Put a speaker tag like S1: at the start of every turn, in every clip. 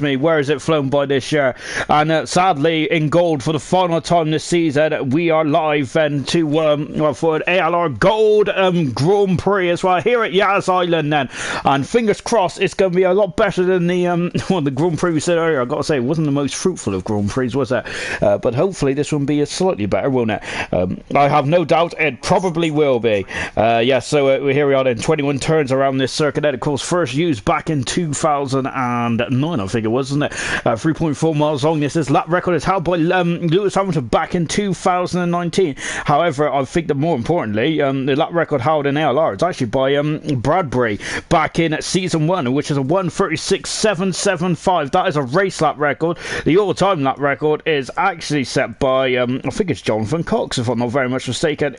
S1: Me, where is it flown by this year? And sadly, in gold for the final time this season, we are live and to for an ALR Gold Grand Prix as well here at Yas Island. Then, and fingers crossed, it's going to be a lot better than the the Grand Prix we said earlier. I got to say, it wasn't the most fruitful of Grand Prix, was it? But hopefully, this will be slightly better, won't it? I have no doubt it probably will be. Yeah, so here we are in 21 turns around this circuit. That, of course, first used back in 2009, I think it was, wasn't it? 3.4 miles long. This lap record is held by Lewis Hamilton back in 2019. However, I think that more importantly, the lap record held in ALR is actually by Bradbury back in season 1, which is a 1:36.775. That is a race lap record. The all-time lap record is actually set by I think it's Jonathan Cox, if I'm not very much mistaken.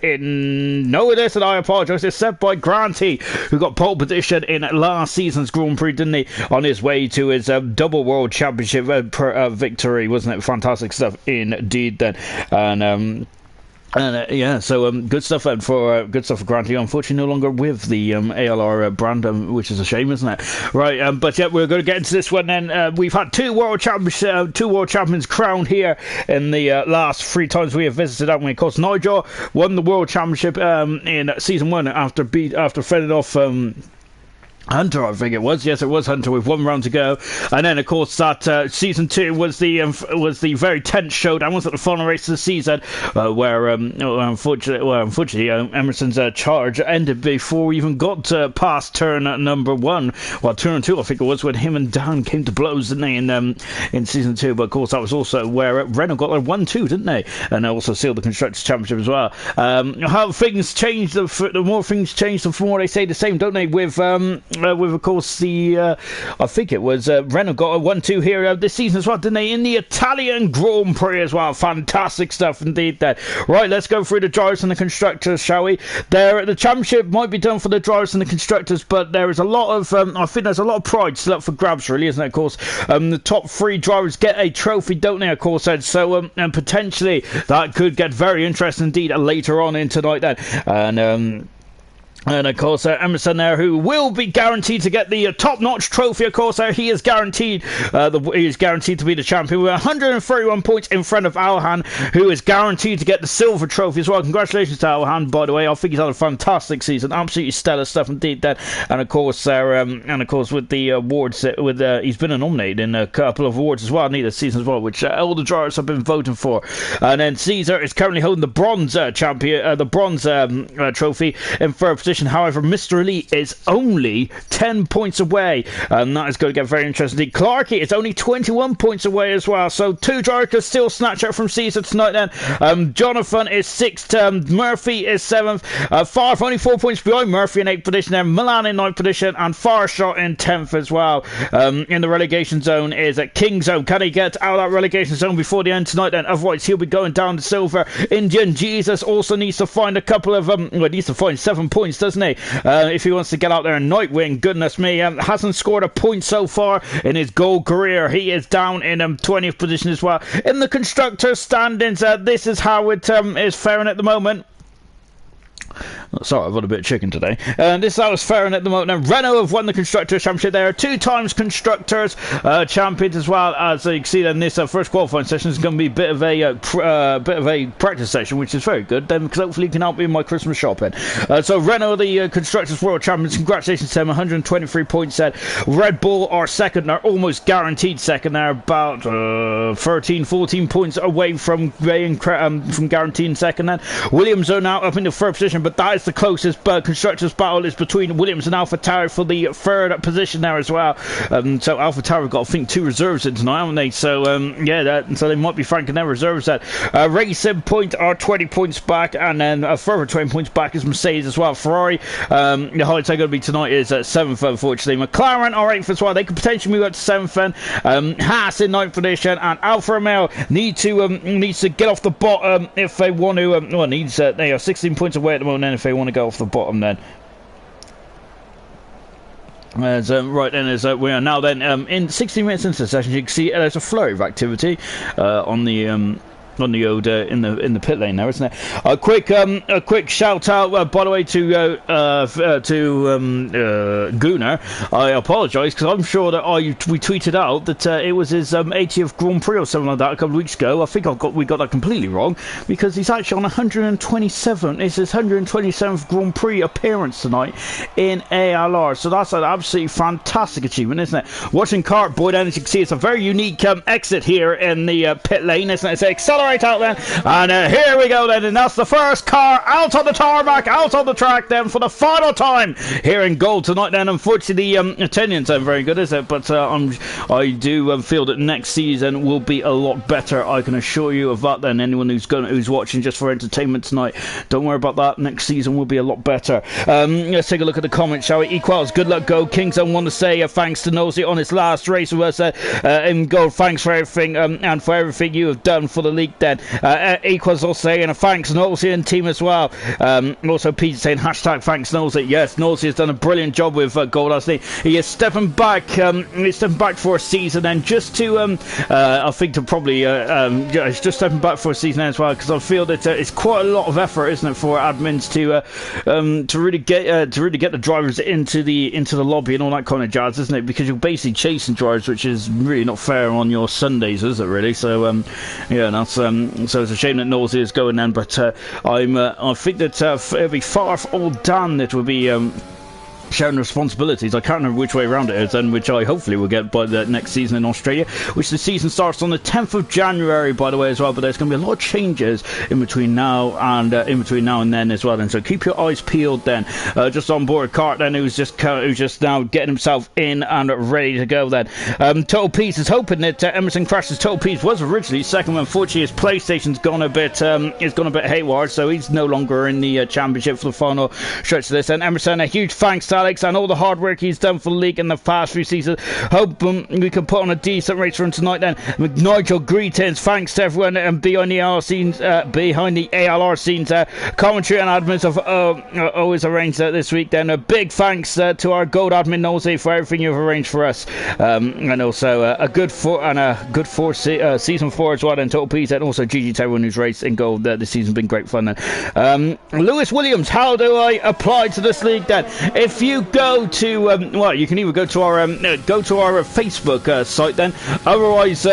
S1: No, it isn't. I apologise. It's set by Granty, who got pole position in last season's Grand Prix, didn't he? On his way to his double World Championship victory, wasn't it? Fantastic stuff indeed. Then, and yeah, so good stuff for Granty. Unfortunately, no longer with the ALR brand, which is a shame, isn't it? Right, but yeah, we're going to get into this one. Then we've had two world champions crowned here in the last 3 times we have visited. Haven't we? Of course, Nigel won the world championship in season 1 after fending off Hunter, I think it was. Yes, it was Hunter with 1 round to go. And then, of course, that season 2 was the very tense showdown. Was at the final race of the season, where unfortunately, Emerson's charge ended before we even got past turn number 1. Well, turn 2, I think it was, when him and Dan came to blows, didn't they? In season 2, but of course that was also where Renault got their 1-2, didn't they? And also sealed the constructors' championship as well. How things changed? The more things change, the more they say the same, don't they? With of course I think it was Renault got a 1-2 here this season as well, didn't they? In the Italian Grand Prix as well. Fantastic stuff indeed there. Right, let's go through the drivers and the constructors, shall we? The championship might be done for the drivers and the constructors, but there is a lot of I think there's a lot of pride still up for grabs, really, isn't it? Of course, the top 3 drivers get a trophy, don't they? Of course, and so and potentially that could get very interesting indeed later on in tonight then. And of course, Emerson there, who will be guaranteed to get the top-notch trophy. Of course, he is guaranteed. He is guaranteed to be the champion with 131 points in front of Alhan, who is guaranteed to get the silver trophy as well. Congratulations to Alhan, by the way. I think he's had a fantastic season, absolutely stellar stuff indeed. Then, and of course, with the awards, he's been nominated in a couple of awards as well, this season as well, which all the drivers have been voting for. And then Caesar is currently holding the bronze trophy in third position. However, Mr. Elite is only 10 points away, and that is going to get very interesting. Clarkey is only 21 points away as well, so 2 drivers can still snatch out from Caesar tonight then. Jonathan is 6th, Murphy is 7th, Farf only 4 points behind Murphy in 8th position there, Milan in 9th position, and Farshot in 10th as well. In the relegation zone is at King Zone. Can he get out of that relegation zone before the end tonight then? Otherwise, he'll be going down to silver. Indian Jesus also needs to find a couple of needs to find 7 points, doesn't he? If he wants to get out there. And Nightwing, goodness me, hasn't scored a point so far in his gold career. He is down in 20th position as well. In the constructors' standings, this is how it is faring at the moment. Sorry, I've got a bit of chicken today. This is how it's faring at the moment. And Renault have won the Constructors' Championship. They are 2 times Constructors champions as well. As you can see, then this first qualifying session is going to be a bit of a practice session, which is very good. Then, because hopefully, you can help me in my Christmas shopping. So Renault, the Constructors' World Champions. Congratulations to them. 123 points. Red Bull are second. They're almost guaranteed second. They're about 13, 14 points away from guaranteeing second. Then Williams are now up in the third position, but that is the closest Constructors battle is between Williams and AlphaTauri for the 3rd position there as well. So AlphaTauri have got, I think, 2 reserves in tonight, haven't they? So so they might be franking their reserves. Racing Point are 20 points back, and then a further 20 points back is Mercedes as well. Ferrari, the highest they're going to be tonight is 7th, unfortunately. McLaren are 8th as well. They could potentially move up to 7th then. Haas in 9th position, and Alfa Romeo needs to get off the bottom if they want to. They are 16 points away at the moment. Then if they want to go off the bottom, then right then, as we are now then in 16 minutes into the session, you can see there's a flurry of activity on the on the old in the pit lane there, isn't it? A quick shout out by the way to Gunnar. I apologise because I'm sure that we tweeted out that it was his 80th Grand Prix or something like that a couple of weeks ago. I think we got that completely wrong because he's actually on 127. It's his 127th Grand Prix appearance tonight in ALR. So that's an absolutely fantastic achievement, isn't it? Watching kart, boy, then as you can see, it's a very unique exit here in the pit lane, isn't it? It's accelerate out then, and here we go then, and that's the first car out on the tarmac, out on the track then for the final time here in gold tonight. Then unfortunately the attendance aren't very good, is it? But I do feel that next season will be a lot better. I can assure you of that. Then anyone who's watching just for entertainment tonight, don't worry about that. Next season will be a lot better. Let's take a look at the comments, shall we? Equals, good luck, go Kingzone. Want to say thanks to Nosy on his last race with us in gold. Thanks for everything and for everything you have done for the league. Then Equals also saying thanks Nosy and team as well. Also Peter saying hashtag thanks Nosy. Yes, Nosy has done a brilliant job with gold, hasn't he is stepping back for a season, and just to I think to probably it's just stepping back for a season as well, because I feel that it's quite a lot of effort, isn't it, for admins to really get the drivers into the lobby and all that kind of jazz, isn't it? Because you're basically chasing drivers, which is really not fair on your Sundays, is it really? So yeah, that's so it's a shame that Nosy is going then, but I think that it'll be far all done. It will be sharing responsibilities. I can't remember which way around it is, and which I hopefully will get by the next season in Australia, which the season starts on the 10th of January, by the way, as well. But there's going to be a lot of changes in between now and then as well. And so keep your eyes peeled. Then just on board Cart then, who's just now getting himself in and ready to go. Then Total Peace is hoping that Emerson Crash's Total Peace was originally second. Unfortunately, his PlayStation's gone a bit haywire, so he's no longer in the championship for the final stretch of this. And Emerson, a huge thanks to Alex and all the hard work he's done for the league in the past few seasons. Hope we can put on a decent race for him tonight. Then Nigel, greetings, thanks to everyone behind the ALR scenes, commentary and admins have always arranged this week. Then a big thanks to our gold admin Nosy for everything you've arranged for us, and also a good season 4 as well. And Total Peace, and also GG to everyone who's raced in gold this season's been great fun. Then Lewis Williams, how do I apply to this league? Then if you go to well, you can either go to our Facebook site then, otherwise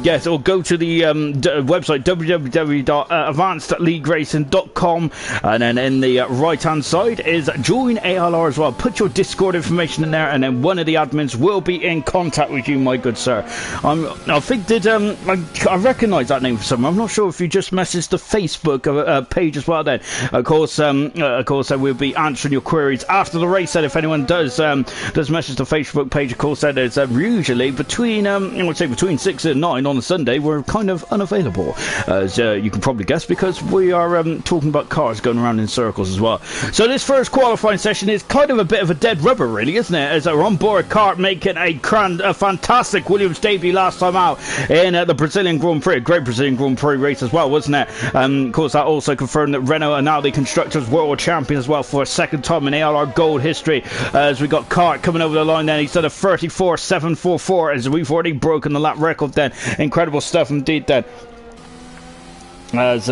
S1: yes, or go to the website www.advancedleagueracing.com, and then in the right hand side is join ALR as well. Put your Discord information in there, and then one of the admins will be in contact with you, my good sir. I think I recognise that name from somewhere. I'm not sure if you just messaged the Facebook page as well. Then of course we'll be answering your queries after the race. Then if anyone does message the Facebook page, of course that is usually between I would say between 6 and 9 on a Sunday. We're kind of unavailable, as you can probably guess, because we are talking about cars going around in circles as well. So this first qualifying session is kind of a bit of a dead rubber, really, isn't it? As we're on board kart making a fantastic Williams debut last time out in the Brazilian Grand Prix, a great Brazilian Grand Prix race as well, wasn't it? Of course, that also confirmed that Renault are now the Constructors World Champions as well for a second time in ALR Gold history. As we got Kart coming over the line, then he's done a 34.744, as we've already broken the lap record. Then incredible stuff indeed. Then as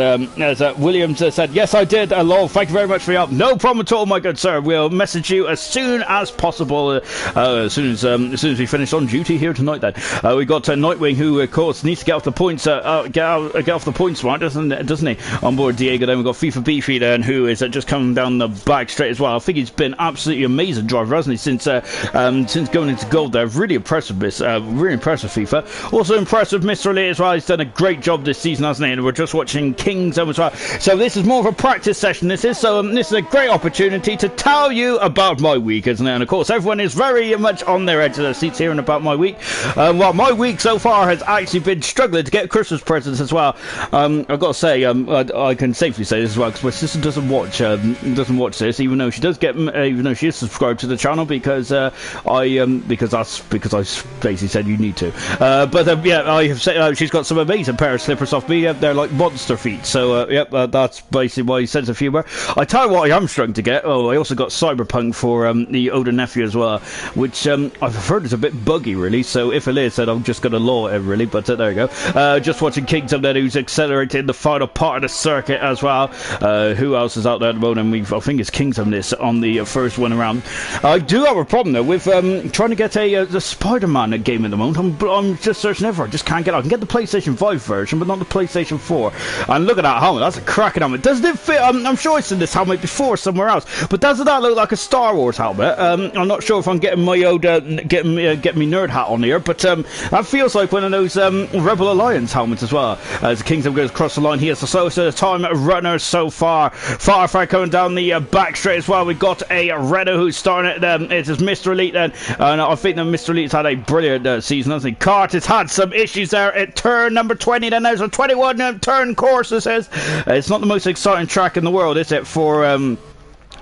S1: Williams said, yes I did, lol, thank you very much for your help. No problem at all, my good sir. We'll message you as soon as possible, as soon as we finish on duty here tonight. Then we got Nightwing, who of course needs to get off the points, get off the points, right, doesn't he, on board Diego. Then we've got FIFA Beefy then, who is just coming down the back straight as well. I think he's been absolutely amazing driver, hasn't he, since going into gold there. Really impressive, really impressive FIFA. Also impressive Mr. Elite as well. He's done a great job this season, hasn't he? And we're just watching Kingzone as well. So this is more of a practice session. This is a great opportunity to tell you about my week, isn't it? And of course everyone is very much on their edge of their seats hearing about my week. Well, my week so far has actually been struggling to get Christmas presents as well. I've got to say, I can safely say this as well, because my sister doesn't watch this, even though she does even though she is subscribed to the channel, because I basically said you need to. But yeah, I have said she's got some amazing pair of slippers off me. They're like mod monster feat. So, yep, that's basically why he sends a few more. I tell you what I am struggling to get. Oh, I also got Cyberpunk for the older nephew as well, which I've heard is a bit buggy, really. So if it is, then I'm just going to law it, really. But there you go. Just watching Kingdom then, who's accelerated the final part of the circuit as well. Who else is out there at the moment? I think it's Kingdom this on the first one around. I do have a problem though with trying to get the Spider-Man game at the moment. I'm just searching everywhere. I just can't get it. I can get the PlayStation 5 version, but not the PlayStation 4. And look at that helmet. That's a cracking helmet. Doesn't it fit? I'm sure I've seen this helmet before somewhere else, but doesn't that look like a Star Wars helmet? I'm not sure if I'm getting my old getting me nerd hat on here, but that feels like one of those Rebel Alliance helmets as well. As Kingdom goes across the line, he has the slowest time runner so far. Far coming down the back straight as well. We've got a Renault who's starting it. It is Mr. Elite then, and I think that Mr. Elite's had a brilliant season, hasn't he? Cart has had some issues there at turn number 20. Then there's a 21 turn course. It says it's not the most exciting track in the world, is it? For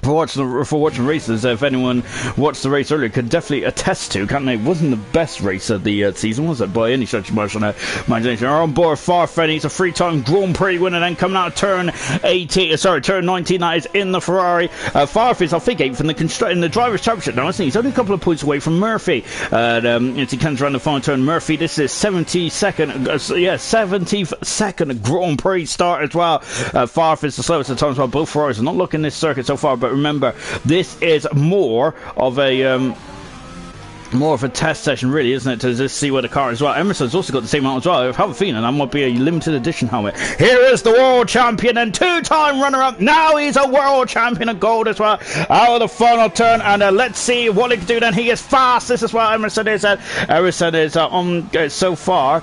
S1: watching races, if anyone watched the race earlier, could definitely attest to, can't they? It wasn't the best race of the season, was it? By any stretch of imagination. Are on board Farfen. He's a 3-time Grand Prix winner. Then coming out of turn 19, that is in the Ferrari. Farfen's, I think, 8th in the Drivers' Championship now, isn't he? He's only a couple of points away from Murphy. As he comes around the final turn, Murphy. This is 72nd Grand Prix start as well. Farfen's the slowest at times. Well, both Ferraris are not looking this circuit so far, but remember, this is more of a test session, really, isn't it, to just see where the car is. Well, Emerson's also got the same helmet as well. I have a feeling that might be a limited edition helmet. Here is the world champion and 2-time runner-up. Now he's a world champion of gold as well. Out of the final turn, and let's see what he can do then. He is fast. This is what Emerson is. Emerson is on so far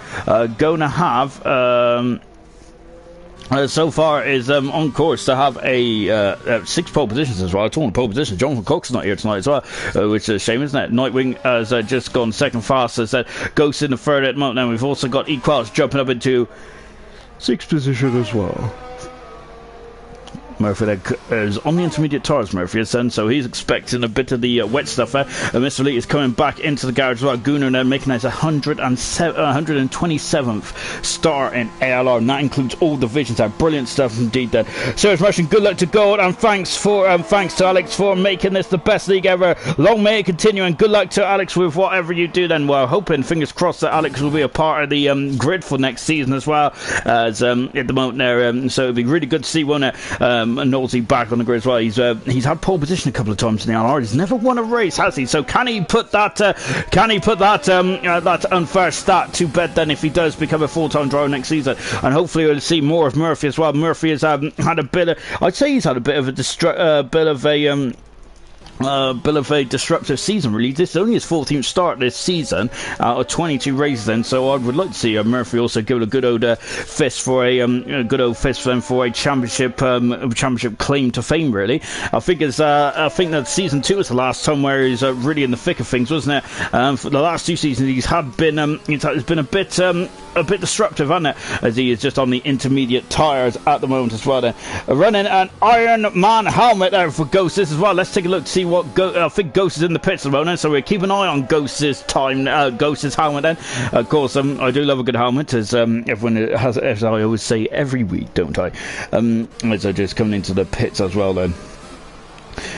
S1: going to have. So far is on course to have a 6 pole positions as well. 2 pole positions. Jonathan Cox's not here tonight as well, which is a shame, isn't it? Nightwing has just gone second fastest. Ghost in the third at the moment. Now we've also got Equals jumping up into 6th position as well. Murphy is on the intermediate tyres, Murphy is then, so he's expecting a bit of the wet stuff there. Mr. Elite is coming back into the garage as well. Gunnar then making his 127th star in ALR, and that includes all divisions there. Brilliant stuff indeed then. Serious Motion, good luck to Gold, and thanks to Alex for making this the best league ever. Long may it continue, and good luck to Alex with whatever you do then. Well, hoping, fingers crossed, that Alex will be a part of the grid for next season as well, as at the moment there, so it'd be really good to see, won't it? Nosey back on the grid as well. He's had pole position a couple of times in the ALR. He's never won a race, has he? So can he put that that unfair stat to bed then, if he does become a full-time driver next season? And hopefully we'll see more of Murphy as well. Murphy has had a bit of, I'd say he's had a bit of a disruptive season, really. This is only his 14th start this season out of 22 races then, so I would like to see Murphy also give it a good old fist for a championship claim to fame, really. I think that season 2 is the last time where he's really in the thick of things, wasn't it? For the last 2 seasons he's been a bit disruptive, hasn't it, as he is just on the intermediate tyres at the moment as well then. Running an Iron Man helmet there for Ghost as well. Let's take a look to see what I think Ghost is in the pits at the moment, so we'll keep an eye on Ghost's helmet then. Of course, I do love a good helmet, as everyone has, as I always say every week, don't I? As I just coming into the pits as well then.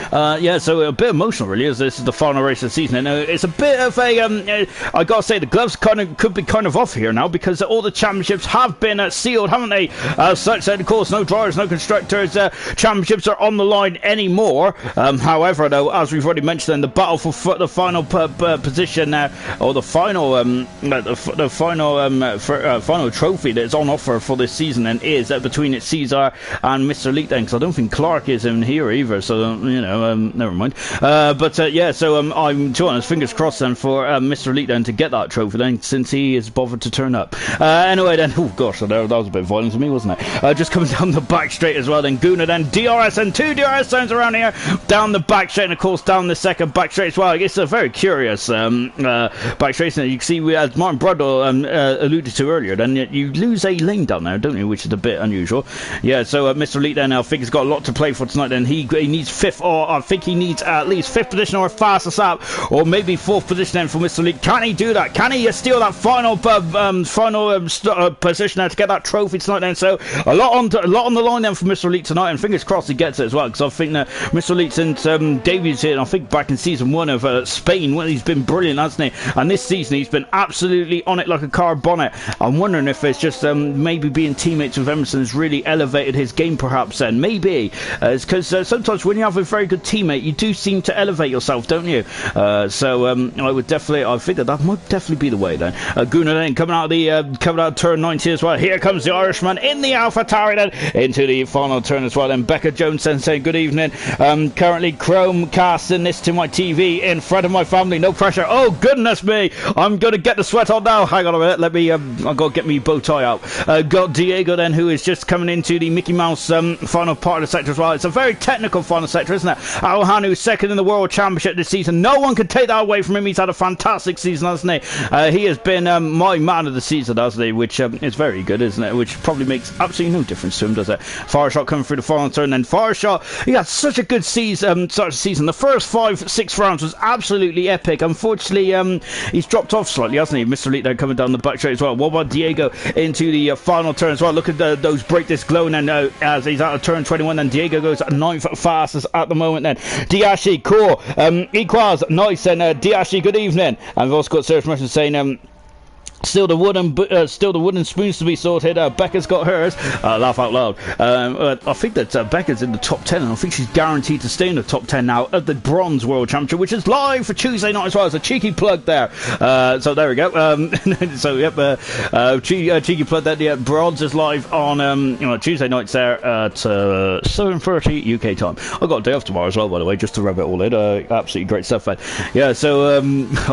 S1: So a bit emotional, really, as this is the final race of the season. And it's a bit of a I gotta say, the gloves could be kind of off here now, because all the championships have been sealed, haven't they? Such that, of course, no drivers, no constructors championships are on the line anymore. However, though, as we've already mentioned, then the battle for the final position or the final final trophy that's on offer for this season then is between Caesar and Mr. Elite then, because I don't think Clark is in here either, so never mind. So I'm, to be honest, fingers crossed then for Mr. Elite then to get that trophy then, since he is bothered to turn up. Anyway then, oh gosh, that was a bit violent to me, wasn't it? Just coming down the back straight as well then, Guna then, DRS, and 2 DRS zones around here, down the back straight, and of course down the second back straight as well. It's a very curious back straight, and you can see, as Martin Bradle alluded to earlier, then you lose a lane down there, don't you, which is a bit unusual. Yeah, so Mr. Elite then, I think he's got a lot to play for tonight then. He needs 5th or spot. I think he needs at least 5th position or a fastest lap, or maybe 4th position then for Mr. Elite. Can he do that? Can he steal that final position there to get that trophy tonight then? So a lot on the line then for Mr. Elite tonight, and fingers crossed he gets it as well, because I think that Mr. Elite since debuted here, and I think back in season 1 of Spain, well, he's been brilliant, hasn't he? And this season he's been absolutely on it like a car bonnet. I'm wondering if it's just maybe being teammates with Emerson has really elevated his game, perhaps. Then maybe it's because sometimes when you have a very good teammate, you do seem to elevate yourself, don't you? I think that might definitely be the way then. Guna then coming out of turn 90 as well. Here comes the Irishman in the AlphaTauri then into the final turn as well. And Becca Jones then saying good evening. Currently Chromecasting this to my TV in front of my family. No pressure. Oh goodness me! I'm gonna get the sweat on now. Hang on a minute. Let me. I've got to get me bow tie out. Got Diego then, who is just coming into the Mickey Mouse final part of the sector as well. It's a very technical final sector, isn't it? Alhanu second in the World Championship this season. No one can take that away from him. He's had a fantastic season, hasn't he? He has been my man of the season, hasn't he? Which is very good, isn't it? Which probably makes absolutely no difference to him, does it? Fireshot coming through the final turn, then Fireshot. He had such a good season, start the season. The first 5-6 rounds was absolutely epic. Unfortunately, he's dropped off slightly, hasn't he? Mr. Elite there coming down the back straight as well. What about Diego into the final turn as well? Look at those break this glow then as he's out of turn 21. Then Diego goes 9th fastest at the moment. Then Diashi, cool. Equals, nice. And Diashi, good evening. And we've also got Serge Merchant saying still the wooden spoons to be sorted. Becca's got hers. Laugh out loud. I think that Becca's in the top 10, and I think she's guaranteed to stay in the top 10 now at the Bronze World Championship, which is live for Tuesday night as well. It's a cheeky plug there. So there we go. So yep, cheeky plug there. Yeah, Bronze is live on Tuesday nights there at 7:30 UK time. I've got a day off tomorrow as well, by the way, just to rub it all in. Absolutely great stuff, man. Yeah, so I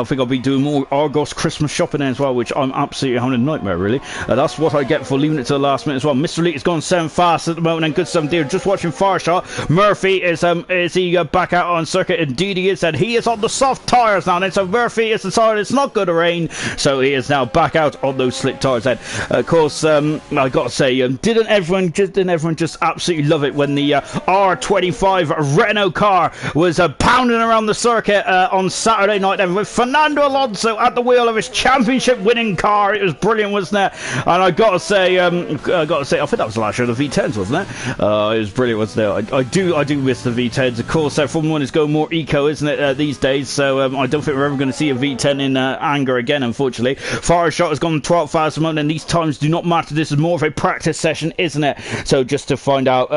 S1: think I'll be doing more Argos Christmas shopping as well, which I'm absolutely having a nightmare, really. That's what I get for leaving it to the last minute as well. Mr. Elite has gone 7 fast at the moment, and good stuff there. Just watching Fireshot. Murphy is he back out on circuit? Indeed he is, and he is on the soft tyres now. And so Murphy has decided it's not going to rain, so he is now back out on those slick tyres. Then, of course, I got to say, didn't everyone just absolutely love it when the R25 Renault car was pounding around the circuit on Saturday night, then with Fernando Alonso at the wheel of his championship-winning car. It was brilliant, wasn't it? And I gotta say, I think that was the last year of the V10s, wasn't it? It was brilliant, wasn't it? I do miss the V10s. Of course, Formula 1 is going more eco, isn't it, these days? So I don't think we're ever going to see a V10 in anger again, unfortunately. Fireshot has gone 12 fast a moment, and these times do not matter. This is more of a practice session, isn't it? So just to find out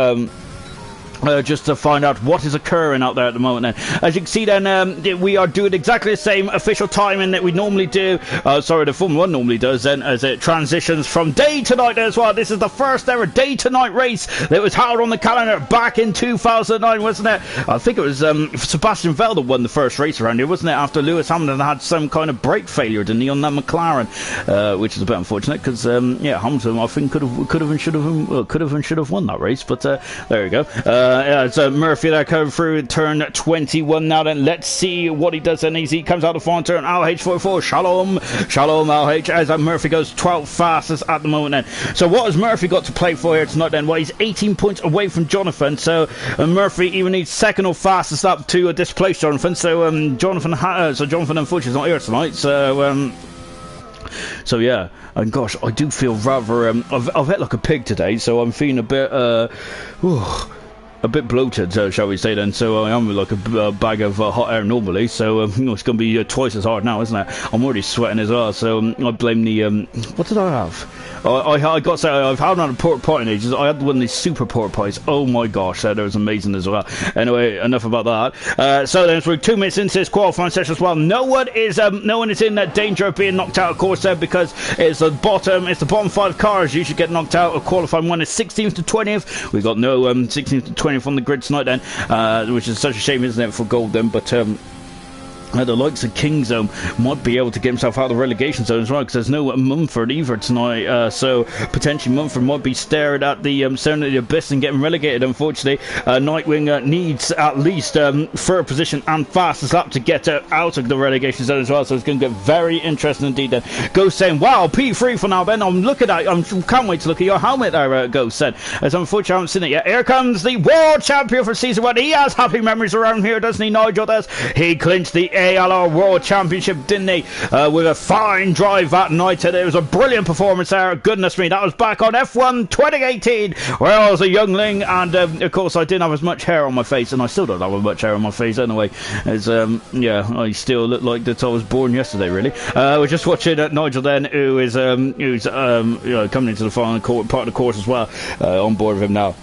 S1: what is occurring out there at the moment. Then, as you can see, then we are doing exactly the same official timing that we normally do. The Formula 1 normally does. Then, as it transitions from day to night as well. This is the first ever day to night race that was held on the calendar back in 2009, wasn't it? I think it was Sebastian Vettel that won the first race around here, wasn't it? After Lewis Hamilton had some kind of brake failure, didn't he, on that McLaren, which is a bit unfortunate because Hamilton, I think, could have and should have won that race. But there we go. It's Murphy there coming through turn 21 now. Then let's see what he does. And he comes out of the final turn. LH44, shalom LH, as Murphy goes 12th fastest at the moment. Then, so what has Murphy got to play for here tonight? Then, well, he's 18 points away from Jonathan. So Murphy even needs second or fastest up to displace Jonathan. So Jonathan unfortunately is not here tonight. So yeah, and gosh, I do feel rather I've ate like a pig today, so I'm feeling a bit bloated, shall we say then. So I am like a bag of hot air normally, so it's going to be twice as hard now, isn't it? I'm already sweating as well, so I blame the what did I have? I got to say, I've had a pork pie in ages. I had one of these super pork pies. Oh my gosh, that was amazing as well. Anyway, enough about that. So then we're 2 minutes into this qualifying session as well. No one is in danger of being knocked out, of course, because it's the bottom 5 cars usually get knocked out. Of qualifying one is 16th to 20th. We've got no 16th to 20th on the grid tonight then, which is such a shame, isn't it, for gold then? But The likes of Kingzone might be able to get himself out of the relegation zone as well, because there's no Mumford either tonight, so potentially Mumford might be staring at the staring at the abyss and getting relegated. Unfortunately, Nightwing needs at least third position and fastest lap to get out of the relegation zone as well, so it's going to get very interesting indeed. Then Ghost saying, wow, P3 for now, Ben. I'm looking at, can't wait to look at your helmet there, Ghost said, as unfortunately I haven't seen it yet. Here comes the world champion for season 1. He has happy memories around here, doesn't he, Nigel does? He clinched the ALR World Championship, didn't he? With a fine drive that night. It was a brilliant performance there. Goodness me, that was back on F1 2018, where I was a youngling, and of course I didn't have as much hair on my face, and I still don't have as much hair on my face anyway. As yeah, I still look like that I was born yesterday, really. We're just watching Nigel then, who's you know, coming into the final part of the course as well. On board with him now.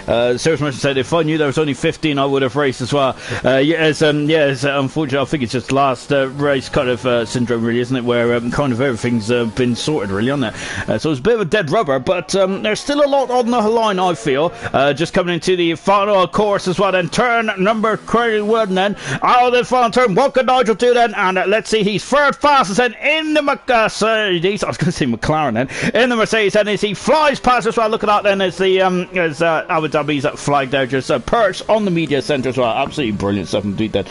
S1: Serious Merchant said, if I knew there was only 15, I would have raced as well. Yes, unfortunately, I think it's just last race kind of syndrome, really, isn't it? Where kind of everything's been sorted, really, on there. So it's a bit of a dead rubber, but there's still a lot on the line, I feel. Just coming into the final course as well, then turn number 21 then. Out of the final turn, what could Nigel do then? And let's see, he's third fastest then in the Mercedes. I was going to say McLaren then. In the Mercedes, and as he flies past as well, look at that then, as the Abu Dhabi's that flag there, just perched on the media centre as well. Absolutely brilliant stuff indeed then.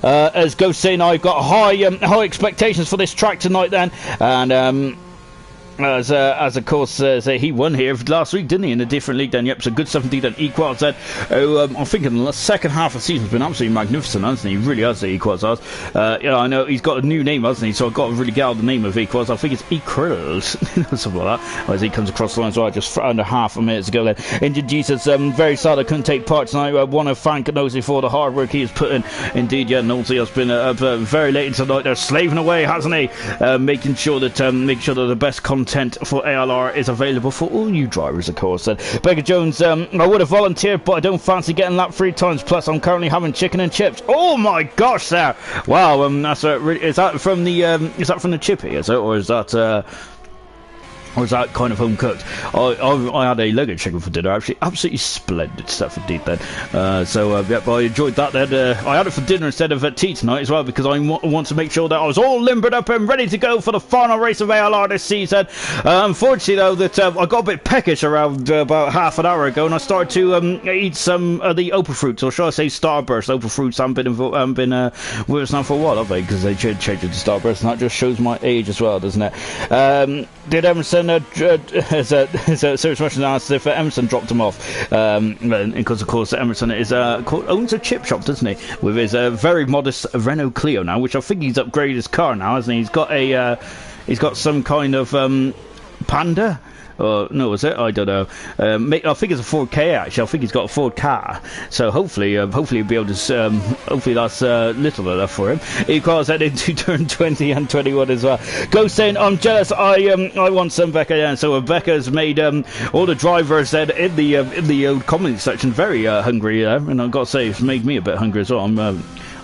S1: As Ghost saying, I've got high expectations for this track tonight then, and as of course he won here last week, didn't he, in a different league then? Yep, so good stuff indeed. Then Equals said, I'm thinking the second half of the season's been absolutely magnificent, hasn't he? He really has, the Equals has. Yeah, I know he's got a new name, hasn't he? So I've got to really get out the name of Equals. I think it's Equals, something like that. As he comes across the line as well, just under half a minute ago then. Injured Jesus, very sad I couldn't take part tonight. I want to thank Nosey for the hard work he has put in. Indeed, yeah, Nosey has been very late into the night. They're slaving away, hasn't he? Making sure that the best content for ALR is available for all new drivers, of course. Becca Jones, I would have volunteered, but I don't fancy getting lapped 3 times. Plus, I'm currently having chicken and chips. Oh my gosh, sir! Wow, that's is that from the chippy? Is it, or is that? Or was that kind of home cooked? I had a Lego chicken for dinner. Actually, absolutely splendid stuff indeed. Then, yep, I enjoyed that. Then I had it for dinner instead of tea tonight as well, because I want to make sure that I was all limbered up and ready to go for the final race of ALR this season. Unfortunately, though, that I got a bit peckish around about half an hour ago, and I started to eat some of the Opal fruits, or shall I say Starburst. Opal fruits haven't been with us now for a while, have they? Because they changed it to Starburst, and that just shows my age as well, doesn't it? Did Emerson? Serious Russian asked if Emerson dropped him off, because of course Emerson owns a chip shop, doesn't he, with his very modest Renault Clio now, which I think he's upgraded his car now, hasn't he? He's got some kind of Panda. No, is it? I don't know. I think it's a Ford K actually. I think he's got a Ford car. So hopefully he'll be able to. Hopefully that's little enough for him. He calls that into turn 20 and 21 as well. Ghost saying, I'm jealous. I want some Becca. Yeah. So Becca's made all the drivers then in the old comment section very hungry. And I've got to say, it's made me a bit hungry as well.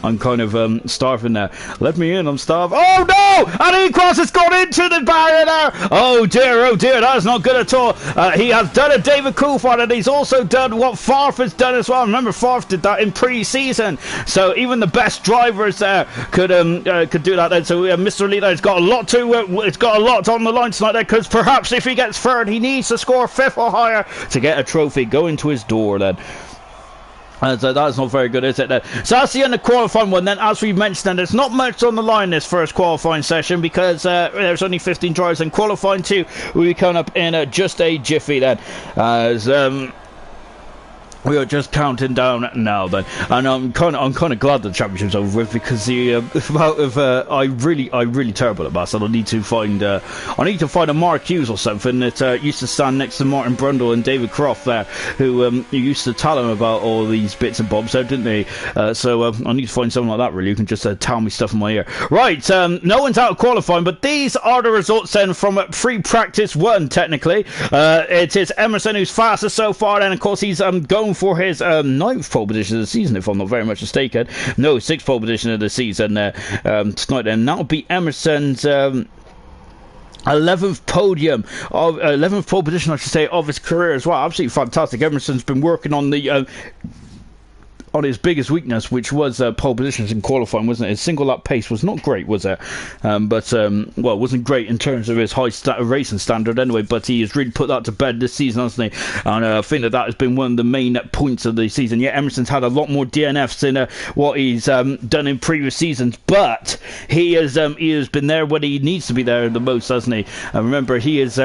S1: I'm kind of starving there. Let me in, I'm starving. Oh no! And Equals has gone into the barrier there! Oh dear, that is not good at all. He has done a David Coulthard, and he's also done what Farf has done as well. Remember, Farf did that in pre-season. So even the best drivers there could do that then. So Mr. Elite has got a lot it's got a lot on the line tonight there, because perhaps if he gets third, he needs to score 5th or higher to get a trophy going to his door then. So that's not very good, is it then? So that's the end of qualifying 1 then. As we've mentioned, then, there's not much on the line this first qualifying session, because there's only 15 drivers, and qualifying 2 will be coming up in just a jiffy then. As we are just counting down now then, and I'm kind of glad the championship's over with, because the amount of I'm really terrible at maths, and I need to find a Mark Hughes or something that used to stand next to Martin Brundle and David Croft there, who used to tell him about all these bits and bobs there, didn't he? So I need to find someone like that really, who can just tell me stuff in my ear. Right, no one's out of qualifying, but these are the results then from free practice 1 technically. It is Emerson who's fastest so far, and of course he's going for his 9th pole position of the season, if I'm not very much mistaken. No, 6th pole position of the season tonight, and that'll be Emerson's 11th pole position, I should say, of his career as well. Absolutely fantastic. Emerson's been working on the biggest weakness, which was pole positions in qualifying, wasn't it? His single lap pace was not great, was it? But well, it wasn't great in terms of his high racing standard anyway. But he has really put that to bed this season, hasn't he? And I think that has been one of the main points of the season. Yeah, Emerson's had a lot more DNFs in what he's done in previous seasons, but he has been there when he needs to be there the most, hasn't he? Remember, he is.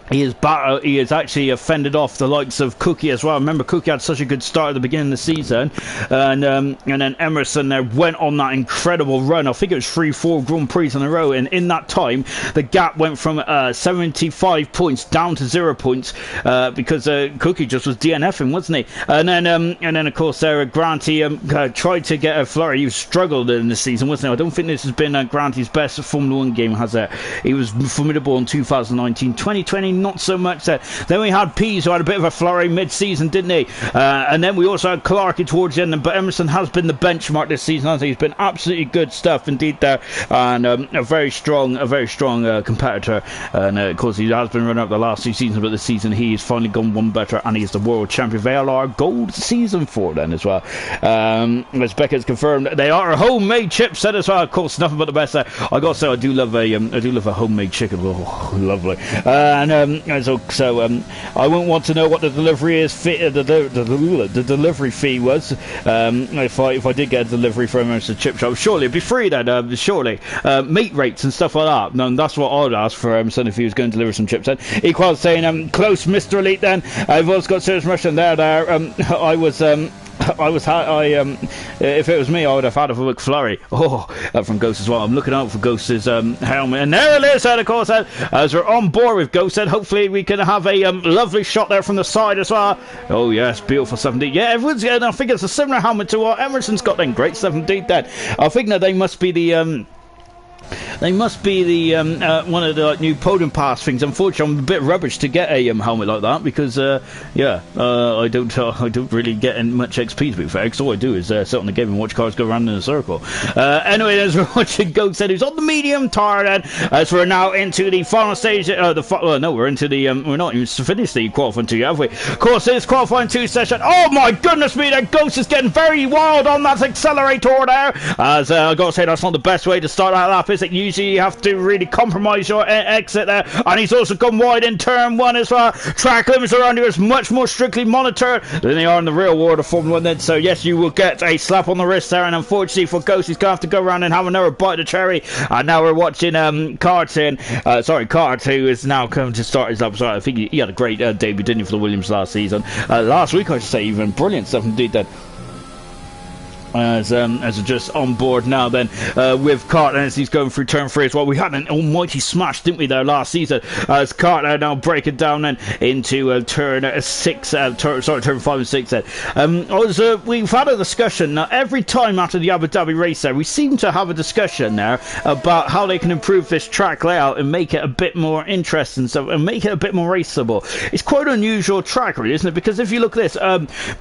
S1: He has actually fended off the likes of Cookie as well. Remember, Cookie had such a good start at the beginning of the season, and then Emerson went on that incredible run. I think it was 3-4 Grand Prix in a row, and in that time, the gap went from 75 points down to 0 points because Cookie just was DNFing, wasn't he? And then of course, Granty tried to get a flurry. He struggled in the season, wasn't he? I don't think this has been Granty's best Formula 1 game, has it? He was formidable in 2019, 2020. Not so much there. Then we had Pease, who had a bit of a flurry mid-season, didn't he? And then we also had Clarkey towards the end. But Emerson has been the benchmark this season, hasn't he? He's been absolutely good stuff indeed there, and a very strong competitor. And of course, he has been running up the last 2 seasons, but this season he's finally gone one better, and he's the world champion of ALR Gold Season 4 then as well. As Beckett's confirmed, they are a homemade chipset as well. Of course, nothing but the best there. I gotta say, I do love a homemade chicken. Oh, lovely. So I wouldn't want to know what the delivery is. The delivery fee was if I did get a delivery from a chip shop. Surely it'd be free then. Surely meat rates and stuff like that. No, that's what I'd ask for Emerson if he was going to deliver some chips. Then equal saying close, Mr. Elite. Then I've also got serious Russian there. If it was me, I would have had a McFlurry. From Ghost as well. I'm looking out for Ghost's helmet, and there it is. And of course, as we're on board with Ghost, hopefully we can have a lovely shot there from the side as well. Oh yes, beautiful 7D. Yeah, everyone's getting. I think it's a similar helmet to what Emerson's got. Then great 7D. Then I think that they must be the. They must be the one of the new podium pass things. Unfortunately, I'm a bit rubbish to get a helmet like that because I don't really get much XP to be fair. Because all I do is sit on the game and watch cars go around in a circle. Anyway, as we're watching Ghost, who's on the medium tire, then as we're now into the final stage. We're into the we're not even finished the qualifying 2 yet, have we? Of course, it's qualifying 2 session. Oh my goodness me! That Ghost is getting very wild on that accelerator there. As I got to say, that's not the best way to start that lap, is it? Usually you have to really compromise your exit there, and he's also gone wide in turn 1 as well. Track limits around here is much more strictly monitored than they are in the real world of Formula 1 then, so yes, you will get a slap on the wrist there, and unfortunately for Ghost, he's going to have to go around and have another bite of the cherry. And now we're watching Cart, who is now coming to start his lap. I think he had a great debut, didn't he, for the Williams last season, last week I should say, even brilliant stuff indeed then. As just on board now then with Carter as he's going through turn 3 as well. We had an almighty smash, didn't we, there last season, as Carter now breaking down then into turn 6, turn 5 and 6 then. We've had a discussion now every time after the Abu Dhabi race there. We seem to have a discussion there about how they can improve this track layout and make it a bit more interesting and make it a bit more raceable. It's quite an unusual track, really, isn't it? Because if you look at this,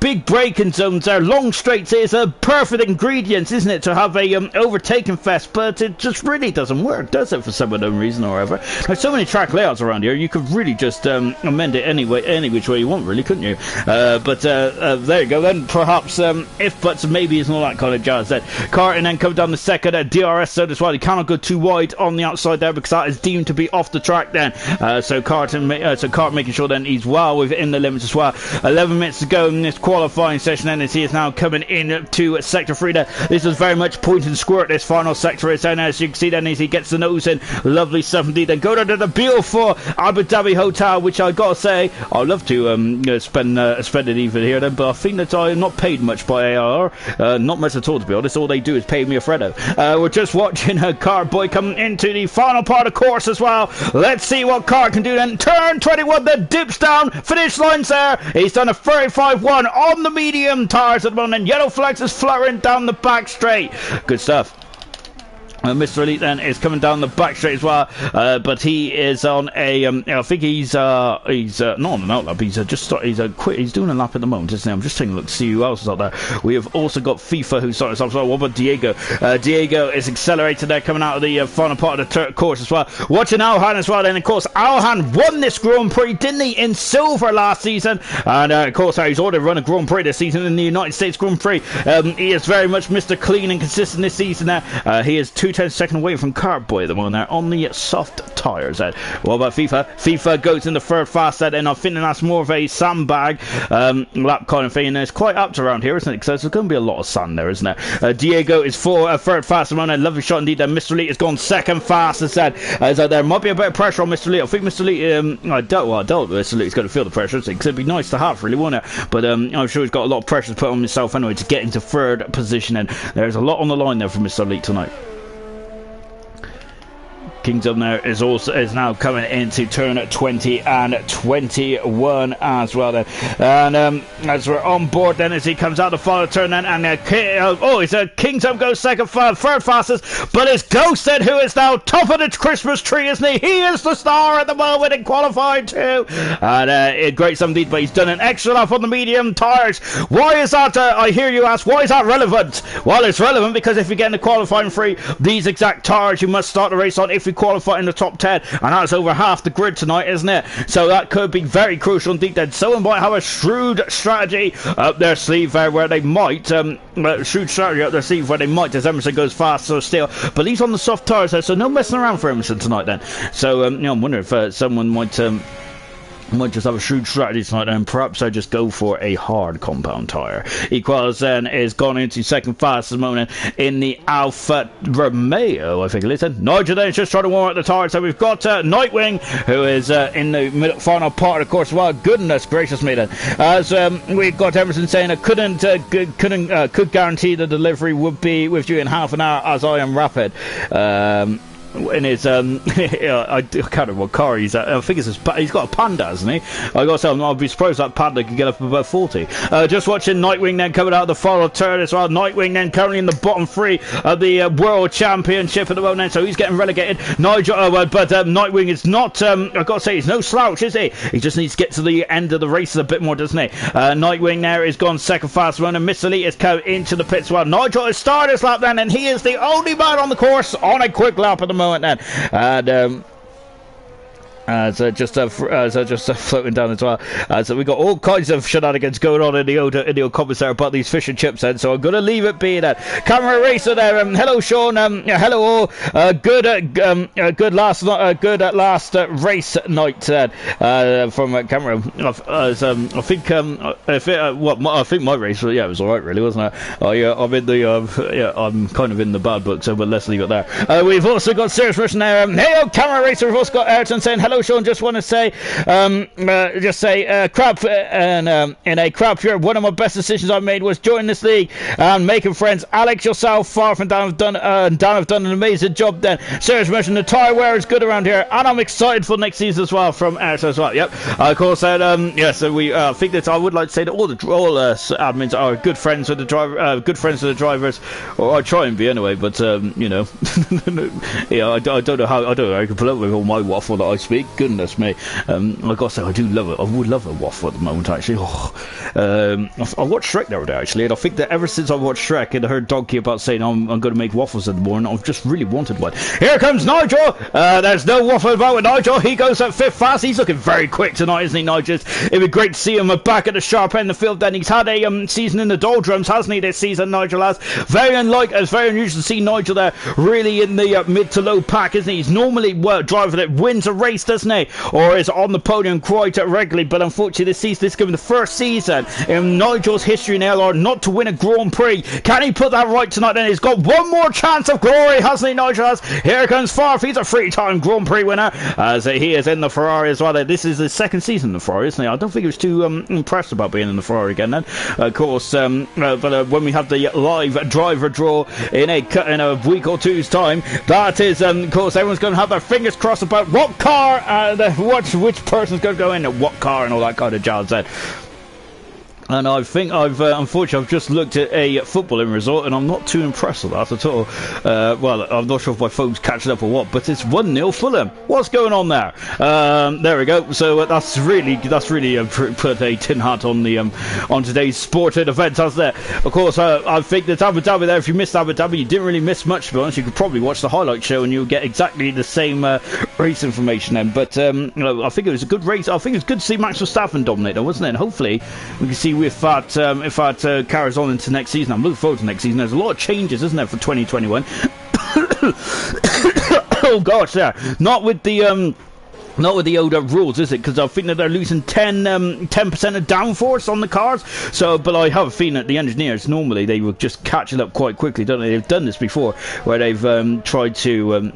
S1: big braking zones there, long straights, is a perfect ingredients, isn't it, to have a overtaking fest, but it just really doesn't work, does it, for some unknown reason or whatever. There's so many track layouts around here, you could really just amend it any which way you want, really, couldn't you? But there you go then. Perhaps if buts maybe is not that kind of jazz then. Carton then come down the second DRS zone as well. He cannot go too wide on the outside there because that is deemed to be off the track then. So Cart making sure then he's well within the limits as well. 11 minutes to go in this qualifying session then, as he is now coming in to sector 3 there. This is very much point and squirt, this final sector is, and as you can see then, as he gets the nose in, lovely stuff indeed. Then go down to the beautiful Abu Dhabi hotel, which I gotta say I'd love to spend an evening here then, but I think that I'm not paid much by ALR, not much at all, to be honest. All they do is pay me a Freddo. We're just watching a car boy coming into the final part of the course as well. Let's see what car can do then. Turn 21 then, dips down, finish lines there. He's done a 35-1 on the medium tires at the moment, and yellow flags is fluttering down the back straight. Good stuff. Mr. Elite then is coming down the back straight as well, but he is on a. I think he's not on an outlap. He's he's doing a lap at the moment, isn't he? I'm just taking a look to see who else is out there. We have also got FIFA who's starting us off as well. What about Diego? Diego is accelerated there, coming out of the final part of the course as well. Watching Alhan as well. Then of course Alhan won this Grand Prix, didn't he, in silver last season? And of course he's already run a Grand Prix this season in the United States Grand Prix. He is very much Mr. Clean and consistent this season. He is 2/10 second away from Cartboy at the moment there on the soft tyres. What about FIFA? FIFA goes in the third fast set, and I think that's more of a sandbag lap kind of thing, and it's quite apt around here, isn't it? Because there's going to be a lot of sand there, isn't there? Diego is third fast at the moment. Lovely shot indeed. Then Mr. Elite has gone second fast instead. So there might be a bit of pressure on Mr. Elite. I think Mr. Elite, I doubt Mr. Elite's going to feel the pressure, because it'd be nice to have, really, wouldn't it? But I'm sure he's got a lot of pressure to put on himself anyway to get into third position, and there's a lot on the line there for Mr. Elite tonight. Kingdom there is now coming into turn 20 and 21 as well then. And as we're on board then, as he comes out the final turn then, and Kingdom goes second, third fastest, but it's Ghost then who is now top of the Christmas tree, isn't he? He is the star at the moment in qualifying too. And great some indeed, but he's done an extra lap on the medium tyres. Why is that, I hear you ask, why is that relevant? Well, it's relevant because if you get in the qualifying free, these exact tyres you must start the race on if you qualify in the top 10, and that's over half the grid tonight, isn't it? So that could be very crucial indeed. Then someone might have a shrewd strategy up their sleeve there where they might as Emerson goes fast so still, but he's on the soft tyres there, so no messing around for Emerson tonight then. So I'm wondering if someone might just have a shrewd strategy tonight and perhaps I just go for a hard compound tyre. Equals then is gone into second fast at the moment in the Alfa Romeo, I think it is. Nigel then is just trying to warm up the tyre. So we've got Nightwing who is in the final part of the course. Well, goodness gracious me then. As we've got Emerson saying I could guarantee the delivery would be with you in half an hour as I am rapid. In his I can't remember what car he's at. I think he's got a Panda, hasn't he? I gotta say, I'd be surprised that Panda could get up above 40. Just watching Nightwing then coming out of the final turn as well. Nightwing then currently in the bottom three of the World Championship at the moment, so he's getting relegated. Nightwing is not, I gotta say, he's no slouch, is he? He just needs to get to the end of the race a bit more, doesn't he? Nightwing there is gone second fast run, and Mr. Elite has come into the pits. Well, Nigel has started his lap then, and he is the only man on the course on a quick lap at the moment then. And just floating down as well. So we got all kinds of shenanigans going on in the old comments there about these fish and chips then, so I'm going to leave it be that. Camera racer there, hello Sean, hello all, good last race night from camera. I think my race, it was alright really, wasn't it? I'm kind of in the bad book, so but let's leave it there. We've also got Serious Russian there, hey camera racer. We've also got Ayrton saying hello Sean, just want to say crap in a crap year, one of my best decisions I made was joining this league and making friends. Alex, yourself, far from Dan have done an amazing job then. Serious mention, the tyre wear is good around here, and I'm excited for next season as well from Ayrton as well. Yep, of course. So we think that I would like to say that all admins are good friends with the drivers, or I try and be anyway, but I don't know how I can put up with all my waffle that I speak. Goodness me. I gotta say, I do love it. I would love a waffle at the moment, actually. I watched Shrek the other day, actually, and I think that ever since I watched Shrek and I heard Donkey about saying I'm going to make waffles in the morning, I've just really wanted one. Here comes Nigel. There's no waffle about with Nigel. He goes at fifth fast. He's looking very quick tonight, isn't he, Nigel? It'd be great to see him back at the sharp end of the field. Then he's had a season in the doldrums, hasn't he, this season, Nigel has? Very unusual to see Nigel there, really in the mid to low pack, isn't he? He's normally a driver that wins a race, doesn't he? Or is on the podium quite regularly, but unfortunately this is going to be the first season in Nigel's history in ALR not to win a Grand Prix. Can he put that right tonight? Then he's got one more chance of glory, hasn't he, Nigel has? Here comes Farf. He's a three-time Grand Prix winner, as he is in the Ferrari as well. This is his second season in the Ferrari, isn't he? I don't think he was too impressed about being in the Ferrari again then. Of course, when we have the live driver draw in a week or two's time, that is, of course, everyone's going to have their fingers crossed about what car, which person's going to go in at what car and all that kind of jazz then. And I think unfortunately, I've just looked at a footballing result, and I'm not too impressed with that at all. Well, I'm not sure if my phone's catching up or what, but it's 1-0 Fulham. What's going on there? There we go. So that's really put a tin hat on the on today's sporting event, hasn't it? Of course, I think that Abu Dhabi there. If you missed Abu Dhabi, you didn't really miss much. To be honest, you could probably watch the highlight show, and you'll get exactly the same race information then. But I think it was a good race. I think it was good to see Max Verstappen dominate, though, wasn't it? And hopefully, we can see if that carries on into next season. I'm looking forward to next season. There's a lot of changes, isn't there, for 2021? Oh gosh, yeah. Not with the older rules, is it? Because I think that they're losing 10% of downforce on the cars. So, but I have a feeling that the engineers normally they will just catch it up quite quickly, don't they? They've done this before, where they've tried to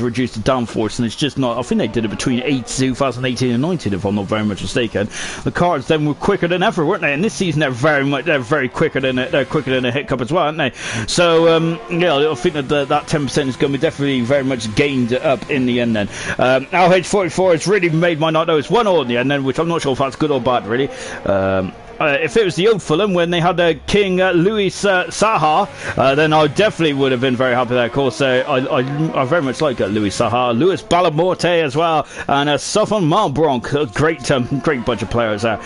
S1: reduce the downforce, and it's just not. I think they did it between 2018 and 19, if I'm not very much mistaken. The cars then were quicker than ever, weren't they? And this season they're very quicker than a hiccup as well, aren't they? So yeah, I think that that 10% is going to be definitely very much gained up in the end. Then LH44 has really made my night, though. It's 1-1 in the end, then, which I'm not sure if that's good or bad, really. If it was the old Fulham when they had King Louis Saha, then I definitely would have been very happy there. Of course, I very much like Louis Saha, Louis Balamorte as well, and Sofon Malbronc, a great bunch of players there.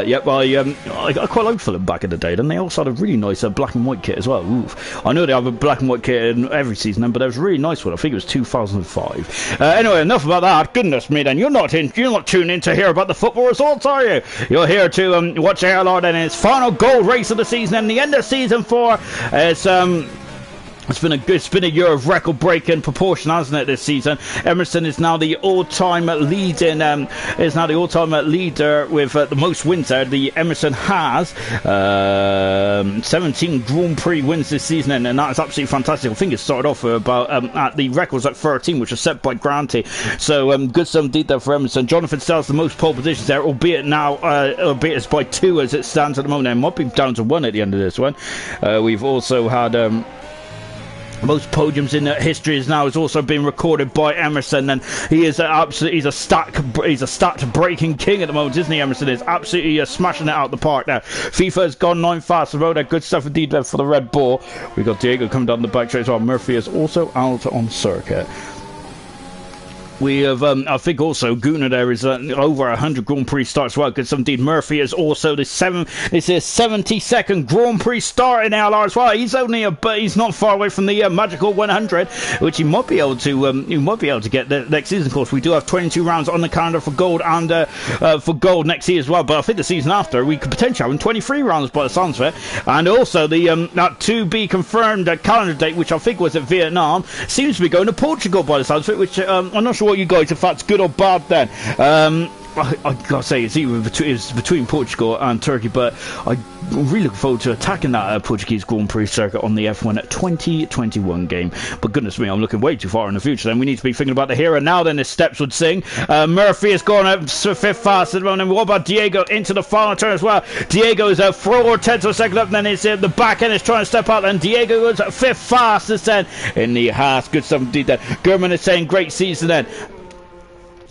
S1: Yep, I quite liked Fulham back in the day, and they also had a really nice black and white kit as well. Oof. I know they have a black and white kit in every season, but there was a really nice one. I think it was 2005. Anyway, enough about that. Goodness me, then you're not tuned in to hear about the football results, are you? You're here to watch ALR in its final goal race of the season, and the end of season 4. It's been a year of record-breaking proportion, hasn't it, this season? Emerson is now the all-time leader with the most wins there. The Emerson has 17 Grand Prix wins this season, and that is absolutely fantastic. I think it started off about at the records at 13, which was set by Granty. So good stuff indeed there for Emerson. Jonathan still has the most pole positions there, albeit it's by 2 as it stands at the moment. It might be down to 1 at the end of this one. We've also had most podiums in history has also been recorded by Emerson, and he is he's a stat breaking king at the moment, isn't he? Emerson is absolutely smashing it out the park now. FIFA has gone 9 fast in a row there. Good stuff indeed there for the Red Bull. We got Diego coming down the back straight as well. Murphy is also out on circuit. We have, I think also Guna there is over 100 Grand Prix starts. Well, because indeed Murphy is also this is 72nd Grand Prix start in ALR as well. He's only but he's not far away from the magical 100, which he might be able to get the next season. Of course, we do have 22 rounds on the calendar for gold and for gold next year as well. But I think the season after we could potentially have 23 rounds by the sounds of it, and also the that to be confirmed calendar date, which I think was at Vietnam, seems to be going to Portugal by the sounds of it, which I'm not sure what you guys, if that's good or bad then. I gotta say, it's either between Portugal and Turkey, but I really look forward to attacking that Portuguese Grand Prix circuit on the F1 at 2021 game. But goodness me, I'm looking way too far in the future. Then we need to be thinking about the here and now. Then, as Steps would sing. Murphy has gone up 5th fast at the moment. What about Diego into the final turn as well? Diego is 4/10 of a second up. Then it's the back end is trying to step out. And Diego goes 5th fastest then in the Haas. Good stuff indeed. Then Gurman is saying great season then.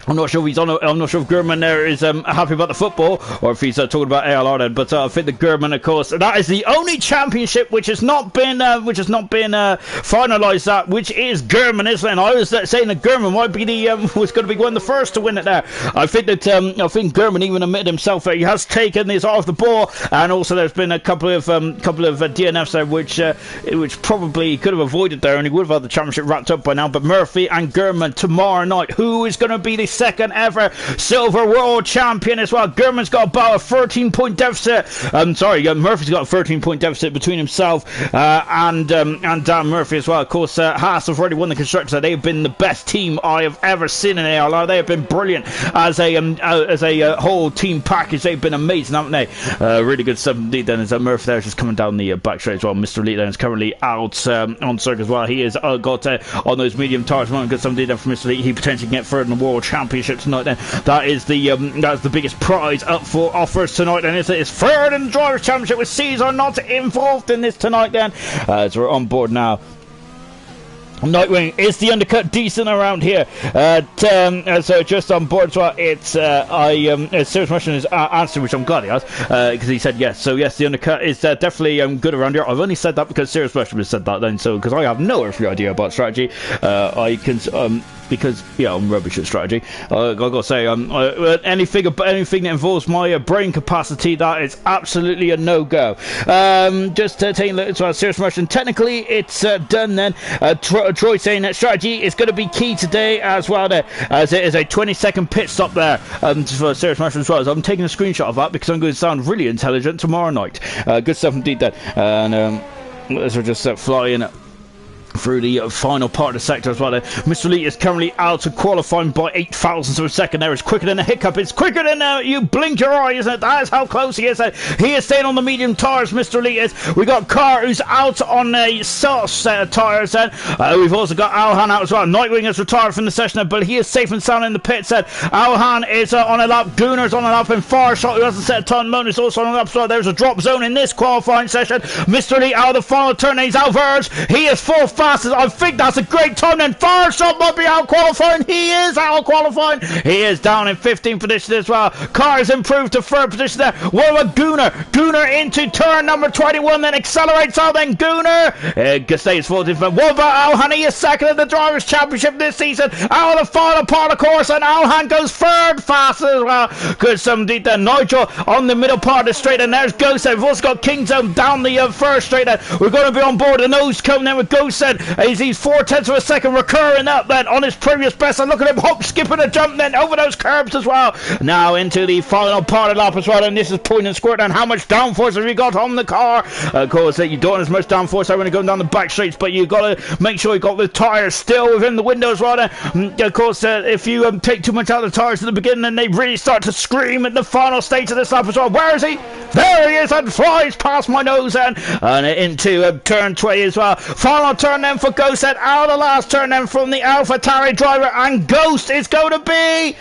S1: I'm not sure if I'm not sure if Gurman there is happy about the football, or if he's talking about ALR then. But I think the Gurman, of course, that is the only championship which has not been finalised. That which is Gurman, isn't it? And I was saying that Gurman might be was going to be one of the first to win it there. I think that Gurman even admitted himself that he has taken this off the ball, and also there's been a couple of DNFs there which probably could have avoided there, and he would have had the championship wrapped up by now. But Murphy and Gurman tomorrow night, who is going to be the second ever silver world champion as well? Gurman's got about a 13-point deficit. Murphy's got a 13-point deficit between himself and Dan Murphy as well. Of course, Haas have already won the constructors. They've been the best team I have ever seen in ALR. They have been brilliant as a whole team package. They've been amazing, haven't they? Really good stuff indeed. Then is Murphy there just coming down the back straight as well. Mr. Elite then is currently out on circuit as well. He has got on those medium tires. Good stuff indeed from Mr. Elite. He potentially can get third in the world championship tonight. Then that is the biggest prize up for offers tonight. Then it's third in the drivers' championship with Caesar not involved in this tonight. Then as we're on board now. Nightwing, is the undercut decent around here? So just on board as well, it's Serious Mushroom is answer, which I'm glad he has, because he said yes. So yes, the undercut is definitely good around here. I've only said that because Serious Mushroom has said that then, so because I have no earthly idea about strategy, I can because yeah, I'm rubbish at strategy. I gotta say, anything that involves my brain capacity, that is absolutely a no-go. Just taking a look as well, Serious Mushroom. Technically, it's done then. Troy saying that strategy is going to be key today as well, there, as it is a 20-second pit stop there for Serious Mushroom as well. So I'm taking a screenshot of that because I'm going to sound really intelligent tomorrow night. Good stuff indeed then. And as we're just flying through the final part of the sector as well. Mr. Elite is currently out of qualifying by 0.08 of a second there. It's quicker than a hiccup. It's quicker than you blink your eye, isn't it? That is how close he is. He is staying on the medium tyres, Mr. Elite is. We got Carr, who's out on a soft set of tyres then. We've also got Alhan out as well. Nightwing has retired from the session, but he is safe and sound in the pits then. Alhan is on a lap. Gooner's on a lap, and Farshot, who hasn't set a ton, Moon is also on a lap. So there's a drop zone in this qualifying session. Mr. Elite out of the final turn. He's out Verge. He is full fastest. I think that's a great time, and Farshot might be out qualifying. He is out qualifying. He is down in 15th position as well. Carr has improved to 3rd position there. What about Gooner? Gooner into turn number 21, then accelerates out, then Gooner stays 14th. What about Alhan? He is 2nd in the Drivers' Championship this season. Out of the final part of course, and Alhan goes 3rd fastest as well. Good somebody there. Nigel on the middle part of the straight, and there's Ghost. We've also got Kingdom down the first straight. We're going to be on board the nose cone then with Ghost. He's 0.4 of a second recurring up then on his previous best, and look at him hop, skipping a jump then over those curbs as well. Now into the final part of the lap as well, and this is point and squirt. And how much downforce have you got on the car? Of course, you don't have as much downforce when you're going down the back straights, but you've got to make sure you got the tyres still within the window as well. Of course, if you take too much out of the tyres at the beginning, then they really start to scream at the final stage of this lap as well. Where is he? There he is, and flies past my nose and into turn 20 as well. Final turn then for Ghost, out of the last turn then from the AlphaTauri driver, and Ghost is going to be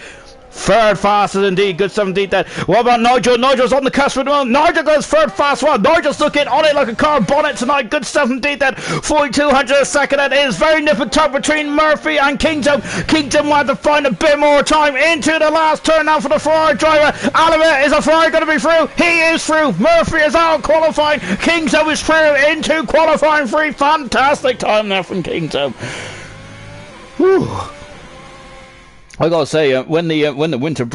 S1: 3rd fastest indeed. Good stuff indeed then. What about Nigel? Nigel's on the cusp of the moment. Nigel goes 3rd fast. Well, Nigel's looking on it like a car bonnet tonight. Good stuff indeed then. 4,200 a second. It is very nip and tuck between Murphy and Kingdom. Kingdom will have to find a bit more time into the last turn now for the Ferrari driver. Oliver, is a Ferrari going to be through? He is through. Murphy is out qualifying. Kingdom is through into qualifying 3. Fantastic time there from Kingdom. Whew. I gotta say, when the ALR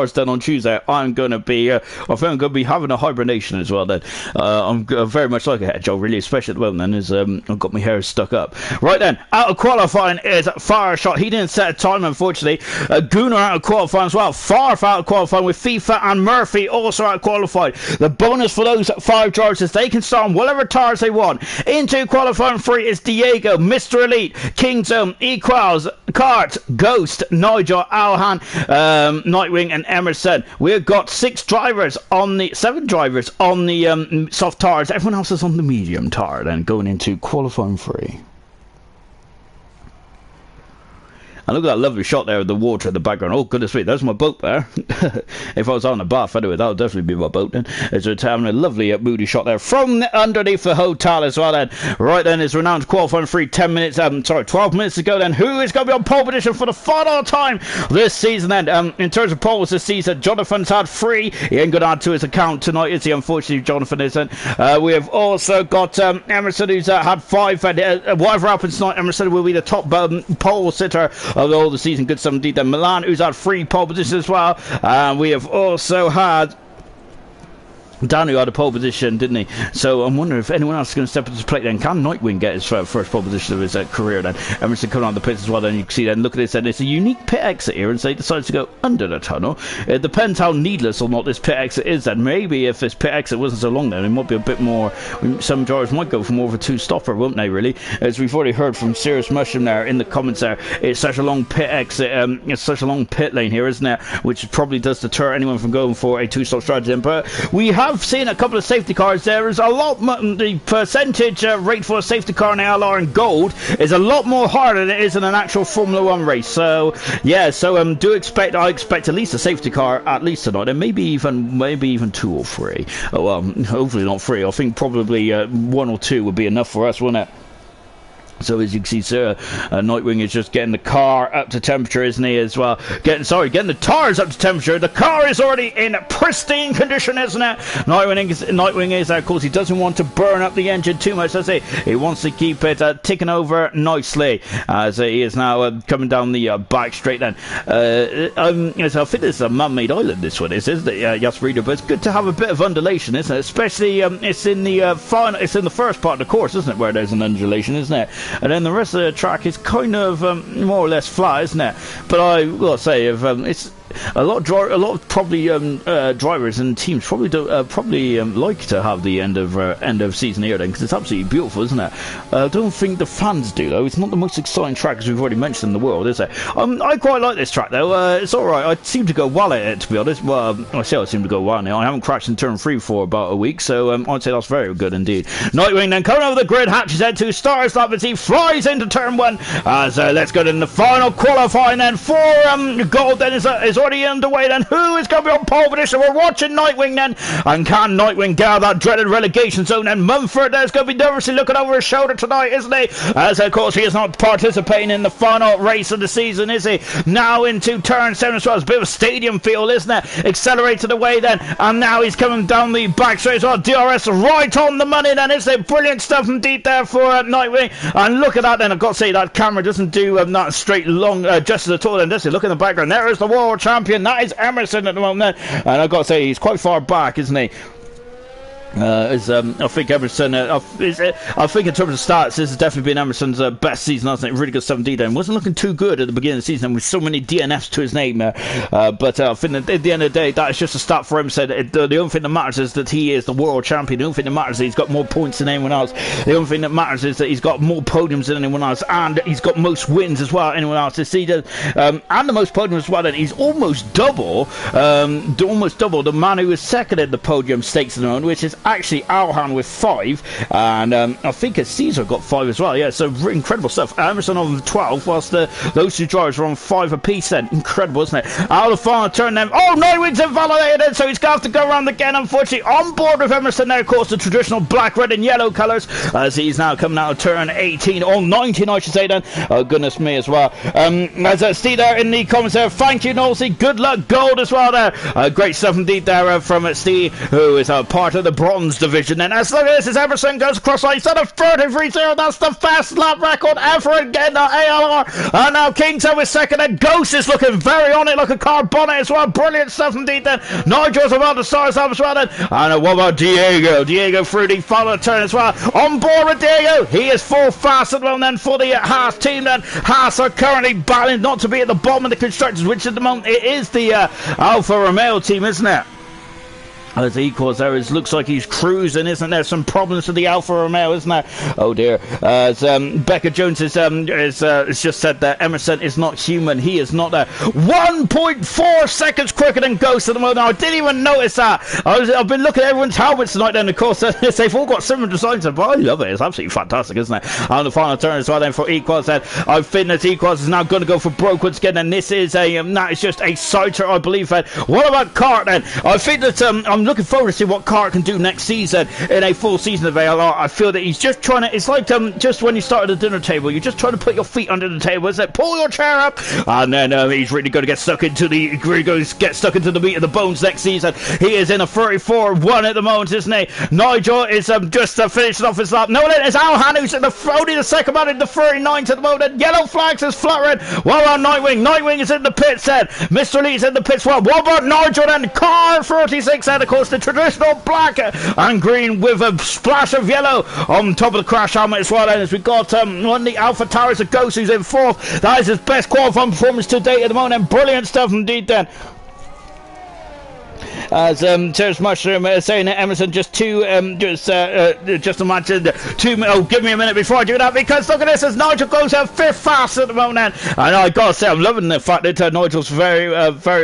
S1: is done on Tuesday, I'm gonna be, I think I'm gonna be having a hibernation as well. Then I'm very much like a head job, really, especially at the moment. Then is I've got my hair stuck up. Right then, out of qualifying is Farshot. He didn't set a time, unfortunately. Gooner out of qualifying as well. Farf out of qualifying with FIFA, and Murphy also out of qualifying. The bonus for those 5 drivers is they can start on whatever tires they want. Into qualifying 3 is Diego, Mr. Elite, Kingdom, Equals, Cart, Ghost, Nigel, Alhan, Nightwing, and Emerson. We've got 7 drivers on the soft tires. Everyone else is on the medium tire. Then going into qualifying 3. And look at that lovely shot there of the water in the background. Oh, goodness me, there's my boat there. If I was on the bath anyway, that would definitely be my boat then. It's having a lovely moody shot there from underneath the hotel as well then. Right then, it's renowned qualifying 3, 12 minutes to go then. Who is going to be on pole position for the final time this season then? In terms of poles this season, Jonathan's had 3. He ain't going to add to his account tonight, is he? Unfortunately, Jonathan isn't. We have also got Emerson, who's had 5. And whatever happens tonight, Emerson will be the top pole sitter of all the season. Good stuff indeed. Then Milan, who's had 3 pole positions as well. We have also had Dan, who had a pole position, didn't he? So I'm wondering if anyone else is going to step up to the plate then. Can Nightwing get his first pole position of his career then? Emerson coming on the pits as well. Then you can see then, look at this, and it's a unique pit exit here, and so he decides to go under the tunnel. It depends how needless or not this pit exit is then. Maybe if this pit exit wasn't so long then, it might be a bit more, some drivers might go for more of a 2-stopper, won't they, really? As we've already heard from Serious Mushroom there in the comments there, it's such a long pit exit, it's such a long pit lane here, isn't it? Which probably does deter anyone from going for a 2-stop strategy. But we have seen a couple of safety cars. There is a lot, the percentage rate for a safety car in ALR in gold is a lot more harder than it is in an actual Formula 1 race. So yeah, so I expect at least a safety car at least tonight, and maybe even 2 or 3. Oh, well, hopefully not 3. I think probably 1 or 2 would be enough for us, wouldn't it? So as you can see, sir, Nightwing is just getting the car up to temperature, isn't he, as well? Getting the tires up to temperature. The car is already in pristine condition, isn't it? Nightwing is, of course, he doesn't want to burn up the engine too much, does he? He wants to keep it ticking over nicely, as he is now coming down the back straight then. So I think this is a man-made island, this one is, isn't it? Yes, reader, but it's good to have a bit of undulation, isn't it? Especially, it's in the it's in the first part of the course, isn't it, where there's an undulation, isn't it? And then the rest of the track is kind of more or less flat, isn't it? But I will say, if it's a lot of probably drivers and teams probably like to have the end of season here then, because it's absolutely beautiful, isn't it? I don't think the fans do though. It's not the most exciting track, as we've already mentioned, in the world, is it? I quite like this track though. It's all right. I seem to go well at it, to be honest. Well, I say I seem to go well now. I haven't crashed in turn 3 for about a week, so I'd say that's very good indeed. Nightwing then coming over the grid, hatches head to start stop as he flies into turn 1. As let's go to the final qualifying then for gold. Then is already underway then. Who is going to be on pole position? We're watching Nightwing then. And can Nightwing get out of that dreaded relegation zone? And Mumford is going to be nervously looking over his shoulder tonight, isn't he? As of course he is not participating in the final race of the season, is he? Now into turn 7 as well. It's a bit of a stadium feel, isn't it? Accelerated away then. And now he's coming down the back straight as well. DRS right on the money then, isn't it? Brilliant stuff indeed there for Nightwing. And look at that then. I've got to say that camera doesn't do that straight long justice at all then, does it? Look in the background. There is the world champion. That is Emerson at the moment, and I've got to say he's quite far back, isn't he? I think Emerson, I think in terms of stats, this has definitely been Emerson's best season, hasn't it? Really good 7D then. Wasn't looking too good at the beginning of the season with so many DNFs to his name there. But I think that at the end of the day, that is just a stat for him. Said the only thing that matters is that he is the world champion. The only thing that matters is he's got more points than anyone else. The only thing that matters is that he's got more podiums than anyone else, and he's got most wins as well than anyone else this season. And the most podiums as well. And he's almost double the man who was second in the podium stakes at the moment, which is actually Alhan with 5, and I think Caesar got 5 as well. Yeah, so incredible stuff. Emerson on 12, whilst those two drivers were on 5 apiece then. Incredible, isn't it? Out of the final turn then. Oh, Nightwing's invalidated, so he's going to have to go around again, unfortunately. On board with Emerson now, of course, the traditional black, red and yellow colours, as he's now coming out of turn 18, or 19 I should say then. Oh, goodness me as well. As Steve there in the comments there, thank you, Nosey. Good luck, gold as well there. Great stuff indeed there from Steve, who is a part of the bronze division. And as look at this, as Emerson goes across line, instead of 33-0, that's the fast lap record ever again, ALR. And now Kingston with second, and Ghost is looking very on it, like a car bonnet as well. Brilliant stuff indeed then. Nigel's about to start us up as well then. And what about Diego? Diego through the final turn as well. On board with Diego. He is full fast at the moment then for the Haas team then. Haas are currently battling not to be at the bottom of the constructors, which at the moment it is the Alfa Romeo team, isn't it? As he equals there, it looks like he's cruising, isn't there? Some problems with the Alfa Romeo, isn't there? Oh dear. As Becca Jones has just said that Emerson is not human. He is not 1.4 seconds quicker than Ghost at the moment. Now, I didn't even notice that. I've been looking at everyone's helmets tonight then, of course. They've all got similar designs, but I love it. It's absolutely fantastic, isn't it? On the final turn as well then for Equals then. I think that Equals is now going to go for broke once again, and this is that is just a side turn, I believe. What about Cart then? I think that I'm looking forward to see what Cart can do next season in a full season of ALR. I feel that he's just trying to, it's like just when you start at the dinner table, you're just trying to put your feet under the table, isn't it? Pull your chair up, and then he's really going to get stuck into the meat of the bones next season. He is in a 34-1 at the moment, isn't he? Nigel is just finishing off his lap. No, it's Alhan who's in only the second man in the 39th at the moment. Yellow flags is fluttering. Well on Nightwing. Nightwing is in the pits then. Mr. Lee's in the pits. Well, what about Nigel then? Car 36 and of course the traditional black and green with a splash of yellow on top of the crash helmet as well. And as we got one of the Alpha Towers of Ghost who's in 4th. That is his best qualifying performance to date at the moment. Brilliant stuff indeed then. As Terrace Mushroom saying that Emerson just imagine 2 minutes. Oh, give me a minute before I do that, because look at this as Nigel goes out 5th fast at the moment. And I gotta say, I'm loving the fact that Nigel's very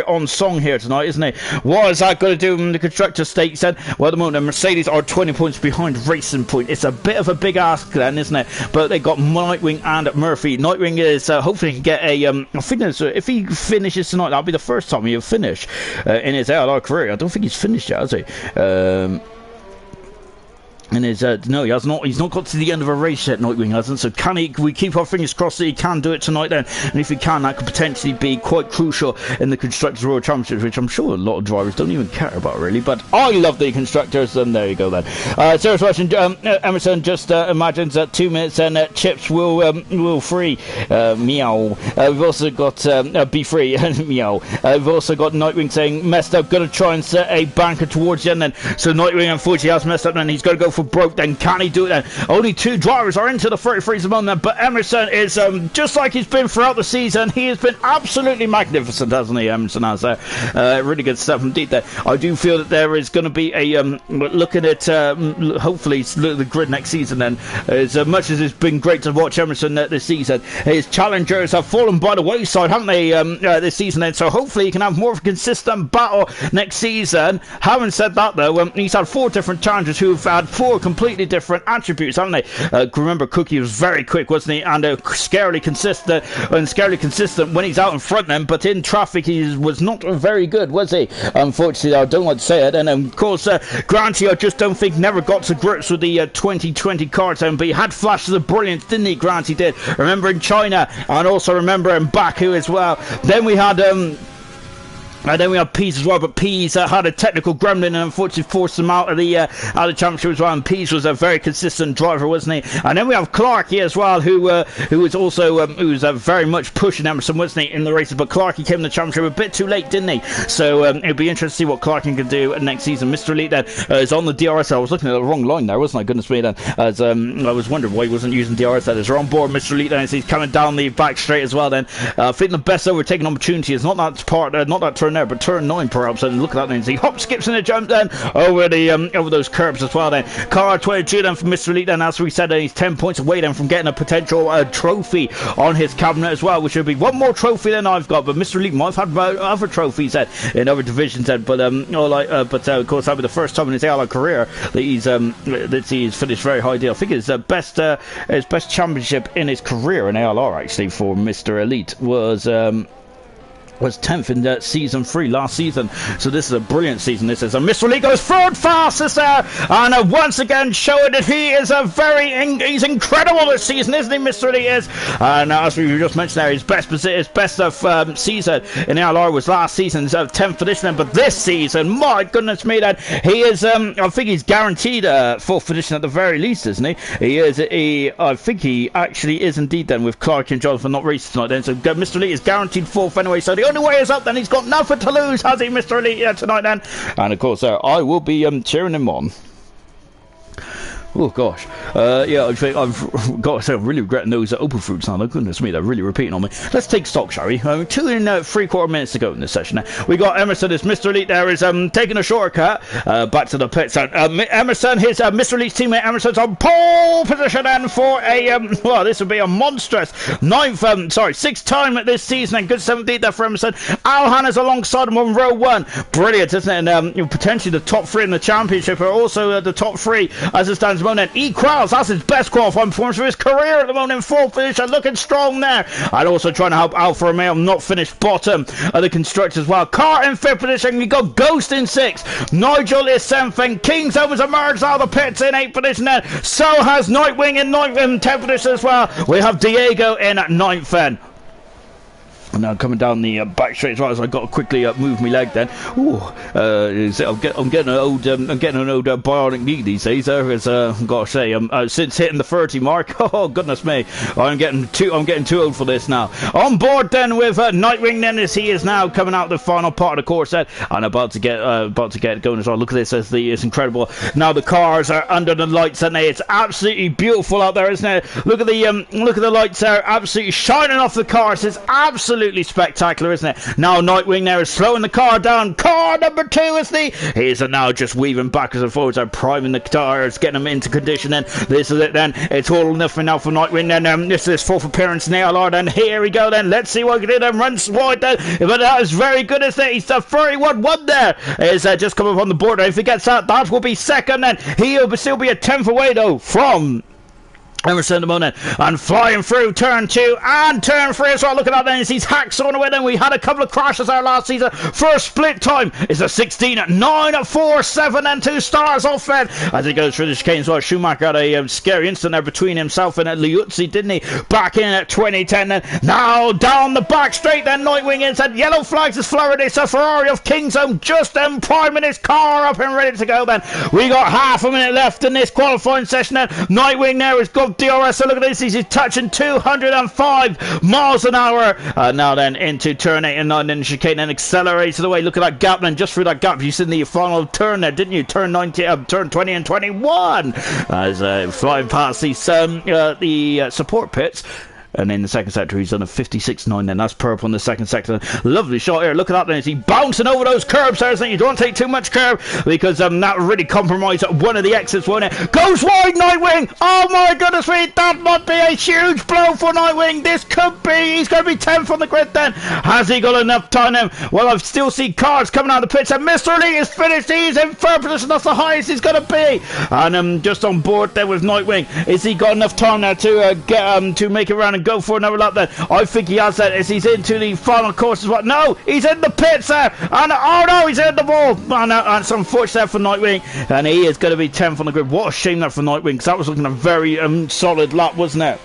S1: on song here tonight, isn't he? What is that going to do in the constructor stakes then? Well, at the moment, the Mercedes are 20 points behind Racing Point. It's a bit of a big ask then, isn't it? But they got Nightwing and Murphy. Nightwing is hopefully he can get a I think if he finishes tonight, that'll be the first time he'll finish in his ALR career. I don't think he's finished yet, has he? And no, he has not. He's not got to the end of a race yet. Nightwing hasn't. So can he? We keep our fingers crossed that he can do it tonight. Then, and if he can, that could potentially be quite crucial in the Constructors World Championships, which I'm sure a lot of drivers don't even care about really. But I love the constructors. And there you go. Then, Sarah's question. Emerson just imagines that 2 minutes and chips will free. Meow. We've also got be free. Meow. We've also got Nightwing saying messed up. Gonna try and set a banker towards the end. Then, so Nightwing unfortunately has messed up. And he's got to go for broke. Then can he do it? Then only 2 drivers are into the 33s at the moment. But Emerson is just like he's been throughout the season. He has been absolutely magnificent, hasn't he? Emerson has really good stuff indeed. There, I do feel that there is going to be a looking at hopefully the grid next season. Then, as much as it's been great to watch Emerson this season, his challengers have fallen by the wayside, haven't they? This season. Then, so hopefully he can have more of a consistent battle next season. Having said that, though, he's had 4 different challengers who've had 4 completely different attributes, haven't they? Remember, Cookie was very quick, wasn't he? And scarily consistent when he's out in front then, but in traffic he was not very good, was he? Unfortunately, I don't want to say it. And of course, Granty, I just don't think never got to grips with the 2020 car time, but he had flashes of brilliance, didn't he? Granty did. Remember in China, and also remember in Baku as well. Then we had and then we have Pease as well, but Pease had a technical gremlin and unfortunately forced him out of the championship as well. And Pease was a very consistent driver, wasn't he? And then we have Clarkey as well, who was also very much pushing Emerson, wasn't he, in the races? But Clarkey came in the championship a bit too late, didn't he? So it'll be interesting to see what Clarkey can do next season. Mr. Elite then is on the DRS. I was looking at the wrong line there, wasn't I? Goodness me, then. As I was wondering why he wasn't using DRS. That is, we're on board, Mr. Elite then. As he's coming down the back straight as well. Then I think the best overtaking opportunity is not that part, not that turn there, but turn 9 perhaps. And look at that then. He hop skips in a jump then over the over those curbs as well. Then car 22 then from Mr. Elite. Then, as we said, he's 10 points away then from getting a potential trophy on his cabinet as well, which would be one more trophy than I've got. But Mr. Elite might have had other trophies in other divisions then. But of course that'll be the first time in his ALR career that he's finished very high deal. I think his best championship in his career in ALR actually for Mr. Elite was 10th in season 3 last season. So this is a brilliant season. This is. And Mr. Lee goes forward fastest there, and once again showing that he is he's incredible this season, isn't he? Mr. Lee is. And as we just mentioned there, his best of season in ALR was last season's 10th position. But this season, my goodness me, that he is. I think he's guaranteed 4th position at the very least, isn't he? He is. I think he actually is indeed. Then with Clark and Jonathan not racing tonight. Then so Mr. Lee is guaranteed 4th anyway. So the only way is up, then he's got nothing to lose, has he, Mr. Elite, tonight then? And of course, I will be cheering him on. Oh gosh, yeah, I've got to say, I'm really regretting those open fruits now. Goodness me, they're really repeating on me. Let's take stock, shall we? 2 and 3/4 minutes to go in this session. We got Emerson as Mr. Elite there is taking a shortcut back to the pits. Emerson, his Mr. Elite's teammate Emerson's on pole position then for a well, this would be a monstrous 6th time at this season, and good 17th there for Emerson. Al Hanna's alongside him on row 1. Brilliant, isn't it? And potentially the top 3 in the championship are also the top 3 as it stands. Moment. E. Krause, that's his best qualifying performance of his career at the moment in 4th position, looking strong there. And also trying to help Alfa Romeo not finish bottom of the constructors as well. Car in 5th position, you got Ghost in 6th. Nigel is 7th, and Kings has emerged out of the pits in 8th position then. So has Nightwing in 10th position as well. We have Diego in 9th then. Now coming down the back straight as well, as I got to quickly move my leg then. Ooh, I'm getting an old bionic knee these days. As I've got to say, since hitting the 30 mark, oh goodness me, I'm getting too old for this now. On board then with Nightwing then, as he is now coming out the final part of the course then, and about to get going as well. Look at this, it's incredible. Now the cars are under the lights, and it's absolutely beautiful out there, isn't it? Look at the lights there, absolutely shining off the cars. It's absolutely spectacular, isn't it? Now Nightwing there is slowing the car down. Car number 2 is he's now just weaving backwards and forwards and priming the tires, getting them into condition. Then this is it. Then it's all or nothing now for Nightwing. Then this is his 4th appearance in ALR. Then here we go. Then let's see what he can do. Then runs wide. Then, but that is very good, isn't it? He's the 31-1 there. Is just come up on the board. If he gets that will be 2nd. Then he'll still be a 10th away though from Emerson at the moment, and flying through turn 2 and turn 3 as well. Look at that then, as he's hacksawn away. Then we had a couple of crashes there last season. First split time is a 16.947 and 2 stars off then as he goes through the chicane as well. Schumacher had a scary incident there between himself and Liuzzi, didn't he? Back in at 2010 then. Now down the back straight then, Nightwing is at yellow flags as Florida. It's a Ferrari of Kingzone just then priming his car up and ready to go then. We got half a minute left in this qualifying session then. Nightwing there has got DRS, so look at this, he's touching 205 miles an hour. Now then into turn 8 and 9, then chicane and accelerates away. Look at that gap then, just through that gap. You said in the final turn there, didn't you? Turn 20 and 21 as flying past the support pits. And in the second sector, he's done a 56.9 then. That's purple in the second sector. Lovely shot here. Look at that then. Is he bouncing over those curbs there? You don't take too much curb because that really compromised one of the exits, won't it? Goes wide, Nightwing. Oh my goodness me. That might be a huge blow for Nightwing. This could be. He's going to be 10th on the grid then. Has he got enough time then? Well, I still see cars coming out of the pits. And Mr. Lee is finished. He's in third position. That's the highest he's going to be. And just on board there with Nightwing. Is he got enough time now to get to make it around and go for another lap then? I think he has that as he's into the final course as well. No, he's in the pits there, and oh no, he's in the wall, and it's unfortunate for Nightwing, and he is going to be 10th on the grid. What a shame that for Nightwing, because that was looking a very solid lap, wasn't it?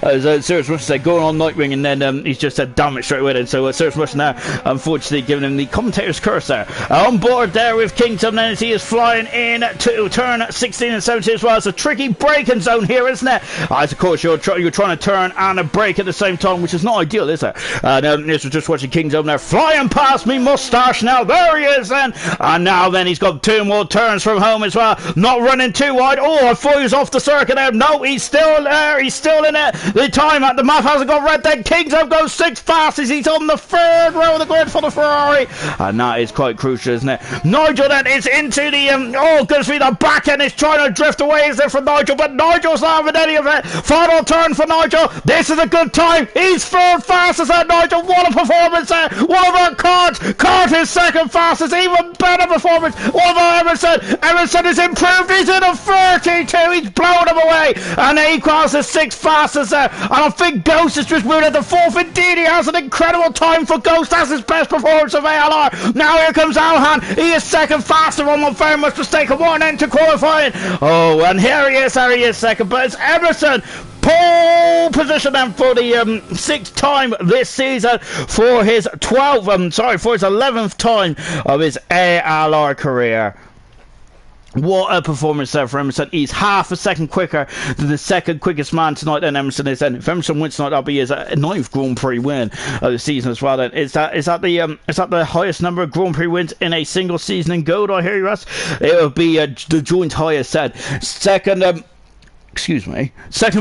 S1: Sirius Rush said going on Nightwing, and then he's just said damn it straight away then. So Sirius Rush now unfortunately giving him the commentator's curse there. On board there with Kingdom then as he is flying in to turn 16 and 17 as well. It's a tricky braking zone here, isn't it? As of course you're trying to turn and brake at the same time, which is not ideal, is it? This was just watching Kingdom there flying past me mustache now. There he is then, and now then he's got 2 more turns from home as well. Not running too wide. Oh, I thought he was off the circuit there. No, he's still there. He's still in it. The time at the map hasn't got red then. Kingdom goes 6th fastest. He's on the 3rd row of the grid for the Ferrari, and that is quite crucial, isn't it? Nigel then is into the oh goodness me, the back end is trying to drift away, is there, from Nigel, but Nigel's not having any of it. Final turn for Nigel. This is a good time. He's 3rd fastest at Nigel. What a performance there. What about Cart? Cart is 2nd fastest. Even better performance. What about Emerson? Emerson has improved. He's in a 32. He's blown him away, and he crosses 6th fastest there. And I think Ghost has just moved at the 4th. Indeed, he has an incredible time for Ghost. That's his best performance of ALR. Now here comes Alhan. He is 2nd faster, on my very much mistaken, 1 end to qualifying. Oh, and here he is 2nd, but it's Emerson. Pole position then for the 6th time this season, for his 11th time of his ALR career. What a performance there for Emerson. He's half a second quicker than the 2nd quickest man tonight then Emerson is. And if Emerson wins tonight, that'll be his 9th Grand Prix win of the season as well then. Is that the highest number of Grand Prix wins in a single season in gold, I hear you ask? It would be the joint highest said. Second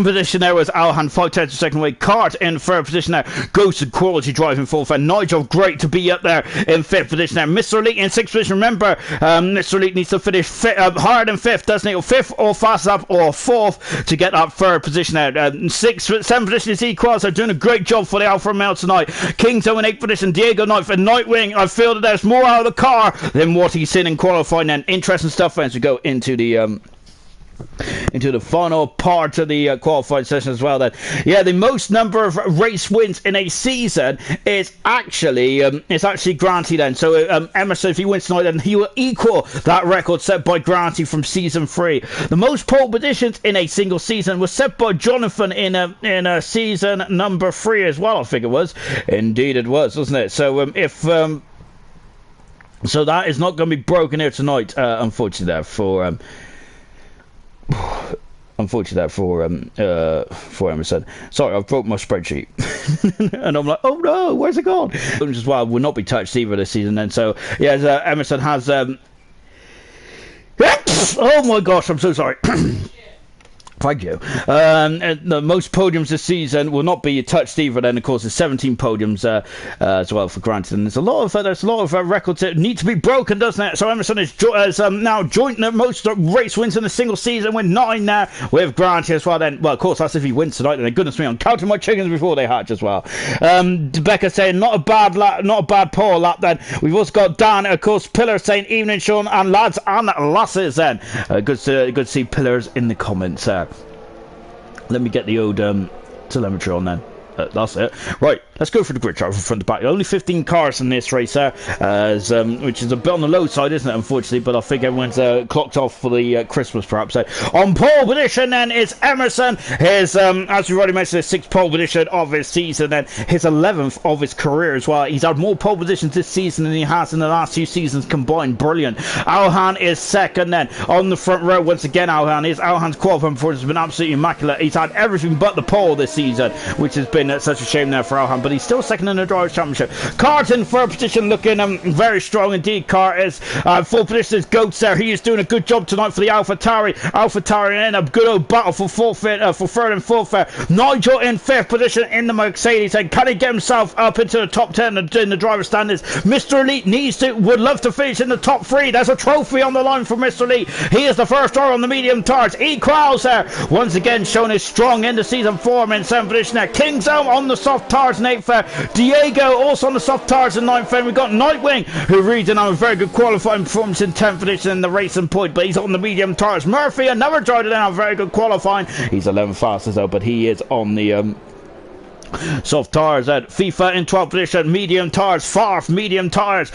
S1: position there was Alhan, 5 tenths of second away. Cart in 3rd position there. Ghost and quality driving full fan. Nigel, great to be up there in 5th position there. Mr. Elite in 6th position. Remember, Mr. Elite needs to finish higher than 5th, doesn't he? Or 5th or fast up or 4th to get that 3rd position there. 6th, 7th position is Equals. They're doing a great job for the Alfa Romeo tonight. Kingzo in 8th position. Diego 9th and Nightwing. I feel that there's more out of the car than what he's seen in qualifying then. Interesting stuff as we go into the final part of the qualifying session as well then. Yeah, the most number of race wins in a season is actually Granty then. So Emerson, if he wins tonight, then he will equal that record set by Granty from season 3. The most pole positions in a single season was set by Jonathan in a season number 3 as well, I think it was. Indeed it was, wasn't it? So so that is not going to be broken here tonight, unfortunately there for Emerson. Sorry, I've broke my spreadsheet. And I'm like, oh no, where's it gone? Which as well will not be touched either this season then. So yeah, Emerson has oh my gosh, I'm so sorry. Thank you. The most podiums this season will not be touched either. Then, of course, there's 17 podiums as well for granted, and there's a lot of records that need to be broken, doesn't it? So Emerson has now joint the most race wins in a single season with 9 now with Granty as well. Then, well, of course, that's if he wins tonight. And goodness me, I'm counting my chickens before they hatch as well. Becca saying not a bad pole lap. Then we've also got Dan, of course, Pillar saying evening, Sean, and lads and lasses. Then good to see Pillars in the comments. Let me get the old telemetry on then. That's it. Right, let's go for the grid chart from front to back. Only 15 cars in this race there, which is a bit on the low side, isn't it, unfortunately, but I think everyone's clocked off for the Christmas, perhaps. On pole position, then, is Emerson. His, as we already mentioned, his 6th pole position of his season, then his 11th of his career as well. He's had more pole positions this season than he has in the last 2 seasons combined. Brilliant. Alhan is second, then. On the front row, once again, Alhan's qualifying performance has been absolutely immaculate. He's had everything but the pole this season, which has been such a shame there for Alhan, but he's still second in the Drivers' Championship. Car's in third position, looking very strong indeed. Car is full position is Goats there. He is doing a good job tonight for the AlphaTauri. AlphaTauri in a good old battle for for third and fourth there. Nigel in 5th position in the Mercedes, and can he get himself up into the top 10 in the driver standings? Mr. Elite would love to finish in the top 3. There's a trophy on the line for Mr. Elite. He is the first driver on the medium tires. Equals there, once again showing his strong end of season form in 7th position there. King's on the soft tires in 8th. Diego also on the soft tires in 9th. We've got Nightwing, who reads in on a very good qualifying performance in 10th position in the racing point, but he's on the medium tires. Murphy, another driver in a very good qualifying. He's 11th fastest though, but he is on the soft tires. At FIFA in 12th position, medium tires. Farf, medium tires.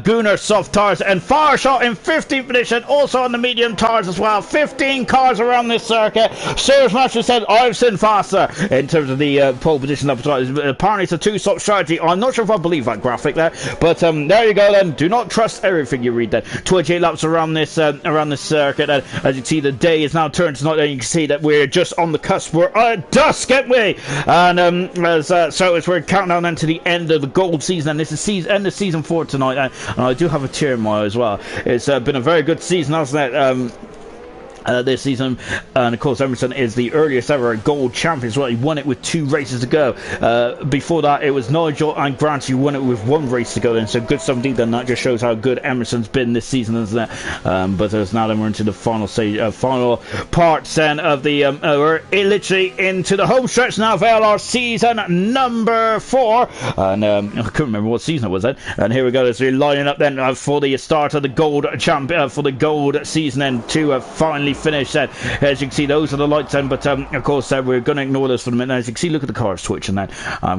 S1: Gunnar, soft tires, and Farshot in 15th position, also on the medium tires as well. 15 cars around this circuit. Serious Master said I've seen faster in terms of the pole position up top. Apparently it's a 2-stop strategy. I'm not sure if I believe that graphic there, but there you go then. Do not trust everything you read there. 28 laps around this circuit, and as you can see, the day is now turned tonight, and you can see that we're just on the cusp. We're at dusk, aren't we? And so as we're counting down then to the end of the gold season, and this is end of season 4 tonight, and I do have a tear in my eye as well. It's been a very good season, hasn't it? This season, and of course Emerson is the earliest ever gold champion as well. He won it with 2 races to go. Before that it was Nigel and Grant who won it with 1 race to go then, so good stuff indeed. Then that just shows how good Emerson's been this season, isn't it? But as now then we're into the final stage, final parts then of the we're literally into the home stretch now of ALR season number 4, and I couldn't remember what season it was then. And here we go, as we're lining up then for the start of the gold champion for the gold season then to finally finish then. As you can see, those are the lights then, but of course we're going to ignore this for a minute. As you can see, look at the cars twitching then,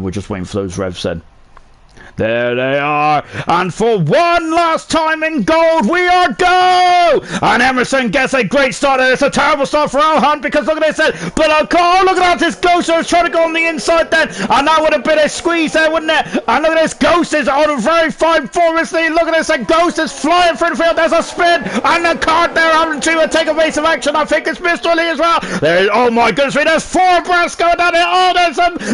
S1: we're just waiting for those revs then. There they are, and for one last time in gold, we are go! And Emerson gets a great start, and it's a terrible start for Alhan, because look at this, but look at that, this Ghost is trying to go on the inside then, and that would have been a squeeze there, wouldn't it? And look at this, Ghost is on a very fine performance lead. Look at this, and Ghost is flying through the field. There's a spin, and the cart there having to take a base of action. I think it's Mr. Lee as well. There is, oh my goodness, there's 4 breaths going down here. Oh,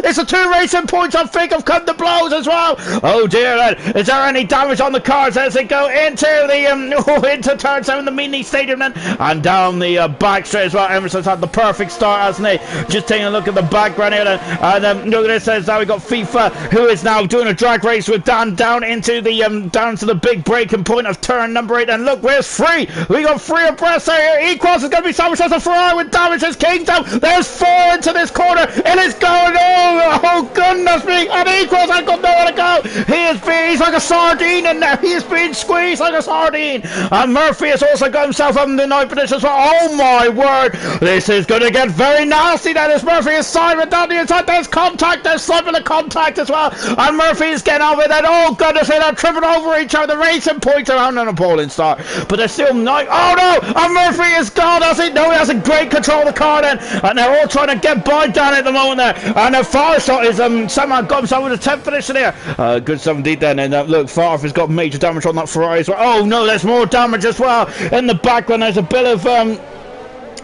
S1: it's a 2 racing points, I think, have come to blows as well. Oh dear, is there any damage on the cars as they go into the into turn 7, the mini stadium then, and down the back straight as well. Emerson's had the perfect start, hasn't he? Just taking a look at the background here then, and look at this, as now we got FIFA, who is now doing a drag race with Dan down into the down to the big breaking point of turn number 8, and look, where's 3? We got 3 abreast there. Equals is going to be sandwiched as a Ferrari with damage as King down. There's 4 into this corner. It is going, oh goodness me, and Equals ain't got nowhere to go. He's like a sardine in there. He is being squeezed like a sardine. And Murphy has also got himself up in the 9th position as well. Oh my word, this is going to get very nasty now. This Murphy is siding down the inside. There's contact, there's slipping the contact as well, and Murphy is getting over that. Oh goodness, they're tripping over each other. The racing points around on a polling start, but they're still not. Oh no, and Murphy is gone, has he? No, he has a great control of the car then, and they're all trying to get by Dan at the moment there, and the far shot is somehow got himself with a 10th position here. Good stuff indeed then, and look, Farf has got major damage on that Ferrari as well. Oh no, there's more damage as well in the background. There's a bit of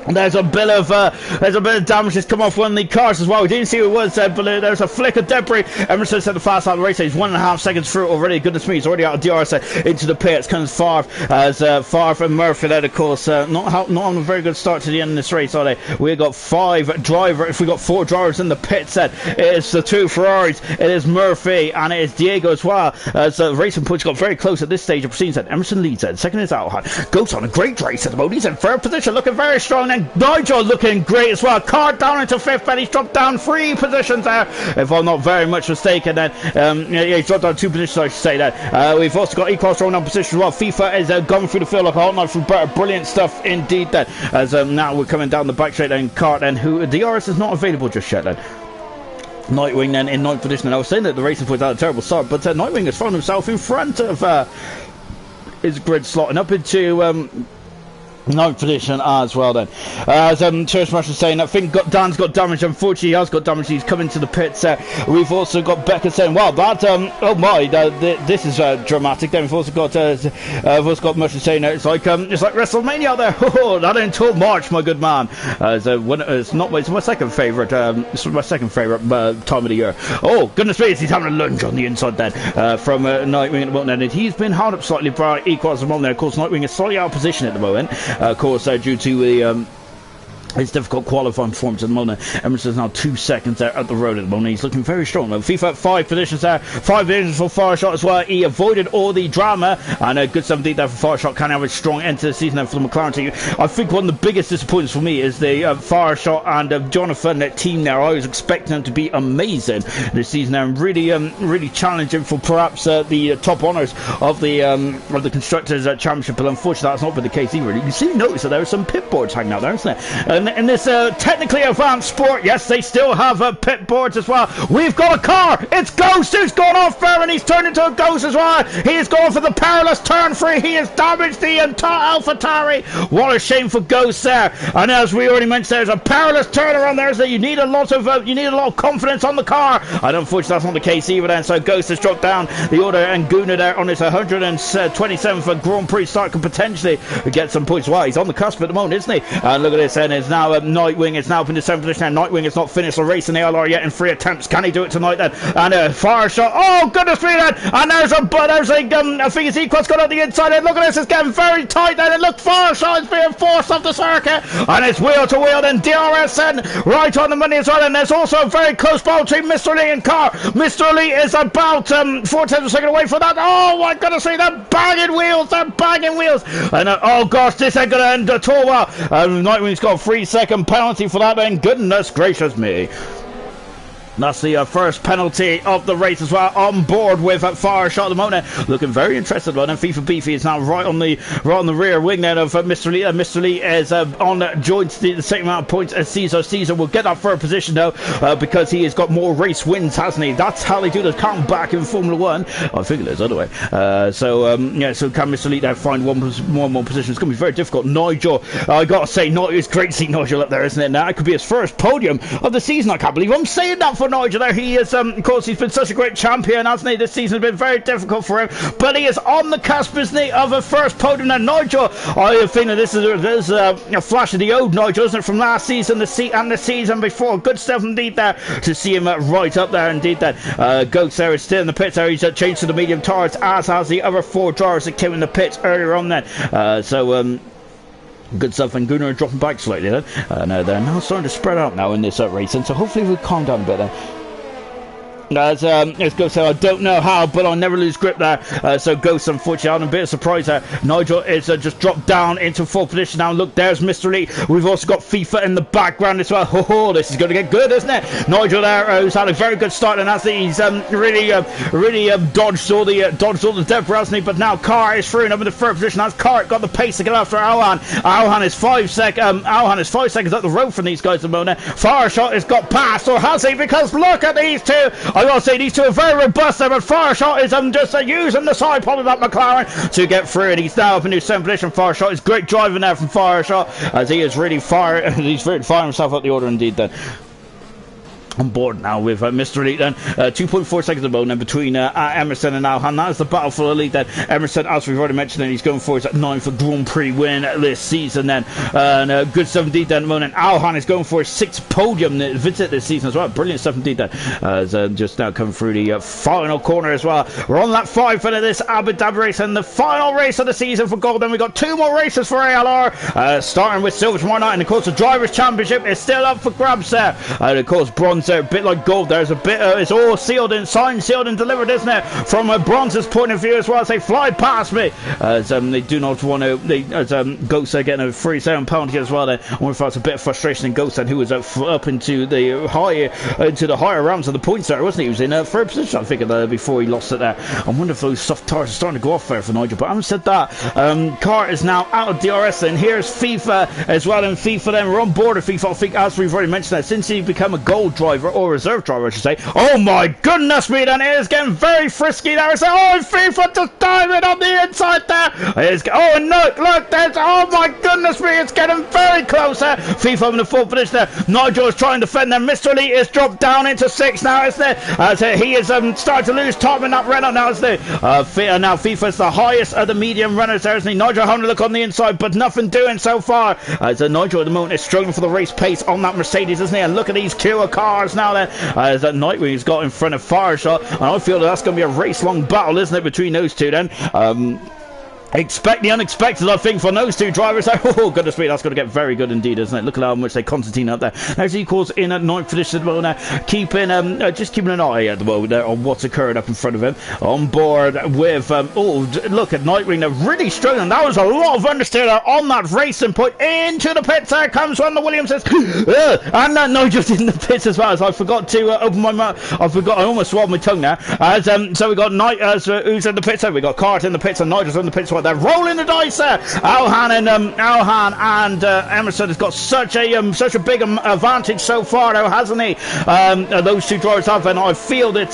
S1: there's a bit of damage that's come off one of the cars as well. We didn't see who it was, but there's a flick of debris. Emerson said the fast out of the race. He's 1.5 seconds through already. Goodness me, he's already out of DRS into the pits. Comes Favre as Favre and Murphy there, of course, not on a very good start to the end of this race, are they? We got 5 drivers. If we got 4 drivers in the pit set, it's the 2 Ferraris. It is Murphy and it is Diego as well. As the racing points got very close at this stage of proceedings. Emerson leads it. Second is Alhan. Goes on a great race at the moment. He's in 3rd position, looking very strong. then Nigel looking great as well. Card down into 5th, and he's dropped down 3 positions there, if I'm not very much mistaken. Then yeah, he's dropped down 2 positions, I should say that. We've also got Esports throwing down positions as well. FIFA is going through the field like a hot knife through butter. Brilliant stuff indeed then. As now we're coming down the back straight, and Cart, and who DRS is not available just yet then. Nightwing then in 9th position, and I was saying that the racing points had a terrible start, but Nightwing has found himself in front of his grid, slotting up into 9th position as well then. As Tourist Smash was saying, I think Dan's got damage. Unfortunately, he has got damage. He's coming to the pits. We've also got Becca saying, wow, that, oh my, this is dramatic. Then we've also got Mush saying, it's like WrestleMania out there. Oh, not until March, my good man. It's my second favourite, this was my second favourite time of the year. Oh, goodness me, he's having a lunge on the inside then, from Nightwing at the moment. And he's been held up slightly by Equals at the moment there. Of course, Nightwing is slightly out of position at the moment. Of course, due to the it's difficult qualifying performance at the moment. Emerson's now 2 seconds there at the road at the moment. He's looking very strong though. FIFA 5 positions there. 5 positions for Fireshot as well. He avoided all the drama, and a good 17 there for Fireshot. Can have a strong end to the season there for the McLaren team. I think one of the biggest disappointments for me is the Fireshot and Jonathan team there. I was expecting them to be amazing this season there, and really challenging for perhaps the top honours of the Constructors Championship, but unfortunately that's not been the case either. You can see, notice that there are some pit boards hanging out there, isn't there? In this technically advanced sport, yes, they still have pit boards as well. We've got a car. It's Ghost who's gone off there, and he's turned into a Ghost as well. He's gone for the perilous turn 3. He has damaged the entire AlphaTauri. What a shame for Ghost there. And as we already mentioned, there's a perilous turn around there, so you need a lot of confidence on the car. And unfortunately, that's not the case either. Then, so Ghost has dropped down the order, and Guna there on his 127th Grand Prix start can potentially get some points. Well, he's on the cusp at the moment, isn't he? And look at this, and it's now Nightwing is now up in the 7th position. Now Nightwing has not finished the race in the ALR yet in 3 attempts. Can he do it tonight then? And a fire shot. Oh goodness me then! And there's a I think it's Equals got on the inside. And look at this, it's getting very tight then. And look, fire shot is being forced off the circuit, and it's wheel to wheel. Then DRS then right on the money as well. And there's also a very close ball between Mr. Lee and Carr. Mr. Lee is about 4 tenths of a second away from that. Oh my goodness me, they're banging wheels. And oh gosh, this ain't gonna end at all well. Nightwing's got a 3-second penalty for that, then. Goodness gracious me. That's the first penalty of the race as well, on board with Fireshot at the moment. Looking very interested on him. FIFA Beefy is now right on the rear wing then of Mr. Lee. Mr. Lee is on joints the same amount of points as Caesar. Caesar will get that third position though, because he has got more race wins, hasn't he? That's how they do the comeback in Formula 1. I think it is, other way. Yeah, so can Mr. Lee there find one more position? It's going to be very difficult. Nigel, I got to say, it's great to see Nigel up there, isn't it? Now, it could be his first podium of the season. I can't believe I'm saying that for Nigel there. He is, of course, he's been such a great champion, hasn't he? This season has been very difficult for him, but he is on the cusp, isn't he, of a first podium. And Nigel, I think that this is a flash of the old Nigel, isn't it, from last season, the season before. Good stuff indeed there to see him right up there indeed. That Goats there is still in the pits there. He's changed to the medium tires, as has the other 4 drivers that came in the pits earlier on then. Good stuff, and Gunnar dropping back slightly then. They're now starting to spread out now in this racing, so hopefully we'll calm down a bit then. As Ghost said, I don't know how, but I'll never lose grip there. So Ghost, unfortunately, I'm a bit of surprise there. Nigel is just dropped down into 4th position now. Look, there's Mr. Lee. We've also got FIFA in the background as well. Oh, this is going to get good, isn't it? Nigel there, who's had a very good start, and he's really dodged all the debris, hasn't he? But now Carr is through and up in the 3rd position. As Carr got the pace to get after Alhan. Alhan is 5 seconds up the road from these guys at the moment. Fireshot has got past, or has he? Because look at these two. I gotta say, these two are very robust there, but Fireshot is just using the side pod of that McLaren to get through it. He's now up in his 7th position. Fireshot is great driving there from Fireshot, as he is really firing himself up the order indeed then. On board now with Mr. Elite then. 2.4 seconds of moment between Emerson and Alhan. That is the battle for Elite then. Emerson, as we've already mentioned, then he's going for his 9th Grand Prix win this season then. And good stuff indeed then at the moment. Alhan is going for his 6th podium visit this season as well. Brilliant stuff indeed then. Just now coming through the final corner as well. We're on that 5 for this Abu Dhabi race, and the final race of the season for gold. Then we've got 2 more races for ALR, starting with silver tomorrow night. And of course the Drivers' Championship is still up for grabs there. And of course bronze items there, a bit like gold. There's a bit, it's all sealed and signed, sealed and delivered, isn't it? From a bronze's point of view as well, as they fly past me. As they do not want to, as Ghost are getting a free £7 here as well. Then I wonder if that's a bit of frustration in Ghost, then, who was up into the higher rounds of the points there, wasn't he? He was in third position, I think, before he lost it there. I wonder if those soft tires are starting to go off there for Nigel. But having said that, Car is now out of DRS, and here's FIFA as well. And FIFA, then we're on board with FIFA. I think, as we've already mentioned, that since he's become a gold driver, or reserve driver, I should say. Oh my goodness me, then it is getting very frisky there. So, oh, FIFA just diving on the inside there. Oh, and look, there's, oh my goodness me, it's getting very close there. FIFA in the full position there. Nigel is trying to defend them. Mr. Elite is dropped down into 6th now, isn't it? As he is starting to lose time in that Renault now, isn't it? Now FIFA's the highest of the medium runners there, isn't he? Nigel having a look on the inside, but nothing doing so far. As Nigel at the moment is struggling for the race pace on that Mercedes, isn't he? And look at these two cars now then. As Nightwing's got in front of Fireshot, and I feel that's going to be a race-long battle, isn't it, between those two then? Expect the unexpected, I think, from those two drivers. Oh, goodness me, that's going to get very good indeed, isn't it? Look at how much they Constantine up there. As he calls in at 9th position at the moment now, just keeping an eye at the moment there on what's occurring up in front of him. On board with, look at Nightwing, they're really struggling. That was a lot of understeer there on that racing point. Into the pits, there comes one, the Williamses. And Nigel's in the pits as well, as I forgot to open my mouth. I almost swallowed my tongue there. So we got Knight, who's in the pits there. We got Cart in the pits, and Nigel's in the pits. They're rolling the dice there. Alhan and Emerson has got such a big advantage so far, though, hasn't he? Those two drivers have, and I feel that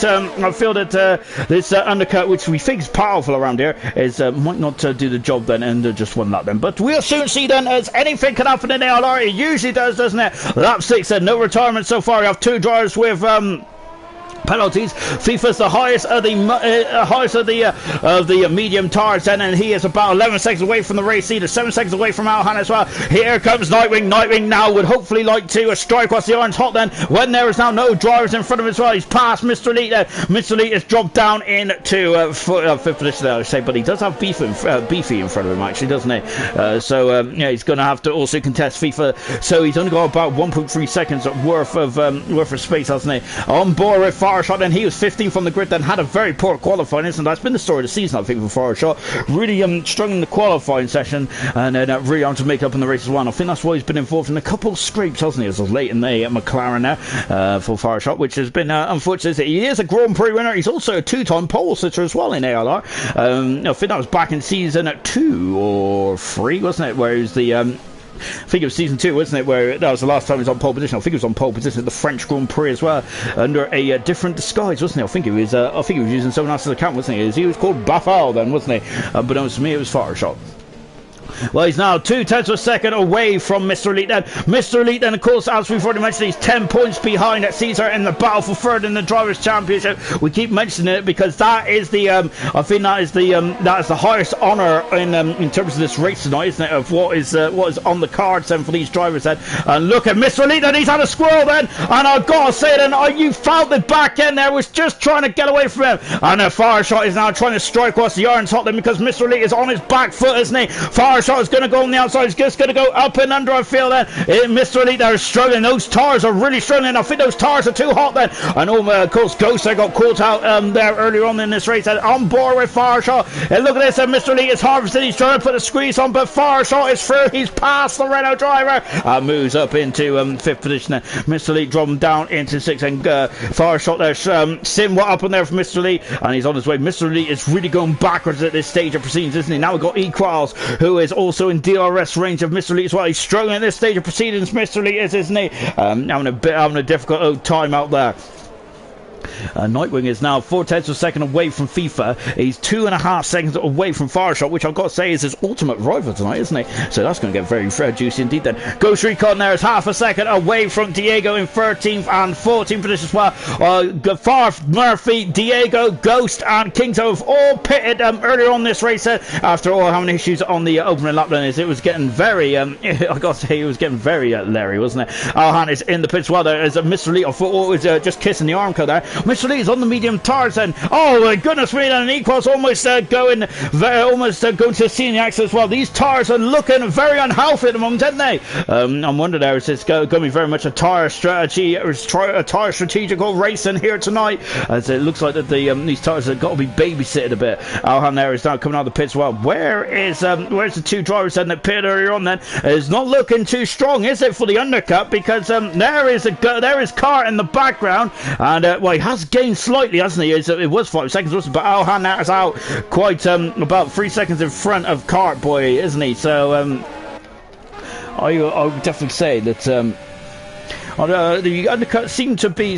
S1: this undercut, which we think is powerful around here, might not do the job then, and just one lap then. But we'll soon see then, as anything can happen in ALR. It usually does, doesn't it? Lap 6, no retirement so far. We have two drivers with penalties. FIFA's the highest of the medium tires then, and he is about 11 seconds away from the race leader, 7 seconds away from Alhan as well. Here comes Nightwing. Nightwing now would hopefully like to strike whilst the iron's hot then, when there is now no drivers in front of him as well. He's past Mr. Elite there. Mr. Elite has dropped down into 5th position there, I say, but he does have Beefy in front of him, actually, doesn't he? Yeah, he's going to have to also contest FIFA, so he's only got about 1.3 seconds worth of space, hasn't he? On board with Fireshot, then he was 15th on the grid, then had a very poor qualifying, isn't it? That's been the story of the season, I think, for Fireshot. Really struggling in the qualifying session, and then really having to make up in the race as well. And I think that's why he's been involved in a couple of scrapes, hasn't he, as of late in the McLaren there for Fireshot, which has been unfortunate. He is a Grand Prix winner. He's also a 2-time pole sitter as well in ALR. I think that was back in season 2 or 3, wasn't it, where he was the I think it was season 2, wasn't it, where that was the last time he was on pole position. I think he was on pole position at the French Grand Prix as well, under a different disguise, wasn't he? I think he was using someone else's account, wasn't he? He was called Bafal then, wasn't he? But to me, it was Fireshot. Well, he's now 0.2 of a second away from Mr. Elite then. Mr. Elite then, of course, as we've already mentioned, he's 10 points behind at Caesar in the battle for third in the Drivers' Championship. We keep mentioning it because that is the, I think that is the highest honour in terms of this race tonight, isn't it? Of what is on the cards then for these drivers then. And look at Mr. Elite then, he's had a squirrel then, and I've got to say then, you felt the back end there was just trying to get away from him. And Fireshot is now trying to strike whilst the iron's hot then, because Mr. Elite is on his back foot, isn't he? Fireshot is going to go on the outside. He's just going to go up and under, I feel then. Mr. Elite there is struggling. Those tires are really struggling. I think those tires are too hot then. And of course, Ghost there got caught out there earlier on in this race. On board with Fireshot. Look at this. Mr. Elite is harvesting. He's trying to put a squeeze on, but Fireshot is through. He's past the Renault driver. Moves up into 5th position there. Mr. Elite dropping down into 6th, and Fireshot there. Sim what up in there for Mr. Elite, and he's on his way. Mr. Elite is really going backwards at this stage of proceedings, isn't he? Now we've got Equals, who is also in DRS range of Mr. Elite as well. He's struggling at this stage of proceedings. Mr. Elite is, isn't he? Having a difficult time out there. Nightwing is now 0.4 of a second away from FIFA. He's 2.5 seconds away from Fireshot, which I've got to say is his ultimate rival tonight, isn't he? So that's going to get very juicy indeed then. Ghost Recon there is 0.5 second away from Diego in 13th and 14th position as well. Farf, Murphy, Diego, Ghost and Kingto have all pitted earlier on this race after all having issues on the opening lap then. It was getting very I got to say, it was getting very Larry, wasn't it? Alhan is in the pits as well there as Mr. Elite, I thought was just kissing the arm cut there. Mr. Lee is on the medium tires then. Oh my goodness me, and Equals almost going to see in the axle as well. These tires are looking very unhealthy at the moment, aren't they? I'm wondering there, is this going to be very much a tire strategy, a tire strategical racing here tonight, as it looks like that these tires have got to be babysitted a bit. Alhan there is now coming out of the pits as well. Where's the two drivers then that pit earlier on then? It's not looking too strong, is it, for the undercut, because there is Cart in the background, and well, he has gained slightly, hasn't he? It was 5 seconds, wasn't it? But Alhan now is out quite about 3 seconds in front of Cart boy, isn't he? So I would definitely say that the undercut seems to be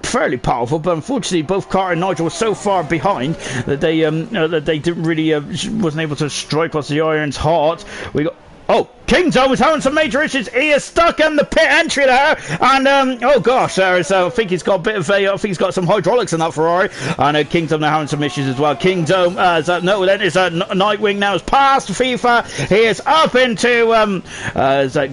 S1: fairly powerful, but unfortunately both Cart and Nigel were so far behind that they didn't really wasn't able to strike us the iron's heart. We got Kingdom was having some major issues. He is stuck in the pit entry there, and oh gosh, I think he's got a bit of I think he's got some hydraulics in that Ferrari, and Kingdom now having some issues as well. Kingdom, Nightwing now has passed FIFA. He is up into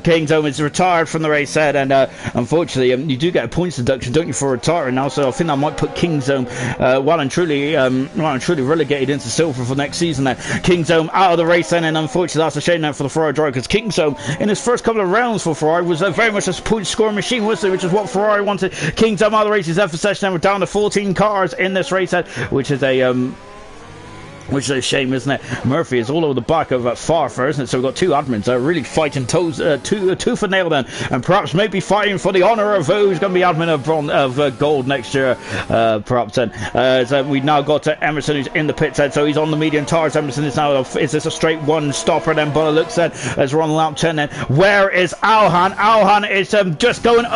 S1: Kingdom is retired from the race set, and unfortunately, you do get a points deduction, don't you, for retiring now? So I think that might put Kingdom well and truly relegated into silver for next season. Then Kingdom out of the race, then, and unfortunately that's a shame now for the Ferrari driver, because Kingdom in his first couple of rounds for Ferrari was very much a point scoring machine, wasn't it? Which is what Ferrari wanted. Kingdom out of the race is there for session, and we're down to 14 cars in this race set, which is a shame, isn't it? Murphy is all over the back of Farfar, isn't it? So we've got two admins really fighting tooth and nail then, and perhaps maybe fighting for the honour of who's going to be admin of gold next year, perhaps then. So we've now got Emerson, who's in the pit head, so he's on the medium tires. Emerson is now, is this a straight one stopper then? But it looks then, as we're on lap 10 then, where is Alhan? Alhan is just going,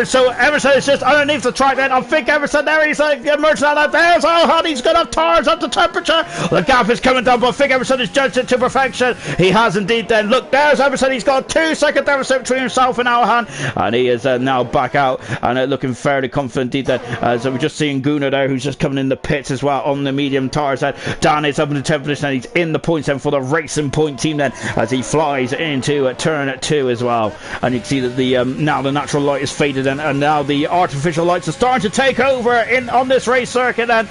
S1: so Emerson is just underneath the track then. I think Emerson there, he's emerging out there. There's Alhan, he's going to have tires up to temperature. The gap is coming down, but I think Emerson has judged it to perfection. He has indeed then. Look, there's Emerson. He's got 2 second deficit between himself and Alhan, and he is now back out and looking fairly confident indeed then. So we're just seeing Gunnar there, who's just coming in the pits as well on the medium tires. Dan is up in the 10th position, and he's in the points then for the Racing Point team then, as he flies into turn 2 as well. And you can see that now the natural light is faded, and now the artificial lights are starting to take over on this race circuit then.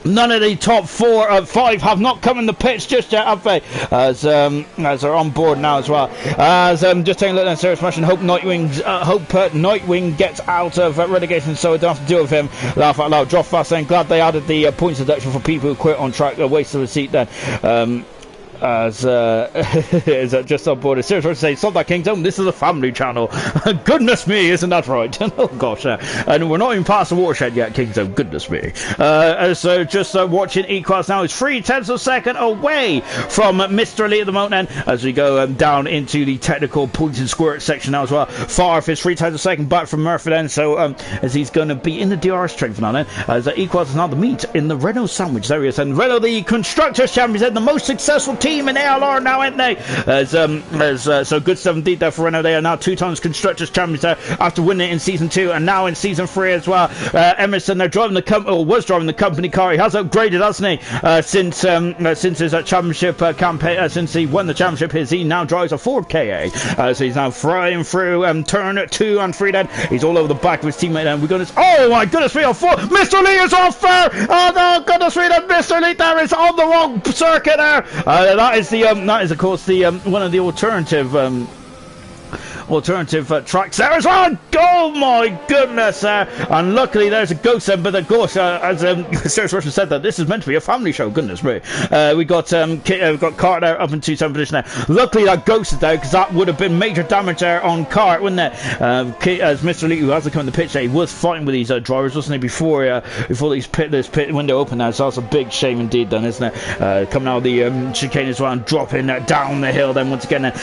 S1: None of the top 4 or 5 have not come in the pits just yet, have they? As they're on board now as well. As just taking a look at Serious Russian, hope Nightwing gets out of relegation, so we don't have to deal with him. Laugh out loud. Drop fast then. Glad they added the points deduction for people who quit on track. A waste of a seat then. As just on board. Serious Russian saying, stop that, Kingdom. This is a family channel. Goodness me, isn't that right? Oh gosh, and we're not even past the watershed yet, Kingdom. Goodness me. So just watching Equals now is 3/10 of a second away from Mr. Elite at the moment, then, as we go down into the technical points and squirt section now as well. Farf is 3/10 of a second back from Murphy then, so as he's going to be in the DRS train for now then, as Equals is now the meet in the Renault sandwich. There he is, and Renault, the constructors champions, and the most successful team in ALR now, aren't they? So good stuff indeed there for Renault. They are now 2 times constructors champions there after winning it in season 2 and now in season 3 as well. Emerson, they're driving was driving the company car. He has upgraded, hasn't he? Since his championship campaign, since he won the championship, he now drives a Ford KA. So he's now flying through turn 2 and 3 then. He's all over the back of his teammate, and we're going to, oh my goodness me, Mr. Lee is off there. Oh no, goodness me, Mr. Lee there is on the wrong circuit there. That is of course the one of the alternative tracks there as well. Oh my goodness, and luckily there's a ghost then, but of course as Serious Russian said, that this is meant to be a family show. Goodness me. We got Cart there up into 7th position there. Luckily that ghost is there, because that would have been major damage there on Cart, wouldn't it? As Mr. Lee, who hasn't come in the pitch there, he was fighting with these drivers, wasn't he, before this pit window opened now, so that's a big shame indeed then, isn't it? Coming out of the chicane as well and dropping down the hill then once again.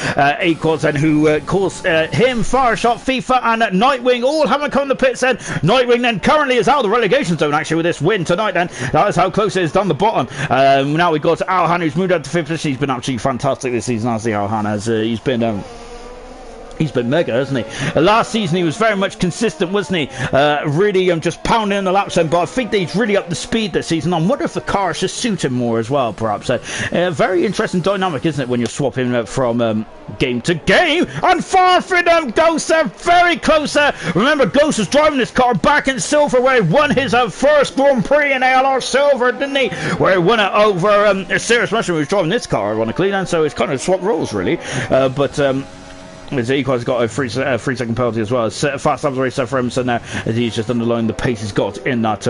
S1: Equals then, who caused him, Fireshot, FIFA and Nightwing all haven't come in the pits then. Nightwing then currently is out of the relegation zone actually with this win tonight then. That is how close it is down the bottom. Now we got Alhan, who's moved up to 5th position. He's been absolutely fantastic this season, hasn't he, Alhan? As he's been He's been mega, hasn't he? Last season he was very much consistent, wasn't he? Really just pounding in the laps then, but I think that he's really up to speed this season. I wonder if the cars just suit him more as well, perhaps. Very interesting dynamic, isn't it, when you're swapping from game to game? And Farfin Ghost there, very close there. Remember, Ghost was driving this car back in silver where he won his first Grand Prix in ALR silver, didn't he? Where he won it over Serious Mushroom, who was driving this car, ironically, and so it's kind of swapped roles, really. As Equal's got a 3 second penalty as well. Fast laps of the race there for Emerson now, as he's just underlying the pace he's got in that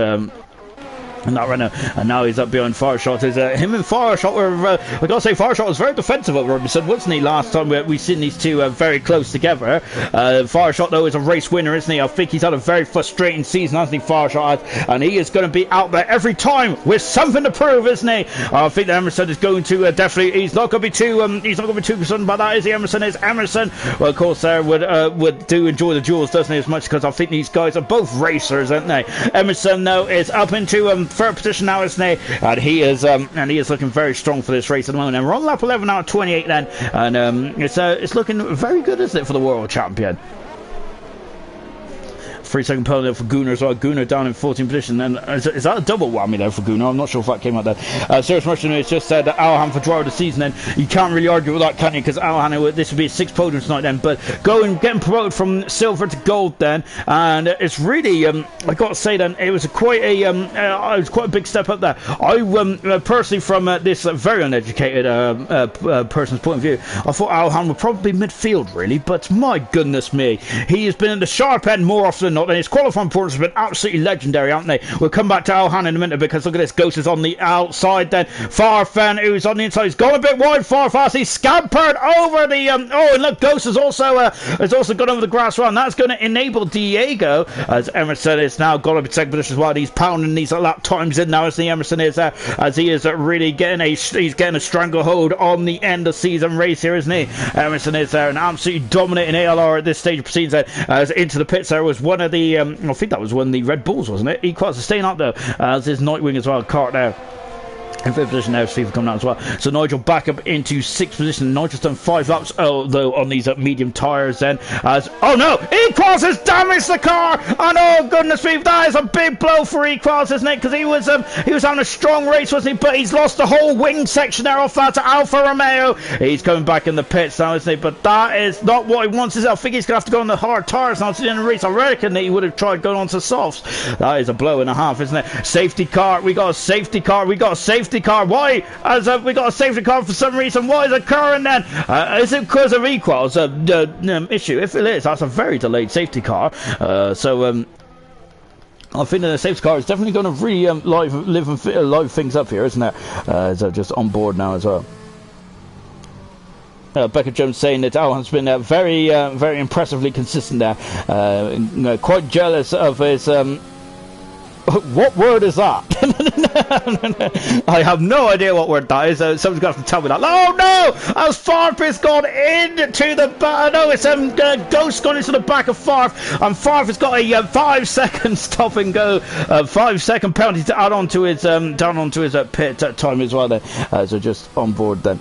S1: runner, and now he's up behind Fireshot. Him and Fireshot were, I gotta say, Fireshot was very defensive over Robinson, wasn't he, last time we seen these two very close together. Fireshot, though, is a race winner, isn't he? I think he's had a very frustrating season, hasn't he, Fireshot? And he is going to be out there every time with something to prove, isn't he? I think that Emerson is going to definitely, he's not going to be too concerned about that, is he? Emerson is Emerson. Well, of course, would do enjoy the duels, doesn't he, as much, because I think these guys are both racers, aren't they? Emerson, though, is up into third position now, isn't he? And he is looking very strong for this race at the moment. And we're on lap 11 out of 28 then, and it's looking very good, isn't it, for the world champion? 3 second penalty for Gunnar as well. Gunnar down in 14th position. And is that a double whammy there for Gunnar? I'm not sure if that came out there. Serious Mushroom has just said that Alhan for driver of the season. Then you can't really argue with that, can you? Because Alhan, this would be a 6th podium tonight then. But getting promoted from silver to gold then, and it's really I got to say then it was quite a big step up there. I personally, from this very uneducated person's point of view, I thought Alhan would probably be midfield really, but my goodness me, he has been in the sharp end more often than not, and his qualifying performance has been absolutely legendary, haven't they? We'll come back to Alhan in a minute, because look at this, Ghost is on the outside then. Farfan, who's on the inside, he's gone a bit wide. Farfast, he's scampered over the oh, and look, Ghost has also gone over the grass run. That's going to enable Diego, as Emerson is now got up in second position as well. He's pounding these lap times in now, as the Emerson is as he is really getting a stranglehold on the end of season race here, isn't he? Emerson is there and absolutely dominating ALR at this stage of proceedings as into the pits. There was one of the I think that was one of the Red Bulls, wasn't it? Equals staying up though, as his Nightwing as well, cart there. In 5th position now, FIFA coming out as well. So Nigel back up into 6th position. Nigel's done 5 laps, though, on these medium tyres then. Oh no! Equals has damaged the car! And oh goodness me, that is a big blow for Equals, isn't it? Because he was having a strong race, wasn't he? But he's lost the whole wing section there off that to Alfa Romeo. He's coming back in the pits now, isn't he? But that is not what he wants. I think he's going to have to go on the hard tyres now to the end of the race. I reckon that he would have tried going on to softs. That is a blow and a half, isn't it? Safety car. We got a safety car. Why? We got a safety car for some reason. What is occurring then? Is it because of Equals issue? If it is, that's a very delayed safety car. I think the safety car is definitely going to really live things up here, isn't it? So just on board now as well. Becca Jones saying that Alhan's been very impressively consistent there. Quite jealous of his. What word is that? I have no idea what word that is. Someone's going to have to tell me that. Oh no! As Farf has gone into the back. No, it's Ghost gone into the back of Farf, and Farf has got a 5 second stop and go, 5 second penalty to add on to his pit time as well. Then, so just on board then.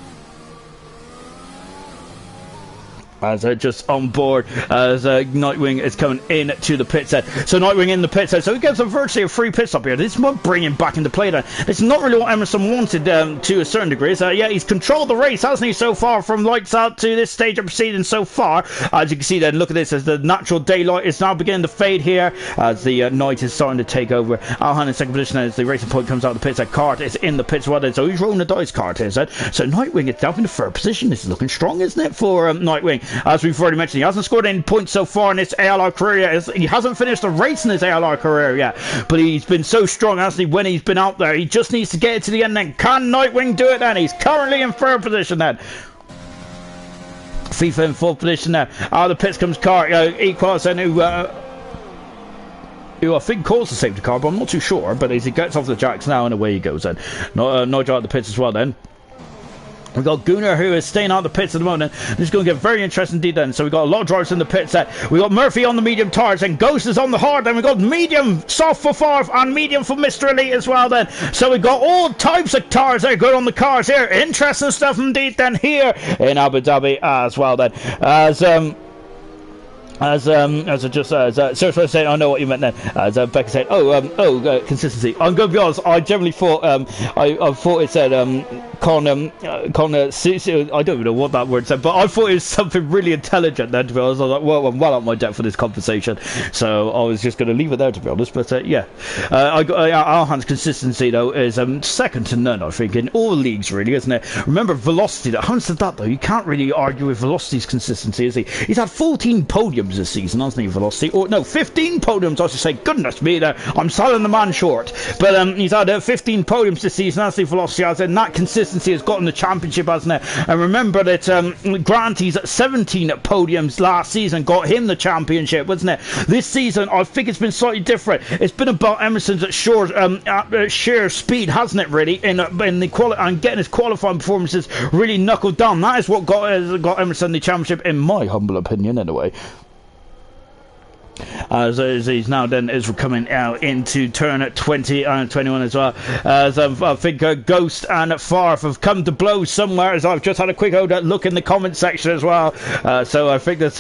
S1: As just on board as Nightwing is coming in to the pit set. So Nightwing in the pit set, so he gets virtually a free pit stop here. This is what bringing him back into play then. It's not really what Emerson wanted to a certain degree. So yeah, he's controlled the race, hasn't he, so far, from lights out to this stage of proceedings so far. As you can see then, look at this, as the natural daylight is now beginning to fade here, as the night is starting to take over. Alhan in second position as the racing point comes out of the pits. Cart is in the pits well then, so he's rolling the dice, Cart is. So Nightwing is down in the third position. This is looking strong, isn't it, for Nightwing? As we've already mentioned, he hasn't scored any points so far in his ALR career. He hasn't finished a race in his ALR career yet, but he's been so strong, hasn't he, when he's been out there. He just needs to get it to the end then. Can Nightwing do it then? He's currently in third position then. FIFA in fourth position now. Out of the pits comes Car, Equals, and who I think calls the safety car, but I'm not too sure. But as he gets off the jacks now, and away he goes then. Nigel out the pits as well then. We've got Gunnar, who is staying out of the pits at the moment. This is going to get very interesting indeed then. So we've got a lot of drivers in the pit set. We've got Murphy on the medium tires, and Ghost is on the hard. Then we've got medium, soft for Farf, and medium for Mr. Elite as well then. So we've got all types of tires there good on the cars here. Interesting stuff indeed then here in Abu Dhabi as well then. As As I just Sarah saying, I know what you meant then. As Becca said, consistency. I'm going to be honest. I generally thought I thought it said Connor. I don't even know what that word said, but I thought it was something really intelligent. Then to be honest, I was like, well, I'm well up my depth for this conversation, so I was just going to leave it there to be honest. But yeah, Alhan's consistency though is second to none. I think in all leagues really, isn't it? Remember velocity. That Hans said that though. You can't really argue with velocity's consistency, is he? He's had 14 podiums this season, hasn't he, velocity? Or no, 15 podiums, I should say. Goodness me, there, I'm selling the man short. But he's had 15 podiums this season, hasn't he, velocity? As in, that consistency has gotten the championship, hasn't it? And remember that Granty's 17 podiums last season got him the championship, wasn't it? This season, I think it's been slightly different. It's been about Emerson's sheer speed, hasn't it, really? In the and getting his qualifying performances really knuckled down. That is what got Emerson the championship, in my humble opinion, anyway. As he's now then is coming out into turn 20 and 21 as well. As I think Ghost and Farf have come to blows somewhere, as I've just had a quick look in the comment section as well. So I think that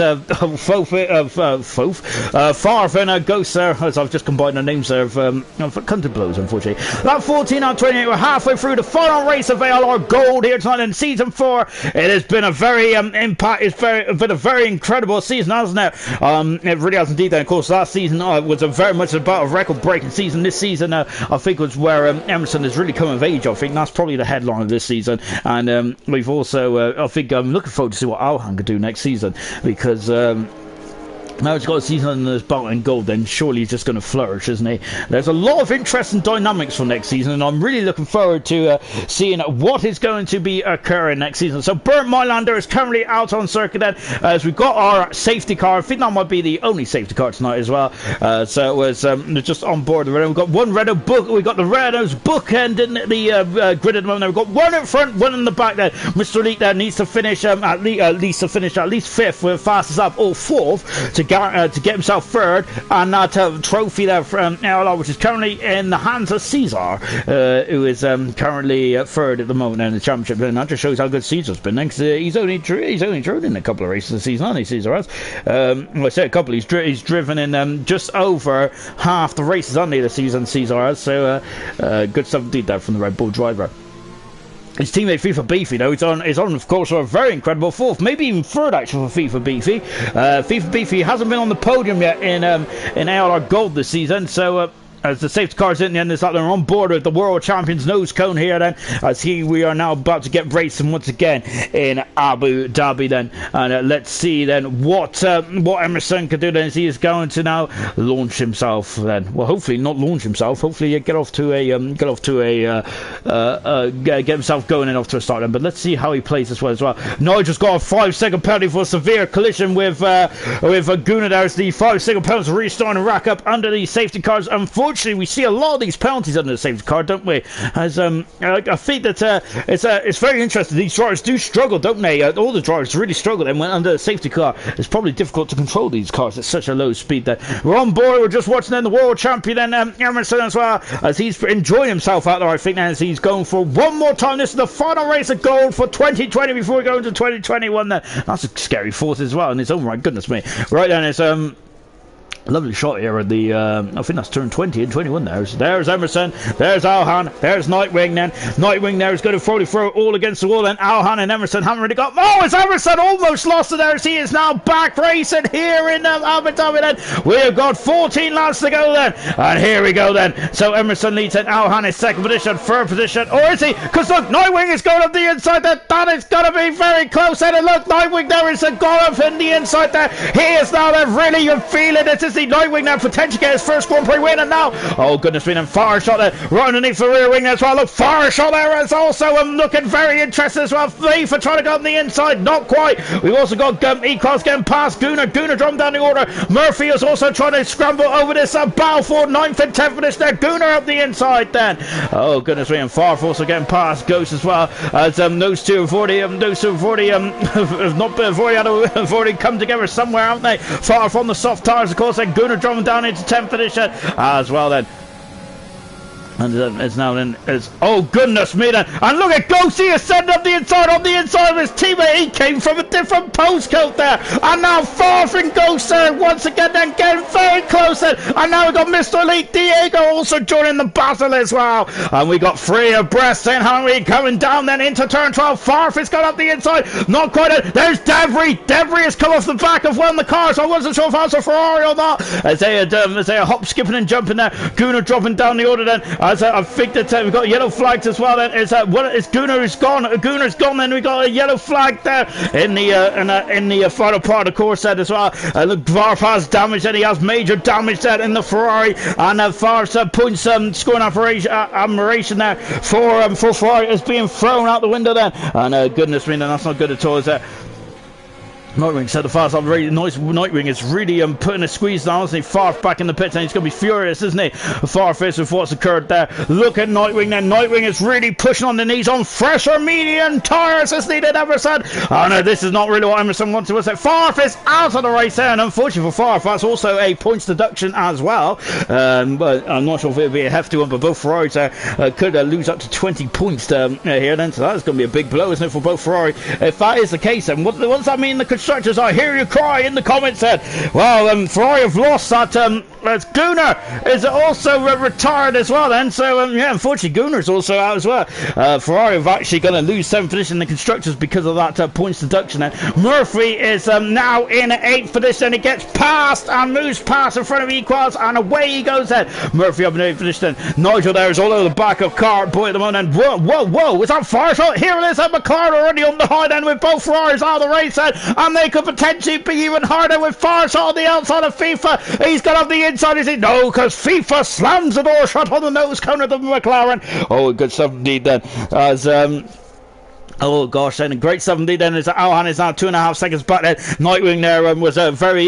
S1: Farf and Ghost there, as I've just combined the names there, have come to blows, unfortunately. That 14 and 28, we're halfway through the final race of ALR Gold here tonight in Season 4. It has been a very been a very incredible season, hasn't it? It really has indeed. And of course, last season was very much about a record-breaking season. This season, I think, was where Emerson has really come of age. I think that's probably the headline of this season. And we've also, I think, I'm looking forward to see what Alhan can do next season, because now he's got a season under his belt in gold, then surely he's just going to flourish, isn't he? There's a lot of interesting dynamics for next season, and I'm really looking forward to seeing what is going to be occurring next season. So Bernd Mylander is currently out on circuit then, as we've got our safety car. I think that might be the only safety car tonight as well. So it was just on board the Renault. We've got one Renault book. We've got the Renault's bookend in the grid at the moment. We've got one in front, one in the back there. Mr. Elite there needs to finish at least fifth, with fastest up, or fourth, to get himself third, and that trophy there from ALR, which is currently in the hands of Caesar, who is currently third at the moment in the championship. And that just shows how good Caesar's been, because he's only driven in a couple of races this season, hasn't he, Caesar has? I say a couple, he's driven in just over half the races, hasn't he, this season, Caesar has? So good stuff indeed there from the Red Bull driver. His teammate FIFA Beefy, though, is on, of course, for a very incredible fourth, maybe even third, actually, for FIFA Beefy. FIFA Beefy hasn't been on the podium yet in ALR Gold this season, so as the safety cars in the end, they're on board with the world champions nose cone here then, as we are now about to get racing once again in Abu Dhabi then. And let's see then what Emerson can do then, as he is going to now launch himself then. Well, hopefully not launch himself, hopefully get himself going and off to a start then. But let's see how he plays this one as well. Nigel's got a 5-second penalty for a severe collision with Guna there, as the 5-second penalties really starting to rack up under the safety cars. Unfortunately, we see a lot of these penalties under the safety car, don't we? As I think that it's very interesting. These drivers do struggle, don't they? All the drivers really struggle then when under the safety car. It's probably difficult to control these cars at such a low speed that we're on board. We're just watching then the world champion then Emerson as well, as he's enjoying himself out there, I think, as he's going for one more time. This is the final race of gold for 2020 before we go into 2021 then. That's a scary fourth as well, and it's, oh my goodness me. Right then, it's lovely shot here at the, I think that's turn 20 and 21 there. There's Emerson, there's Alhan, there's Nightwing then. Nightwing there is going to probably throw it all against the wall, and Alhan and Emerson haven't really got... Oh, it's Emerson almost lost it there, as he is now back racing here in Abu Dhabi then. We have got 14 laps to go then, and here we go then. So Emerson leads and Alhan is second position, third position, or is he? Because look, Nightwing is going up the inside there. That is going to be very close, and look, Nightwing there is gone up in the inside there. He is now there, really, you feel it. It is the Nightwing now potentially get his first Grand Prix win, and now, oh goodness me, and far shot there right underneath the rear wing as well. Look, far shot there is also looking very interesting as well. For trying to go on the inside, not quite. We've also got E-Cross getting past Guna drum down the order. Murphy is also trying to scramble over this Balfour, 9th and 10th finish there. Guna up the inside then. Oh goodness me, and Farf also getting past Ghost as well, as those two have already have already come together somewhere, haven't they? Farf on the soft tires, of course, and Guna drum down into 10th position as well then. And it's now then, oh goodness me then, and look at Ghost, he is setting up the inside, on the inside of his teammate. He came from different postcode there. And now Farfin goes there once again, then getting very close then. And now we got Mr. Elite Diego also joining the battle as well. And we got 3 abreast then, haven't we? Coming down then into turn 12. Farfin's got up the inside. Not quite. There's Debris. Debris has come off the back of one of the cars. I wasn't sure if that was a Ferrari or not. As they are hop, skipping and jumping there. Gunnar dropping down the order then. As I think that we've got yellow flags as well then. Is Gunnar who's gone. Gunner's gone then. We got a yellow flag there in the final part of the course set as well. Look, Varf has damage then. He has major damage there in the Ferrari. And Varf's points scoring admiration there for Ferrari is being thrown out the window then. And goodness me, that's not good at all, is it? Nightwing said the fast up really nice. Nightwing is really putting a squeeze down, isn't he? Farf back in the pits and he's going to be furious, isn't he? Farf is with what's occurred there. Look at Nightwing then. Nightwing is really pushing on the knees on fresher medium tyres, as needed Emerson. Oh no, this is not really what Emerson wanted to say. Farf is out of the race there, and unfortunately for Farf, that's also a points deduction as well. But I'm not sure if it'll be a hefty one, but both Ferraris could lose up to 20 points here then, so that's going to be a big blow, isn't it, for both Ferrari? If that is the case, then what does that mean? The constructors, I hear you cry in the comments then. Well, Ferrari have lost that. Gunnar is also retired as well then, so yeah, unfortunately Gunnar's also out as well. Ferrari have actually going to lose 7th position in the constructors because of that points deduction then. Murphy is now in 8th position. He gets past and moves past in front of Equals, and away he goes then. Murphy up in 8th position. Nigel there is all over the back of car boy at the moment. Whoa, is that Fireshot? Here it is at McLaren already on the high then, with both Ferraris out of the race then, and they could potentially be even harder with Fireshot on the outside of FIFA. He's got up the inside, is he? No, because FIFA slams the door shut on the nose cone of the McLaren. Oh, good stuff indeed then. As oh gosh, then a great 70 then, as Alhan is now 2.5 seconds back there. Nightwing there was very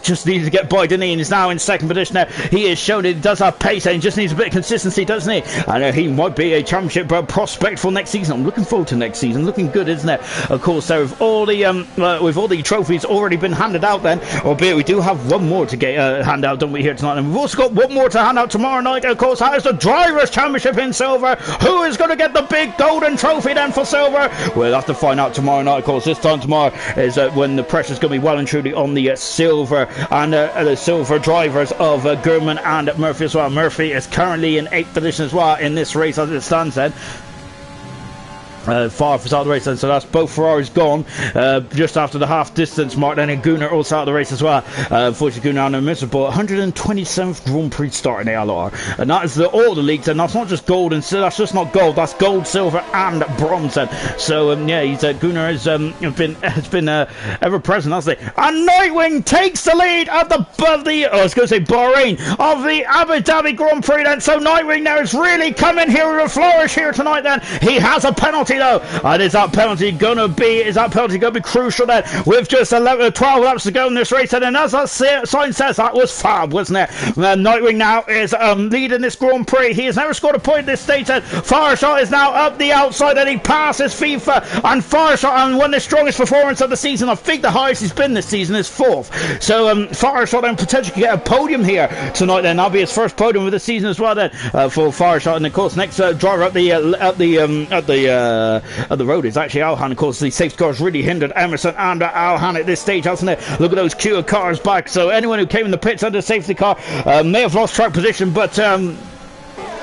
S1: just needed to get by, didn't he? And he's now in 2nd position there. He has shown it, he does have pace and he just needs a bit of consistency, doesn't he? And he might be a championship prospect for next season. I'm looking forward to next season. Looking good, isn't it? Of course, there with all the trophies already been handed out then, albeit we do have one more to get hand out, don't we, here tonight? And we've also got one more to hand out tomorrow night. Of course, that is the Drivers' Championship in silver. Who is going to get the big golden trophy then for silver? We'll have to find out tomorrow night. Of course, this time tomorrow is when the pressure's going to be well and truly on the silver and the silver drivers of Gurman and Murphy as well. Murphy is currently in 8th position as well in this race as it stands then. Far out of the race then, so that's both Ferraris gone just after the half distance mark then, and Gunnar also out of the race as well. Unfortunately Gunnar on a miserable 127th Grand Prix start in ALR, and that is all the leagues, and that's not just gold and silver, that's just not gold, that's gold, silver and bronze then. So yeah, he's Gunnar has been ever present, hasn't he? And Nightwing takes the lead at the I was going to say Bahrain of the Abu Dhabi Grand Prix then. So Nightwing now is really coming here with a flourish here tonight then. He has a penalty though, and is that penalty going to be crucial then, with just 12 laps to go in this race? And as that sign says, that was fab, wasn't it? Nightwing now is leading this Grand Prix. He has never scored a point at this stage, and Fireshot is now up the outside and he passes FIFA, and Fireshot and one of the strongest performance of the season. I think the highest he's been this season is 4th, so Fireshot then potentially get a podium here tonight then. That'll be his first podium of the season as well then for Fireshot. And of course next driver up the road is actually Alhan. Of course the safety car has really hindered Emerson and Alhan at this stage, hasn't it? Look at those queue of cars back, so anyone who came in the pits under safety car may have lost track position, but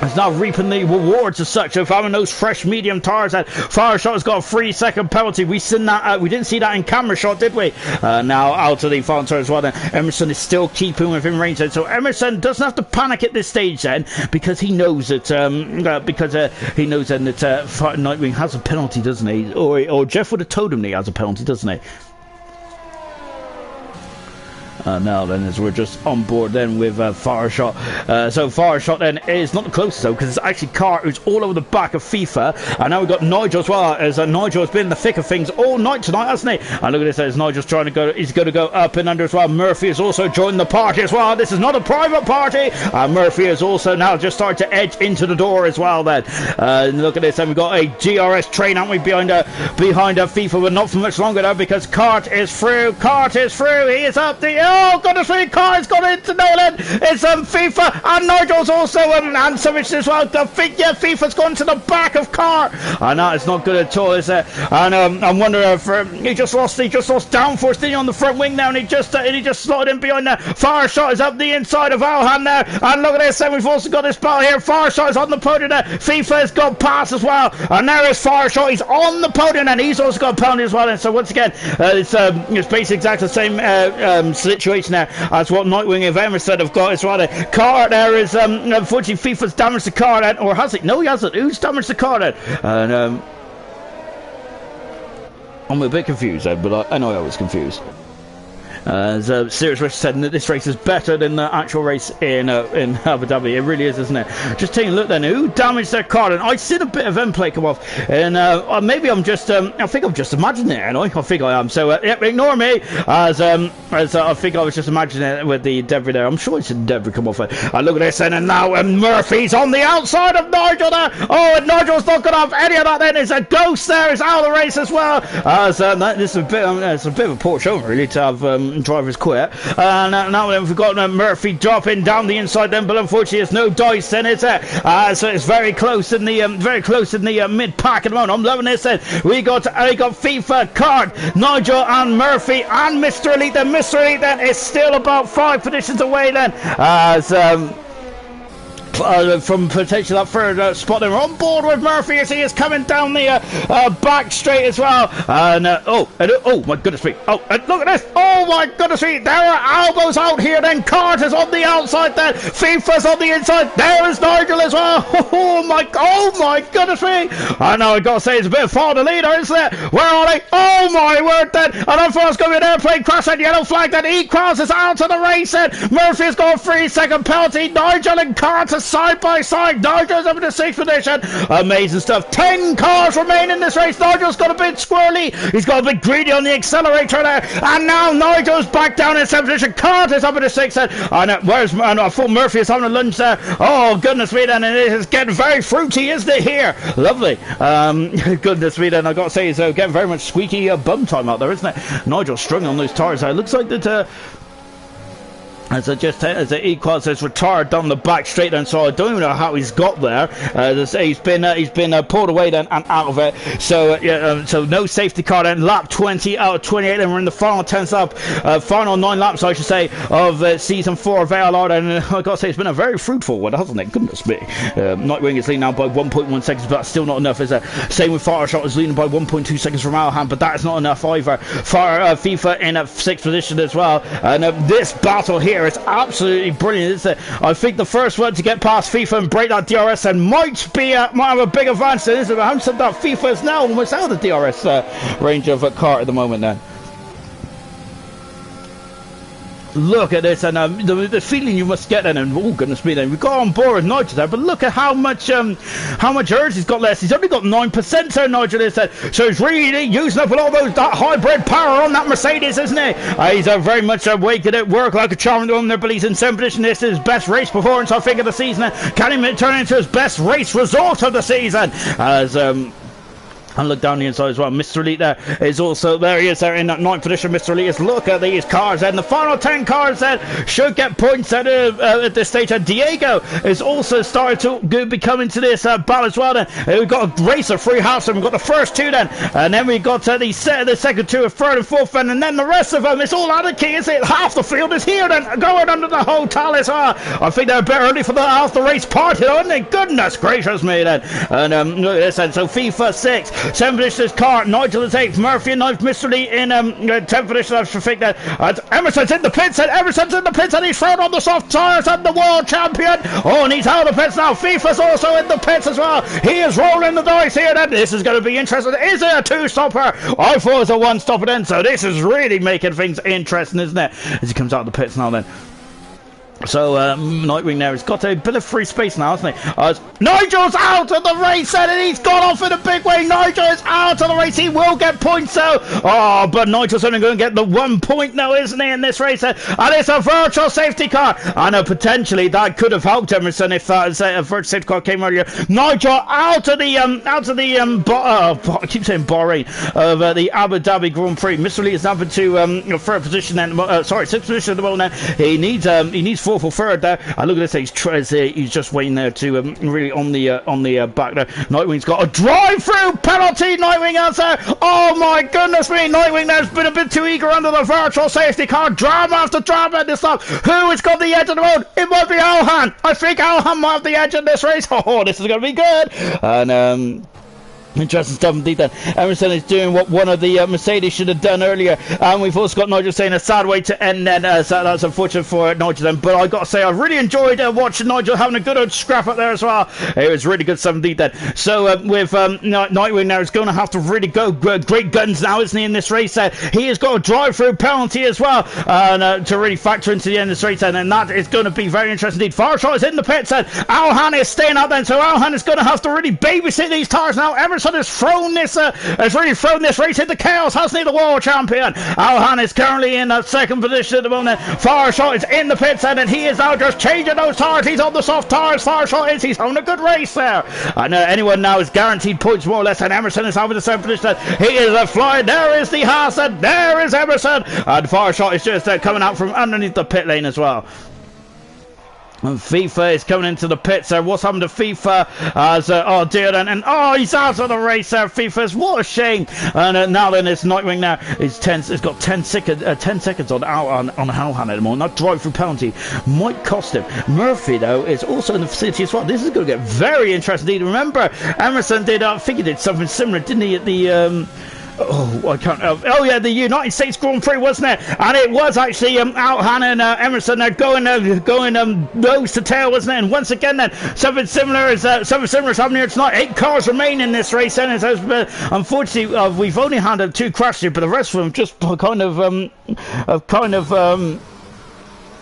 S1: is now reaping the rewards as such of having those fresh medium tyres. That Fireshot has got a 3-second penalty. We seen that. We didn't see that in camera shot, did we? Now out of the final turn as well. Then Emerson is still keeping within range. Then. So Emerson doesn't have to panic at this stage then, because he knows that he knows then that Nightwing has a penalty, doesn't he? Or Jeff would have told him that he has a penalty, doesn't he? Now then, as we're just on board then with Fireshot. So Fireshot then is not the closest though, because it's actually Car who's all over the back of FIFA. And now we've got Nigel as well, as Nigel has been in the thick of things all night tonight, hasn't he? And look at this, as Nigel's trying to go, he's going to go up and under as well. Murphy has also joined the party as well. This is not a private party. Murphy has also now just started to edge into the door as well then. Look at this, and we've got a GRS train, haven't we, behind FIFA, but not for much longer though, because Cart is through. He is up the Oh, goodness me, Car's got into Nolan. It's FIFA, and Nigel's also and Savage as well. I think, yeah, FIFA's gone to the back of Car. And that is not good at all, is it? And I'm wondering if he just lost downforce on the front wing now, and he just slotted in behind there. Fire shot is up the inside of Alhan now, and look at this, then we've also got this battle here. Fire shot is on the podium there. FIFA has got past as well, and there is Fire shot. He's on the podium, and he's also got a penalty as well. And so once again, it's basically exactly the same situation there as what Nightwing and Emerson have got as well. Car there is unfortunately FIFA's damaged the car then, or has it? No, he hasn't. Who's damaged the car then? And I'm a bit confused then, but I know I was confused. As Serious Rich said that this race is better than the actual race in Abu Dhabi. It really is, isn't it? Just taking a look then, who damaged their car? And I've seen a bit of end play come off, and maybe I'm just I think I'm just imagining it, I think I am. So yeah, ignore me, as I think I was just imagining it with the debris there. I'm sure it's debris come off it. Look at this, and now Murphy's on the outside of Nigel there. Oh, and Nigel's not going to have any of that. Then there's a ghost there. It's out of the race as well. As this is a bit, it's a bit of a poor show really to have. Drivers quit, and now we've got Murphy dropping down the inside then, but unfortunately there's no dice then, is it? So it's very close in the mid pack at the moment. I'm loving this then. We got FIFA, Card, Nigel and Murphy and Mr. Elite. Then Mr. Elite then is still about 5 positions away then, as from potentially that third spot. They're on board with Murphy as he is coming down the back straight as well. And oh my goodness me! Oh, look at this! Oh my goodness me! There are elbows out here. Then Carter's on the outside. Then FIFA's on the inside. There is Nigel as well. Oh my goodness me! I know I gotta say it's a bit far the leader, isn't it? Where are they? Oh my word! Then and I thought it's going to be an airplane crash and yellow flag. Then he crosses out of the race. Then Murphy's got a 3-second penalty. Nigel and Carter side by side. Nigel's up in the 6th position. Amazing stuff. 10 cars remain in this race. Nigel's got a bit squirrely. He's got a bit greedy on the accelerator there. And now Nigel's back down in 7th position. Carter's up in the 6th. And I thought Murphy is having a lunch there. Oh, goodness me then. And it is getting very fruity, isn't it, here? Lovely. Goodness me then. I've got to say, it's getting very much squeaky bum time out there, isn't it? Nigel's strung on those tires there. It looks like that... as it equals, it's retired down the back straight then, so I don't even know how he's got there. He's been pulled away then and out of it. So so no safety car then. Lap 20 out of 28, and we're in the final 10 final 9 laps, I should say, of season 4 of ALR. And I gotta say, it's been a very fruitful one, hasn't it? Goodness me. Nightwing is leading now by 1.1 seconds, but that's still not enough, is it? Same with Fireshot is leading by 1.2 seconds from Alhan, but that is not enough either. FIFA in a 6th position as well. And this battle here, it's absolutely brilliant, isn't it? I think the first one to get past FIFA and break that DRS and might have a big advance, isn't it? Having said that, FIFA is now almost out of the DRS range of a car at the moment then. Look at this, and the feeling you must get, and oh goodness me, then we got on board with Nigel there, but look at how much urge he's got left. He's only got 9% there, Nigel is there, so he's really using up a lot of that hybrid power on that Mercedes, isn't he? He's very much waking it, work like a charm to him there, but he's in 7th position. This is his best race performance, I think, of the season. Can he turn into his best race result of the season? As and look down the inside as well. Mr. Elite there is also there. He is there in that 9th position. Mr. Elite is. Look at these cars, and the final 10 cars then should get points at this stage. And Diego is also started to be coming to this battle as well. Then we've got a race of 3 halves, and we've got the first 2 then, and then we've got the second 2, a 3rd and 4th, and then the rest of them. It's all out of key, is it? Half the field is here then, going under the hotel as well. I think they're a bit early for the after race party, aren't they? Goodness gracious me then. And look at this, and so FIFA 6. 7th position is Car, Nigel is 8th, Murphy and 9th, Mr. Lee in 10th position. I should think that Emerson's in the pits, and he's thrown on the soft tyres, and the world champion. Oh, and he's out of the pits now. FIFA's also in the pits as well. He is rolling the dice here then. This is going to be interesting. Is it a 2-stopper? I thought it was a 1-stopper then, so this is really making things interesting, isn't it? As he comes out of the pits now then. So Nightwing there has got a bit of free space now, hasn't he? Nigel's out of the race, and he's gone off in a big way. Nigel is out of the race. He will get points though. Oh, but Nigel's only going to get the 1 point now, isn't he, in this race? And it's a virtual safety car. I know potentially that could have helped Emerson if a virtual safety car came earlier. Nigel out of the I keep saying Bahrain of the Abu Dhabi Grand Prix. Mr. Lee is now to third position then. Sorry, sixth position at the moment. He needs fourth or third there. Look at this. He's just waiting there to really on the back there. Nightwing's got a drive-through penalty. Nightwing has there. Oh my goodness me! Nightwing there's been a bit too eager under the virtual safety car. Drama after drama in this stuff. Who has got the edge of the road? It might be Alhan. I think Alhan might have the edge in this race. Oh, this is going to be good. And interesting stuff indeed then. Emerson is doing what one of the Mercedes should have done earlier, and we've also got Nigel saying a sad way to end then, so that's unfortunate for Nigel then, but I got to say I really enjoyed watching Nigel having a good old scrap up there as well. It was really good stuff indeed then. So with Nightwing now is going to have to really go great guns now, isn't he, in this race? He has got a drive-through penalty as well to really factor into the end of this race, and that is going to be very interesting indeed. Farshot is in the pits, and Alhan is staying out then, so Alhan is going to have to really babysit these tires now. Emerson has really thrown this race into chaos, hasn't he, the world champion? Alhan is currently in second position at the moment. Farshot is in the pits, and he is now just changing those tires. He's on the soft tires. Farshot is. He's having a good race there. And anyone now is guaranteed points more or less, and Emerson is having the second position. He is flying. There is the Haas, and there is Emerson. And Farshot is just coming out from underneath the pit lane as well. And FIFA is coming into the pits there. What's happened to FIFA? As oh dear, and he's out of the race there. FIFA's, what a shame. And now then it's Nightwing now. It's got 10 seconds on Alhan at the moment. That drive-through penalty might cost him. Murphy though is also in the vicinity as well. This is going to get very interesting. Remember, Emerson did I think he did something similar, didn't he, at the I can't. Oh yeah, the United States Grand Prix, wasn't it? And it was actually Alhan and Emerson going nose to tail, wasn't it? And once again, then something similar is happening here tonight. 8 cars remain in this race, and unfortunately, we've only had 2 crashes here, but the rest of them just